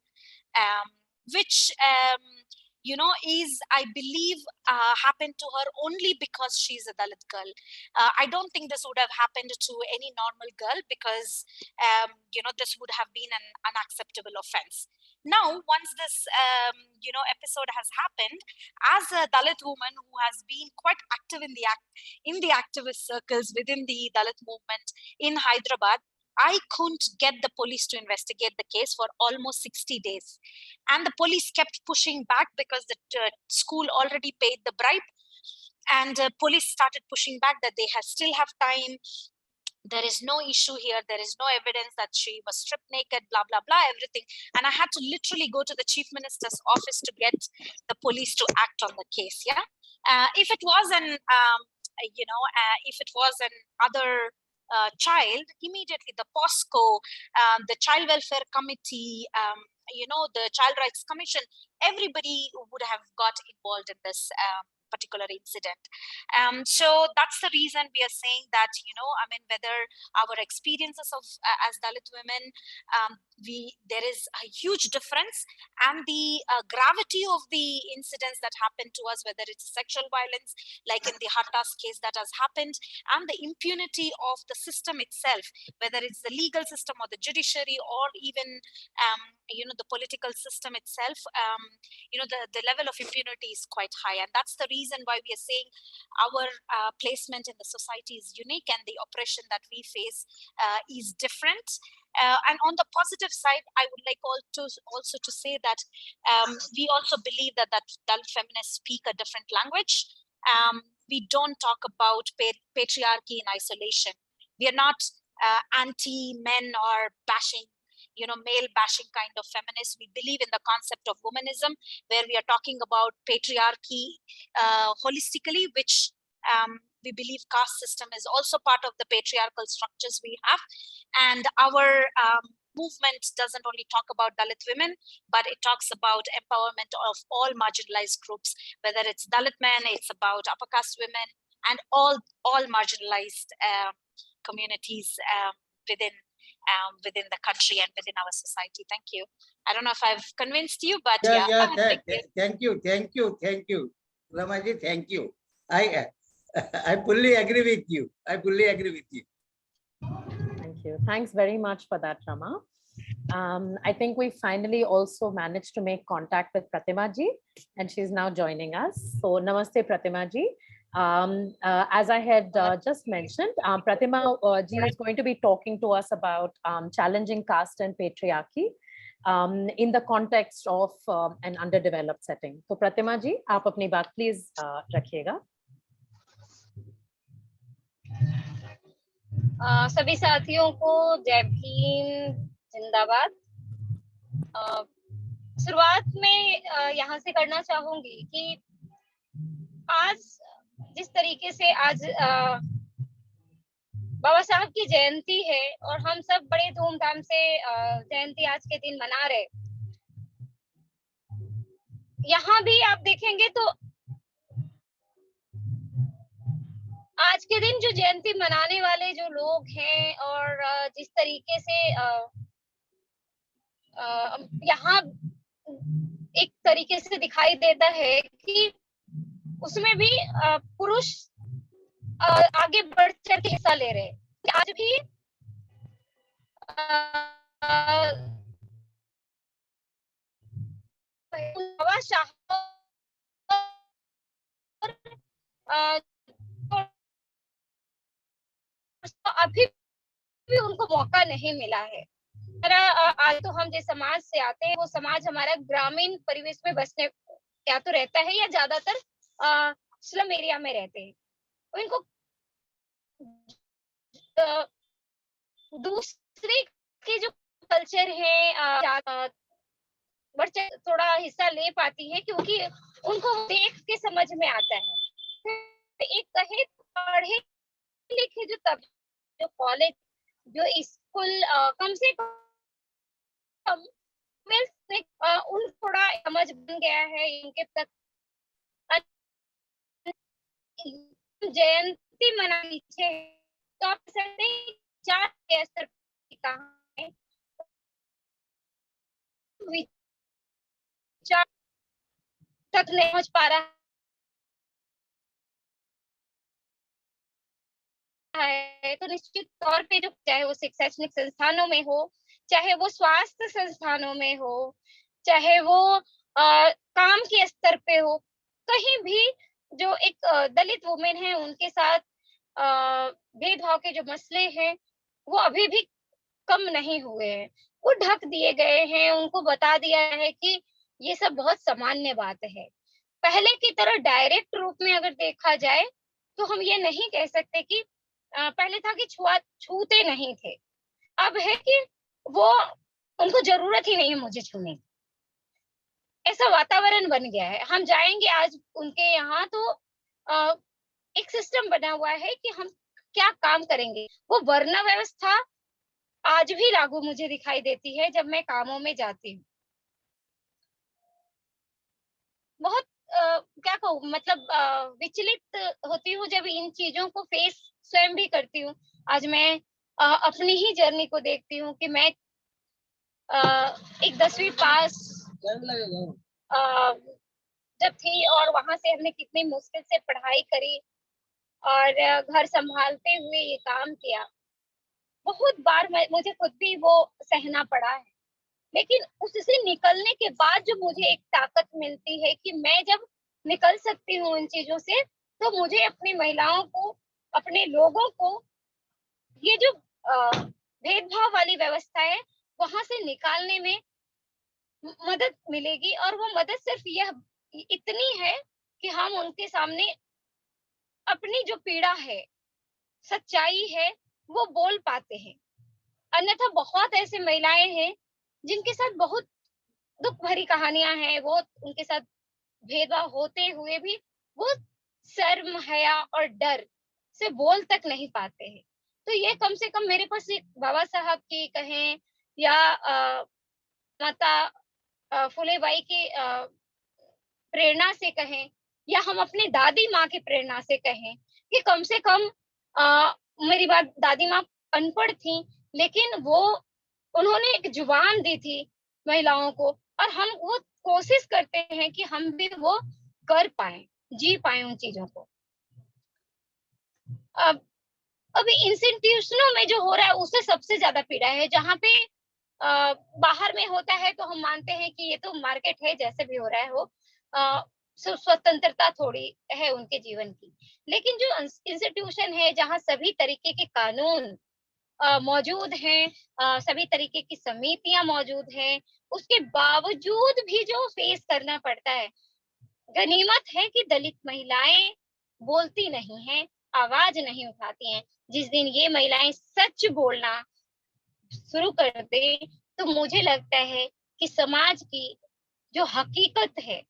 which is, I believe, happened to her only because she's a Dalit girl. I don't think this would have happened to any normal girl because, this would have been an unacceptable offense. Now, once this, episode has happened, as a Dalit woman who has been quite active in the activist circles within the Dalit movement in Hyderabad, I couldn't get the police to investigate the case for almost 60 days. And the police kept pushing back because the school already paid the bribe. And police started pushing back that they still have time. There is no issue here. There is no evidence that she was stripped naked, blah, blah, blah, everything. And I had to literally go to the chief minister's office to get the police to act on the case. Yeah. If it was an other child, immediately the POSCO, the Child Welfare Committee, the Child Rights Commission, everybody would have got involved in this particular incident. So that's the reason we are saying that, whether our experiences of as Dalit women, there is a huge difference, and the gravity of the incidents that happen to us, whether it's sexual violence, like in the Hattas case that has happened, and the impunity of the system itself, whether it's the legal system or the judiciary or even, the political system itself, the level of impunity is quite high. And that's the reason why we are saying our placement in the society is unique and the oppression that we face is different. And on the positive side, I would like also to say that we also believe that Dalit feminists speak a different language. We don't talk about patriarchy in isolation. We are not anti-men or bashing, male bashing kind of feminists. We believe in the concept of womanism, where we are talking about patriarchy holistically, which we believe caste system is also part of the patriarchal structures we have. And our movement doesn't only talk about Dalit women, but it talks about empowerment of all marginalized groups, whether it's Dalit men, it's about upper caste women, and all marginalized communities within the country and within our society. Thank you. I don't know if I've convinced you, but Thank you, Ramaji. Thank you. I fully agree with you. Thank you. Thanks very much for that, Rama. I think we finally also managed to make contact with Pratima ji, and she's now joining us. So Namaste, Pratima ji. As I had just mentioned, Pratima ji is going to be talking to us about challenging caste and patriarchy in the context of an underdeveloped setting. So Pratima ji, aap apni baat please rakhiyega. सभी साथियों को जय भीम, जिंदाबाद। शुरुआत में यहाँ से करना चाहूंगी कि आज जिस तरीके से आज बाबा साहब की जयंती है और हम सब बड़े धूमधाम से जयंती आज के दिन मना रहे, यहाँ भी आप देखेंगे तो आज के दिन जो जयंती मनाने वाले जो लोग हैं और जिस तरीके से यहाँ एक तरीके से दिखाई देता है कि उसमें भी पुरुष आगे बढ़ चढ़ के हिस्सा ले रहे हैं। आज भी अभी भी उनको मौका नहीं मिला है। आज तो हम जिस समाज से आते हैं वो समाज हमारा ग्रामीण परिवेश में बसने या तो रहता है या ज्यादातर स्लम एरिया में रहते हैं। इनको दूसरे के जो कल्चर है थोड़ा हिस्सा ले पाती है क्योंकि उनको देख के समझ में आता है। एक कहे पढ़े लिखे जो कॉलेज जो स्कूल कम से कम उन थोड़ा समझ बन गया है उनके तक जयंती मना पीछे तो आप सकते हैं 4 के स्तर पर कहाँ है विचार तक नहीं पहुंच पा रहा है, तो निश्चित तौर पे जो चाहे वो शैक्षणिक संस्थानों में हो, चाहे वो स्वास्थ्य संस्थानों में हो, चाहे वो काम के स्तर पे हो, कहीं भी जो एक दलित वुमेन है उनके साथ भेदभाव के जो मसले हैं वो अभी भी कम नहीं हुए हैं। वो ढक दिए गए हैं, उनको बता दिया है कि ये सब बहुत सामान्य बात है। पहले की तरह डायरेक्ट रूप में अगर देखा जाए तो हम ये नहीं कह सकते कि पहले था कि छूते नहीं थे, अब है कि वो उनको जरूरत ही नहीं है मुझे छूने की, ऐसा वातावरण बन गया है। हम जाएंगे आज उनके यहाँ तो एक सिस्टम बना हुआ है कि हम क्या काम करेंगे। वो वर्ण व्यवस्था आज भी लागू मुझे दिखाई देती है जब मैं कामों में जाती हूँ। बहुत क्या कहूँ, मतलब विचलित होती हूँ जब इन चीजों को फेस स्वयं भी करती हूँ। आज मैं अपनी ही जर्नी को देखती हूँ कि मैं एक 10वीं पास जब थी और वहां से हमने कितनी मुश्किल से पढ़ाई करी और घर संभालते हुए ये काम किया। बहुत बार मुझे खुद भी वो सहना पड़ा है, लेकिन उससे निकलने के बाद जो मुझे एक ताकत मिलती है कि मैं जब निकल सकती हूँ इन चीजों से, तो मुझे अपनी महिलाओं को, अपने लोगों को ये जो भेदभाव वाली व्यवस्था है वहां से निकालने में मदद मिलेगी। और वो मदद सिर्फ यह इतनी है कि हम उनके सामने अपनी जो पीड़ा है, सच्चाई है, वो बोल पाते हैं। अन्यथा बहुत ऐसे महिलाएं हैं जिनके साथ बहुत दुख भरी कहानियां हैं, वो उनके साथ भेदभाव होते हुए भी वो शर्म, हया और डर से बोल तक नहीं पाते हैं। तो ये कम से कम मेरे पास एक बाबा साहब की कहें या माता फुलेबाई की प्रेरणा से कहें या हम अपनी दादी माँ की प्रेरणा से कहें कि कम से कम मेरी बात दादी माँ अनपढ़ थी, लेकिन वो उन्होंने एक जुबान दी थी महिलाओं को, और हम वो कोशिश करते हैं कि हम भी वो कर पाए, जी पाए उन चीजों को। अभी इंस्टीट्यूशनों में जो हो रहा है उससे सबसे ज्यादा पीड़ा है। जहाँ पे बाहर में होता है तो हम मानते हैं कि ये तो मार्केट है, जैसे भी हो रहा है हो, स्वतंत्रता थोड़ी है उनके जीवन की। लेकिन जो इंस्टीट्यूशन है जहाँ सभी तरीके के कानून मौजूद हैं, सभी तरीके की समितियां मौजूद हैं, उसके बावजूद भी जो फेस करना पड़ता है। गनीमत है कि दलित महिलाएं बोलती नहीं हैं, आवाज नहीं उठाती हैं। जिस दिन ये महिलाएं सच बोलना शुरू कर दे तो मुझे लगता है कि समाज की जो हकीकत है,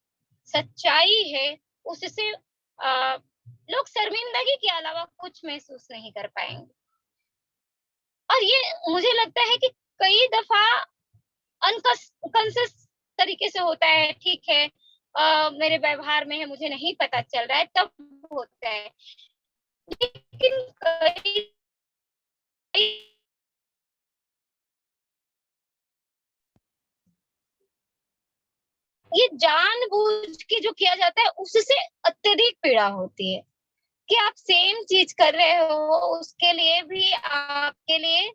सच्चाई है, उससे लोग शर्मिंदगी के अलावा कुछ महसूस नहीं कर पाएंगे। और ये मुझे लगता है कि कई दफा अनकॉन्शियस तरीके से होता है। ठीक है, मेरे व्यवहार में है, मुझे नहीं पता चल रहा है, तब होता है। लेकिन कई ये जानबूझ के जो किया जाता है उससे अत्यधिक पीड़ा होती है कि आप सेम चीज कर रहे हो, उसके लिए भी आपके लिए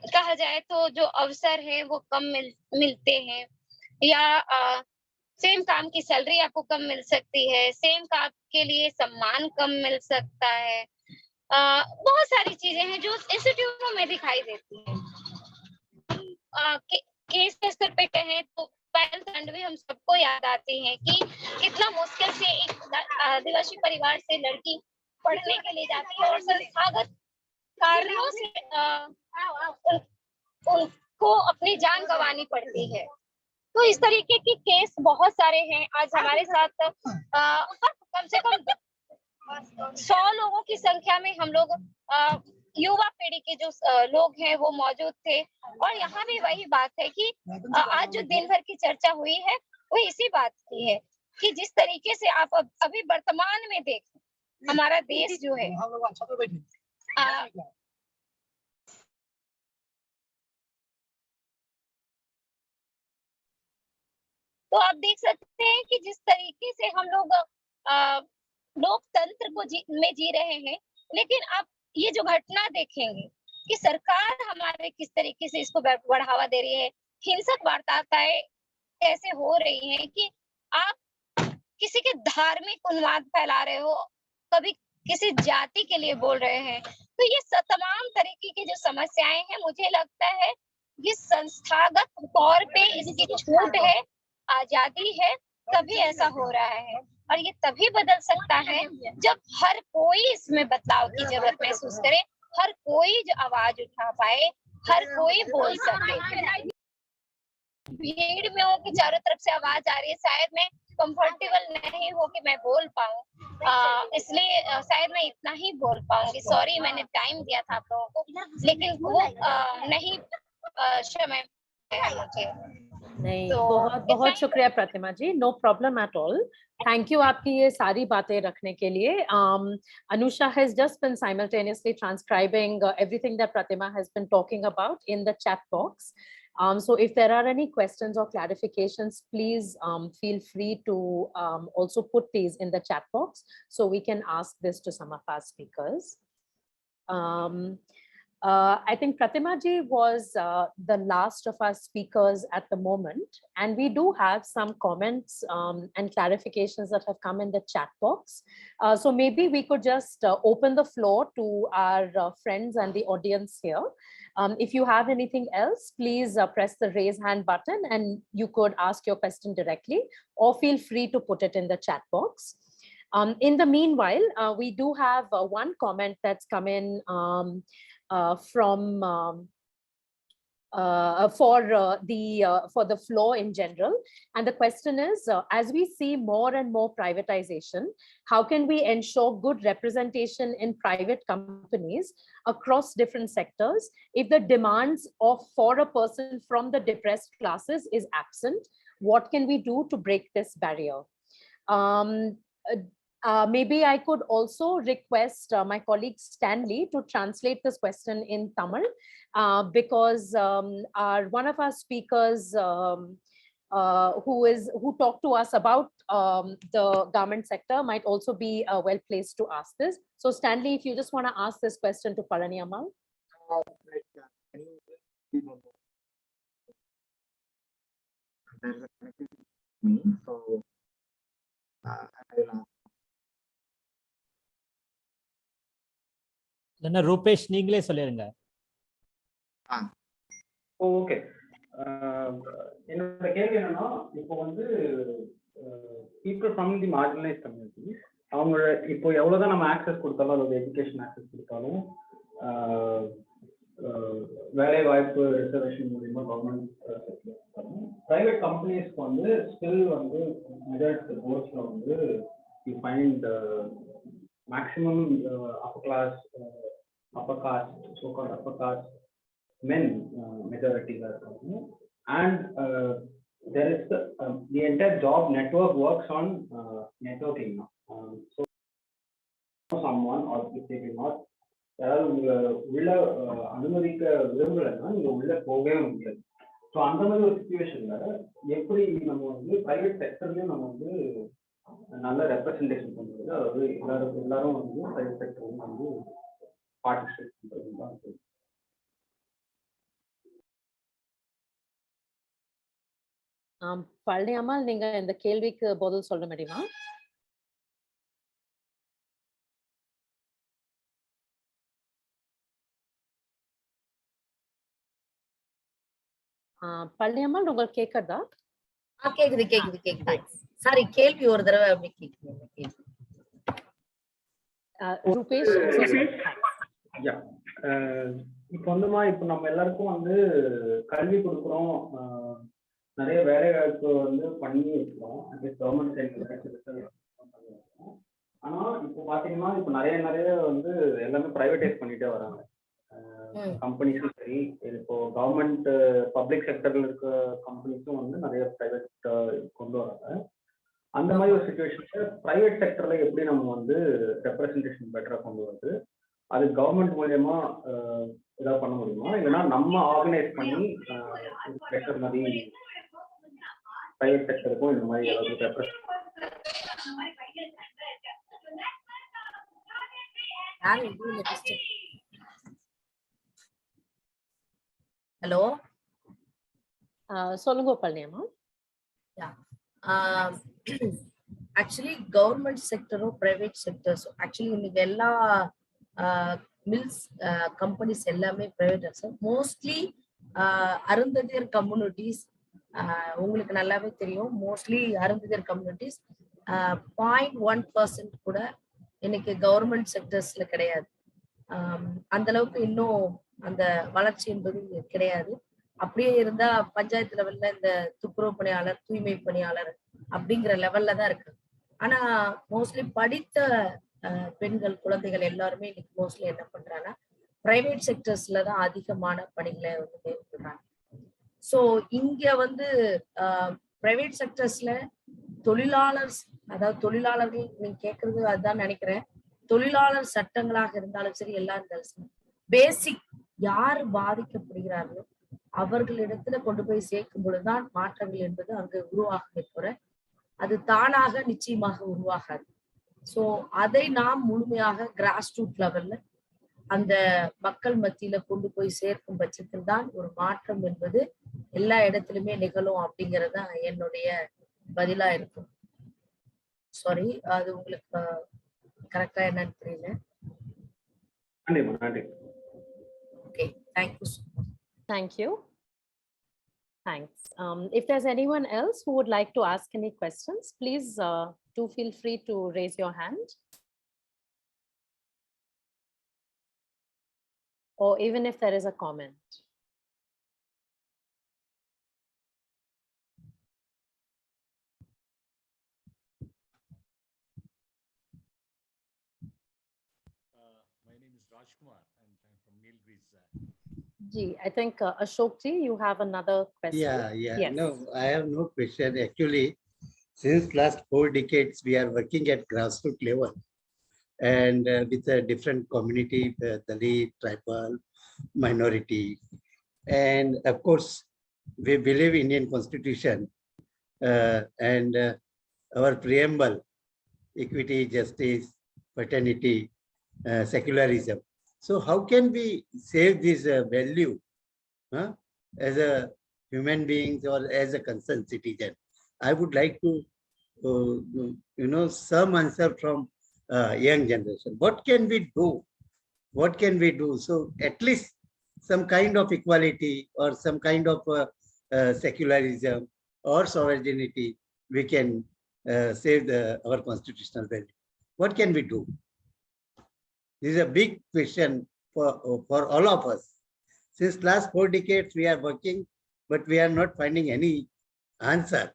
कहा जाए तो जो अवसर है वो कम मिलते हैं, या सेम काम की सैलरी आपको कम मिल सकती है, सेम काम के लिए सम्मान कम मिल सकता है। बहुत सारी चीजें हैं जो इंस्टीट्यूटों में दिखाई देती हैं। केस के स्तर पे कहें तो पहल कांड में हम सबको याद आते हैं कि कितना मुश्किल से एक आदिवासी परिवार से लड़की पढ़ने के लिए जाती है और संस्थागत कारणों से उनको अपनी जान गंवानी पड़ती है। तो इस तरीके की केस बहुत सारे हैं। आज हमारे साथ कम से कम 100 लोगों की संख्या में हम लोग युवा पीढ़ी के जो लोग हैं वो मौजूद थे। और यहाँ भी वही बात है कि आज जो दिन भर की चर्चा हुई है वो इसी बात की है कि जिस तरीके से आप अभी वर्तमान में देखें हमारा देश जो है तो आप देख सकते हैं कि जिस तरीके से हम लोग लोकतंत्र को में जी रहे हैं, लेकिन आप ये जो घटना देखेंगे कि सरकार हमारे किस तरीके से इसको बढ़ावा दे रही है। हिंसक वार्ताएं ऐसे हो रही हैं कि आप किसी के धार्मिक उन्माद फैला रहे हो, कभी किसी जाति के लिए बोल रहे हैं। तो ये तमाम तरीके की जो समस्याएं हैं, मुझे लगता है ये संस्थागत तौर पे इसकी छूट है, आजादी है, तभी ऐसा हो रहा है। और ये तभी बदल सकता है जब हर कोई इसमें बदलाव की जरूरत महसूस करे, हर कोई जो आवाज उठा पाए, हर कोई बोल सके। भीड़ में हो कि चारों तरफ से आवाज आ रही है, शायद मैं कंफर्टेबल नहीं हो कि मैं बोल पाऊं, इसलिए शायद मैं इतना ही बोल पाऊंगी। सॉरी, मैंने टाइम दिया था आप लोगों को, लेकिन वो नहीं समय है मुझे। नहीं, बहुत बहुत शुक्रिया Pratima ji, no problem at all. Thank you आपकी ये सारी बातें रखने के लिए। Anusha has just been simultaneously transcribing everything that Pratima has been talking about in the chat box. So if there are any questions or clarifications, please feel free to also put these in the chat box so we can ask this to some of our speakers. I think Pratima ji was the last of our speakers at the moment, and we do have some comments and clarifications that have come in the chat box. So maybe we could just open the floor to our friends and the audience here. If you have anything else, please press the raise hand button and you could ask your question directly, or feel free to put it in the chat box. In the meanwhile, we do have one comment that's come in for the floor in general, and the question is, as we see more and more privatization, how can we ensure good representation in private companies across different sectors if the demands for a person from the depressed classes is absent? What can we do to break this barrier? Maybe I could also request my colleague Stanley to translate this question in Tamil, because one of our speakers who talked to us about the garment sector might also be well placed to ask this. So Stanley, if you just want to ask this question to Palani Ammal. So I will ask. Rupesh நீங்களே சொல்லிருங்க. Okay, என்னோட கேள்வி என்னன்னா, இப்போ வந்து people from the marginalise community, அவங்க இப்போ எவ்வளவுதான் நம்ம ஆக்சஸ் கொடுத்தாலும், அல்லது எஜுகேஷன் ஆக்சஸ் கொடுத்தாலும், வேலை வாய்ப்பு ரிசர்வேஷன் மூலியமா கவர்மெண்ட் பிரைவேட் கம்பெனிஸ்க்கு வந்து ஸ்டில் வந்து மெஜாரிட்டி போர்ட்ஸ்ல வந்து you find maximum upper caste, so-called upper caste men majority are coming, and there is the entire job network works on networking now. So someone, or if they do not, உள்ள அனுமதிக்க விரும்பலைன்னா நீங்க உள்ள போகவே முடியாது. So அந்த மாதிரி ஒரு சுச்சுவேஷன்ல எப்படி நம்ம வந்து பிரைவேட் செக்டர்லயும் நம்ம வந்து நல்ல ரெப்ரசன்டேஷன் பண்றது, அதாவது எல்லாரும் வந்து பிரைவேட் செக்டர் வந்து பார்ட்டிசிபேட் பண்றது தான். பழனி அம்மாள், நீங்க இந்த கேள்விக்கு பதில் சொல்ல முடியுமா? பழனி அம்மாள், உங்களுக்கு கேக்குதா? கேக்குது கேக்குது கேக்குது. சாரி, கேள்வி ஒரு தடவை அப்படி கேக்குது. ரூபேஷ், இப்போ வந்துமா, இப்போ நம்ம எல்லாருக்கும் வந்து கல்வி கொடுக்குறோம், நிறைய வேலை வாய்ப்பு வந்து பண்ணி இருக்கிறோம், கவர்மெண்ட் சைட்ல. ஆனா இப்போ பாத்தீங்கன்னா இப்போ நிறைய வந்து எல்லாமே பிரைவேடைஸ் பண்ணிட்டே வராங்க. கம்பெனிஸும் சரி, இப்போ கவர்மெண்ட் பப்ளிக் செக்டர்ல இருக்க கம்பெனிஸும் வந்து நிறைய பிரைவேட் கொண்டு வராங்க. அந்த மாதிரி ஒரு சுச்சுவேஷன்ல பிரைவேட் செக்டர்ல எப்படி நம்ம வந்து ரெப்ரஸன்டேஷன் பெட்டரா கொண்டு வருது, அது கவர்மெண்ட் மூலியமா ஏதாவது பண்ண முடியுமா, இல்லைன்னா நம்ம ஆர்கனைஸ் பண்ணி செக்டர் மாதிரி பிரைவேட் செக்டருக்கும் இந்த மாதிரி ஏதாவது ரெப்ரஸன்ட் ஹலோ, சொல்லுங்க பழனியம்மா. ஆக்சுவலி கவர்மெண்ட் செக்டரும் பிரைவேட் செக்டர்ஸும் ஆக்சுவலி இன்னைக்கு எல்லா மில்ஸ் கம்பெனிஸ் எல்லாமே பிரைவேட். மோஸ்ட்லி அருந்ததியர் கம்யூனிட்டிஸ் உங்களுக்கு நல்லாவே தெரியும். மோஸ்ட்லி அருந்ததியர் கம்யூனிட்டிஸ் 0.1% கூட இன்னைக்கு கவர்மெண்ட் செக்டர்ஸ்ல கிடையாது. அந்த அளவுக்கு இன்னும் அந்த வளர்ச்சி என்பது கிடையாது. அப்படியே இருந்தா பஞ்சாயத்து லெவல்ல இந்த துப்புரவு பணியாளர், தூய்மை பணியாளர் அப்படிங்கிற லெவல்ல தான் இருக்கு. ஆனா மோஸ்ட்லி படித்த பெண்கள், குழந்தைகள் எல்லாருமே இன்னைக்கு மோஸ்ட்லி என்ன பண்றாங்கன்னா பிரைவேட் செக்டர்ஸ்ல தான் அதிகமான பணிகளை வந்து மேற்கொள்றாங்க. ஸோ இங்க வந்து பிரைவேட் செக்டர்ஸ்ல தொழிலாளர், அதாவது தொழிலாளர்கள் நீங்க கேட்கறது அதுதான் நினைக்கிறேன். தொழிலாளர் சட்டங்களாக இருந்தாலும் சரி, எல்லாம் இருந்தாலும் சரி, பேசிக் யார் பாதிக்கப்படுகிறார்களோ அவர்களிடத்துல கொண்டு போய் சேர்க்கும் பொழுதுதான் மாற்றங்கள் என்பது அங்கு உருவாகுமே தவிர அது தானாக நிச்சயமாக உருவாகாது. ஸோ அதை நாம் முழுமையாக கிராஸ் ரூட் லெவல்ல அந்த மக்கள் மத்தியில கொண்டு போய் சேர்க்கும் பட்சத்தில் தான் ஒரு மாற்றம் என்பது எல்லா இடத்துலயுமே நிகழும் அப்படிங்கிறது தான் என்னுடைய பதிலா இருக்கும். சாரி, அது உங்களுக்கு கரெக்டா என்னன்னு தெரியல. Okay, thank you. Thank you. Thanks. If there's anyone else who would like to ask any questions, please do feel free to raise your hand. Or even if there is a comment. My name is Rajkumar and I'm from Nilgiris. Ji, I think Ashok ji, you have another question. Yeah. Yes. No, I have no question. Actually, since last 4 decades, we are working at grassroots level and with a different community, Dalit, tribal, minority. And of course, we believe Indian Constitution and our preamble, equity, justice, fraternity, secularism. So how can we save this value as a human beings or as a concerned citizen? I would like to, some answer from young generation. What can we do? What can we do? So at least some kind of equality or some kind of secularism or sovereignty, we can save our constitutional value. What can we do? This is a big question for all of us. Since last 4 decades, we are working, but we are not finding any answer.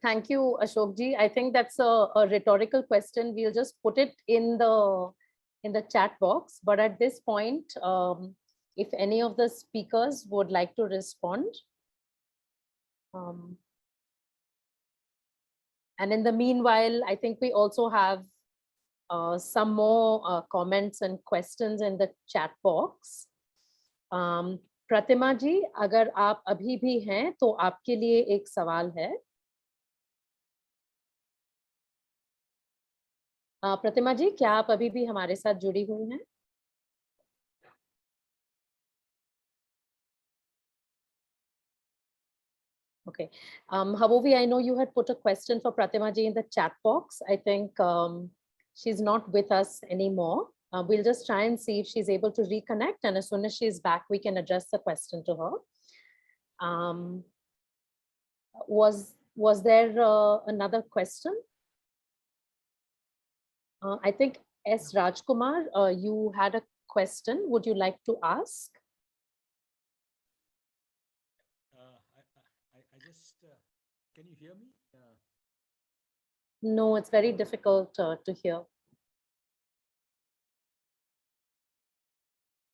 Thank you, Ashok ji. I think that's a rhetorical question. We'll just put it in the chat box. But at this point, if any of the speakers would like to respond. And in the meanwhile, I think we also have some more comments and questions in the chat box. प्रतिमा जी, अगर आप अभी भी हैं तो आपके लिए एक सवाल है. प्रतिमा जी, क्या आप अभी भी हमारे साथ जुड़ी हुई हैं? Okay. Havovi, I know you had put a question for Pratima ji in the chat box. I think she's not with us anymore. We'll just try and see if she's able to reconnect, and as soon as she's back, we can address the question to her. Was there another question? I think S. Rajkumar, you had a question. Would you like to ask? can you hear me? No, it's very difficult to hear.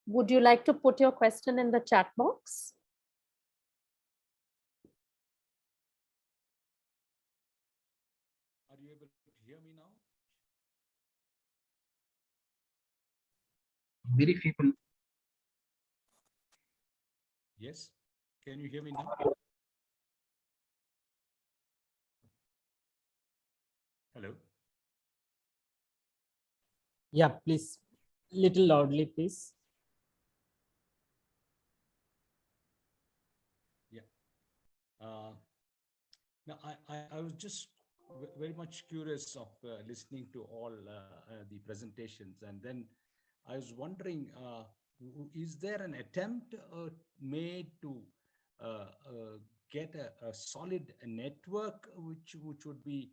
Would you like to put your question in the chat box? Are you able to hear me now? Very feeble. Yes. Can you hear me now? Hello. Yeah, please, little loudly, please. Yeah. Now, I was just very much curious of listening to all the presentations, and then I was wondering, is there an attempt made to get a solid network which would be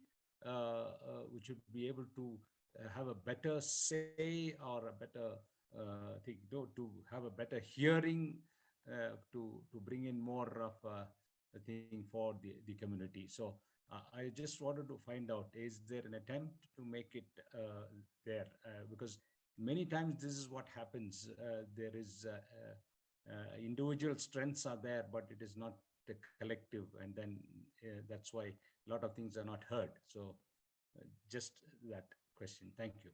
able to have a better say or a better thing, to have a better hearing, to bring in more of a thing for the community. So I just wanted to find out, is there an attempt to make it there? Because many times this is what happens. There is individual strengths are there, but it is not the collective, and then that's why a lot of things are not heard. So just that question. Thank you.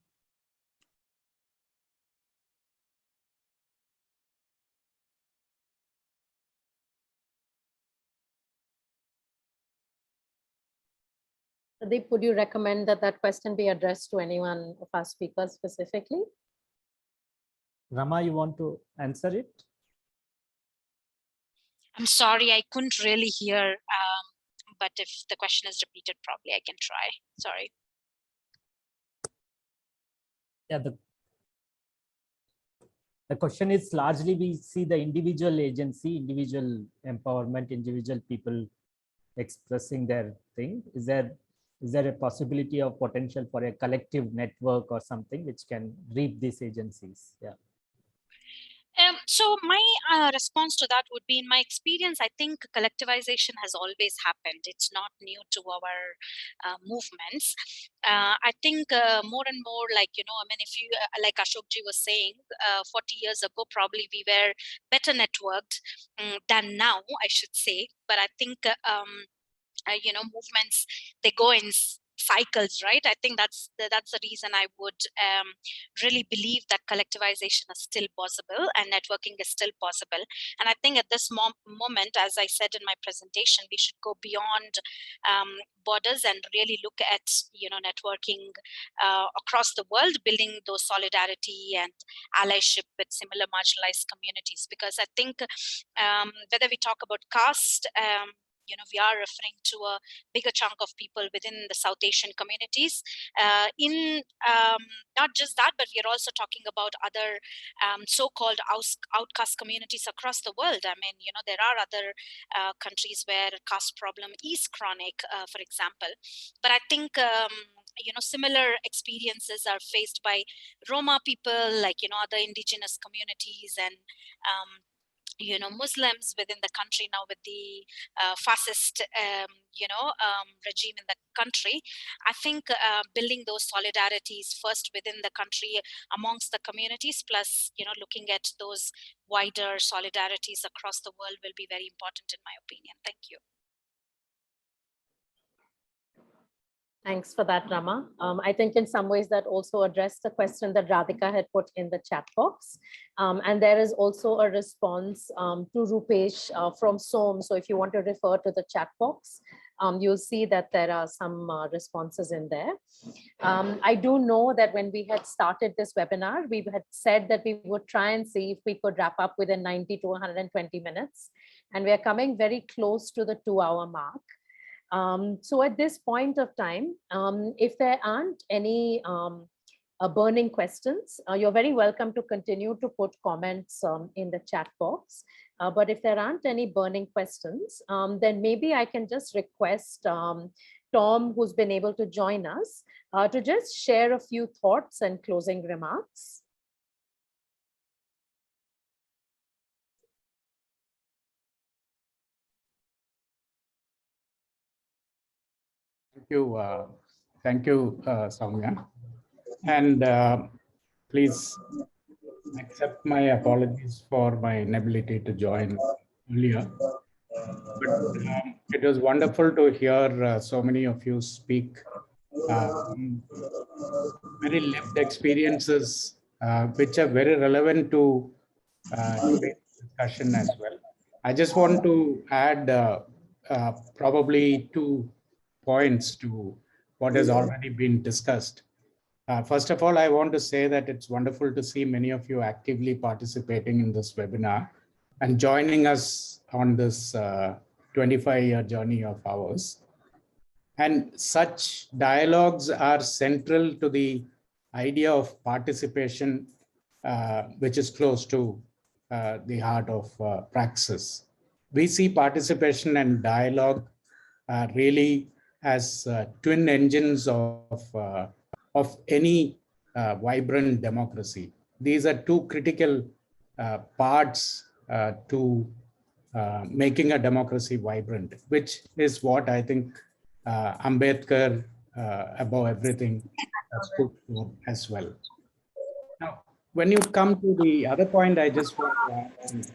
Pradeep, would you recommend that that question be addressed to anyone of our speakers specifically? Rama, you want to answer it? I'm sorry, I couldn't really hear, but if the question is repeated, probably I can try. Sorry. Yeah, the question is largely we see the individual agency, individual empowerment, individual people expressing their thing. Is there a possibility of potential for a collective network or something which can reap these agencies? Yeah. So my response to that would be, in my experience, I think collectivization has always happened. It's not new to our movements. I think more and more, like, I mean, if you, like Ashokji was saying, 40 years ago, probably we were better networked than now, I should say. But I think, movements, they go in cycles, right? I think that's the reason I would really believe that collectivization is still possible and networking is still possible. And I think at this moment, as I said in my presentation, we should go beyond borders and really look at networking across the world, building those solidarity and allyship with similar marginalized communities. Because I think whether we talk about caste, we are referring to a bigger chunk of people within the South Asian communities. In not just that, but we are also talking about other so-called outcast communities across the world. I mean, there are other countries where caste problem is chronic, for example. But I think similar experiences are faced by Roma people, like other indigenous communities, and Muslims within the country now with the fascist, regime in the country. I think building those solidarities first within the country amongst the communities, plus, looking at those wider solidarities across the world will be very important in my opinion. Thank you. Thanks for that, Rama. I think in some ways that also addressed the question that Radhika had put in the chat box. And there is also a response to Rupesh from SOM. So if you want to refer to the chat box, you'll see that there are some responses in there. I do know that when we had started this webinar, we had said that we would try and see if we could wrap up within 90 to 120 minutes. And we are coming very close to the 2-hour mark. So at this point of time, if there aren't any burning questions, you're very welcome to continue to put comments in the chat box. But if there aren't any burning questions, then maybe I can just request Tom, who's been able to join us, to just share a few thoughts and closing remarks. Thank you, Soumya. And please accept my apologies for my inability to join earlier. But it was wonderful to hear so many of you speak very lived experiences, which are very relevant to today's discussion as well. I just want to add probably 2 points to what has already been discussed. First of all, I want to say that it's wonderful to see many of you actively participating in this webinar and joining us on this 25-year journey of ours. And such dialogues are central to the idea of participation, which is close to the heart of praxis. We see participation and dialogue really as twin engines of any vibrant democracy. These are 2 critical parts to making a democracy vibrant, which is what I think Ambedkar, above everything, stood for as well. Now, when you come to the other point, I just want to add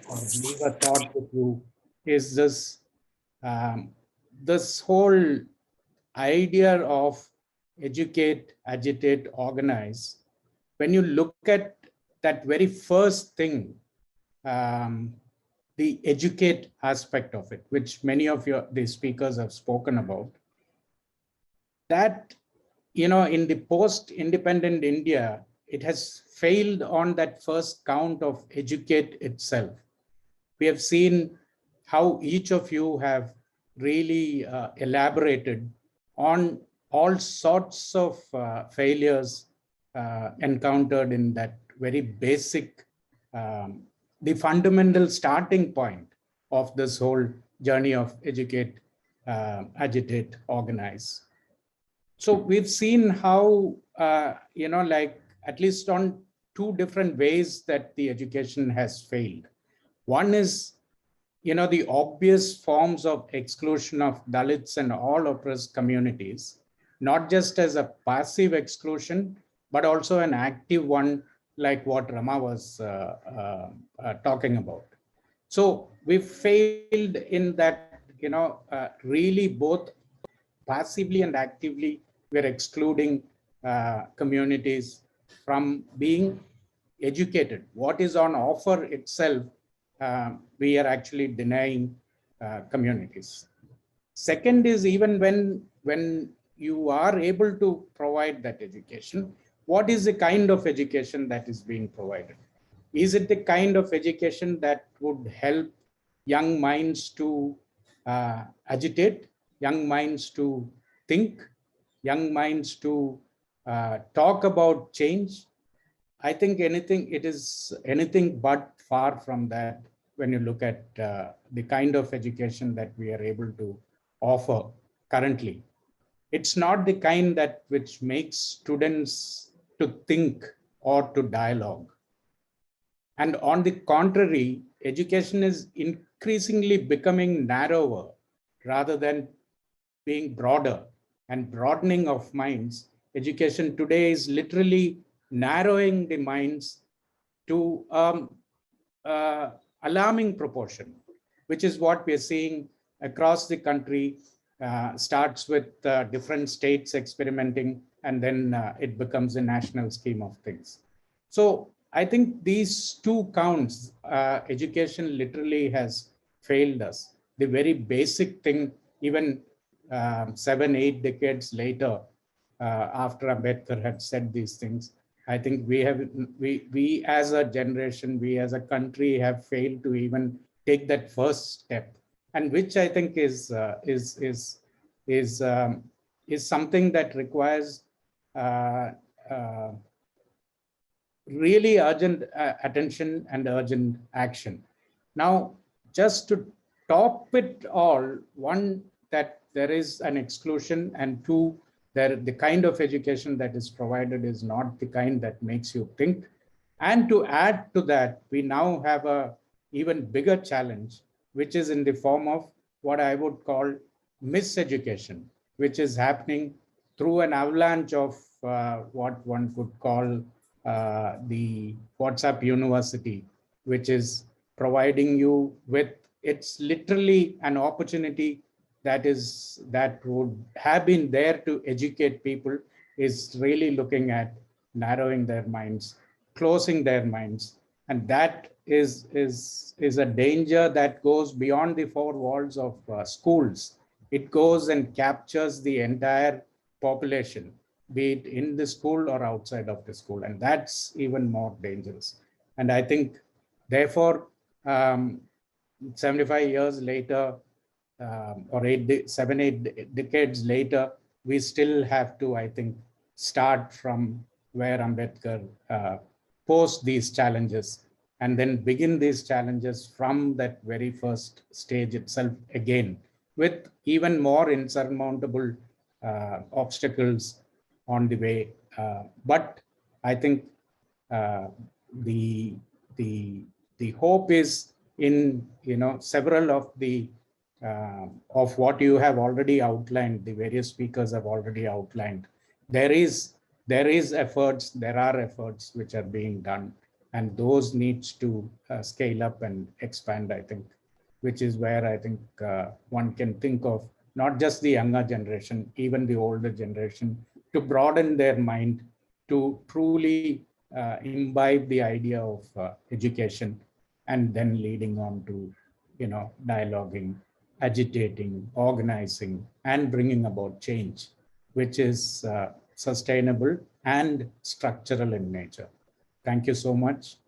or leave a thought with you is this, this whole idea of educate, agitate, organize. When you look at that very first thing, the educate aspect of it, which many of the speakers have spoken about, that, you know, in the post-independent India, it has failed on that first count of educate itself. We have seen how each of you have really elaborated on all sorts of failures encountered in that very basic, the fundamental starting point of this whole journey of educate, agitate, organize. So we've seen how, you know, like at least on 2 different ways that the education has failed. One is, you know, the obvious forms of exclusion of Dalits and all oppressed communities, not just as a passive exclusion, but also an active one, like what Rama was talking about. So we failed in that, you know, really both passively and actively we're excluding communities from being educated. What is on offer itself, we are actually denying communities. Second is, even when you are able to provide that education, what is the kind of education that is being provided? Is it the kind of education that would help young minds to agitate, young minds to think, young minds to talk about change? I think it is anything but far from that when you look at the kind of education that we are able to offer currently. It's not the kind that which makes students to think or to dialogue. And on the contrary, education is increasingly becoming narrower rather than being broader and broadening of minds. Education today is literally narrowing the minds to alarming proportion, which is what we are seeing across the country. Starts with different states experimenting, and then it becomes a national scheme of things. So I think these 2 counts, education literally has failed us. The very basic thing, even 7, 8 decades later, after Ambedkar had said these things, I think we as a generation, we as a country have failed to even take that first step, and which I think is something that requires really urgent attention and urgent action. Now, just to top it all, one, that there is an exclusion, and 2, the kind of education that is provided is not the kind that makes you think. And to add to that, we now have a even bigger challenge, which is in the form of what I would call miseducation, which is happening through an avalanche of what one could call the WhatsApp University, which is providing you with, it's literally an opportunity that would have been there to educate people, is really looking at narrowing their minds, closing their minds. And that is a danger that goes beyond the four walls of schools. It goes and captures the entire population, be it in the school or outside of the school. And that's even more dangerous. And I think, therefore, 75 years later, or 7-8 decades later, we still have to, I think, start from where Ambedkar posed these challenges, and then begin these challenges from that very first stage itself again, with even more insurmountable obstacles on the way. But I think the hope is in, several of the of what you have already outlined, the various speakers have already outlined. There are efforts which are being done, and those needs to scale up and expand, I think, which is where I think one can think of not just the younger generation, even the older generation, to broaden their mind, to truly imbibe the idea of education, and then leading on to, dialoguing, agitating, organizing, and bringing about change, which is sustainable and structural in nature. Thank you so much.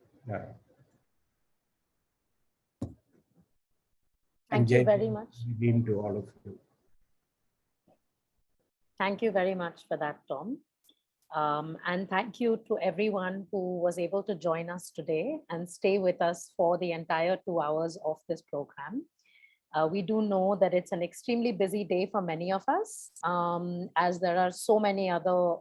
Thank you very much. To all of you. Thank you very much for that, Tom. And thank you to everyone who was able to join us today and stay with us for the entire 2 hours of this program. We do know that it's an extremely busy day for many of us, as there are so many other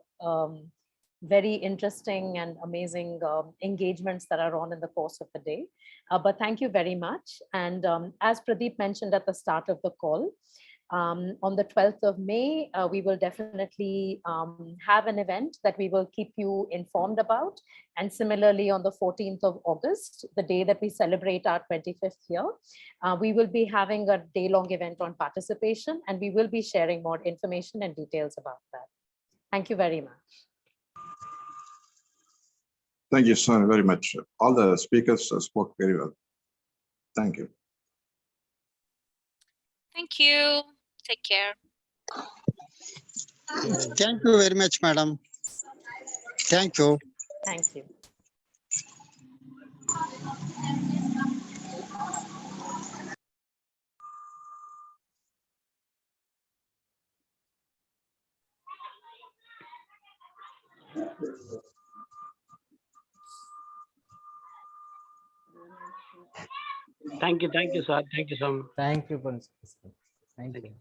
very interesting and amazing engagements that are on in the course of the day. But thank you very much. And as Pradeep mentioned at the start of the call, on the 12th of May, we will definitely have an event that we will keep you informed about. And similarly, on the 14th of August, the day that we celebrate our 25th year, we will be having a day-long event on participation, and we will be sharing more information and details about that. Thank you very much. Thank you so very much. All the speakers spoke very well. Thank you. Thank you. Take care. Thank you very much, madam. Thank you. Thank you. Thank you, sir. Thank you so much. Thank you, Principal. Thank you.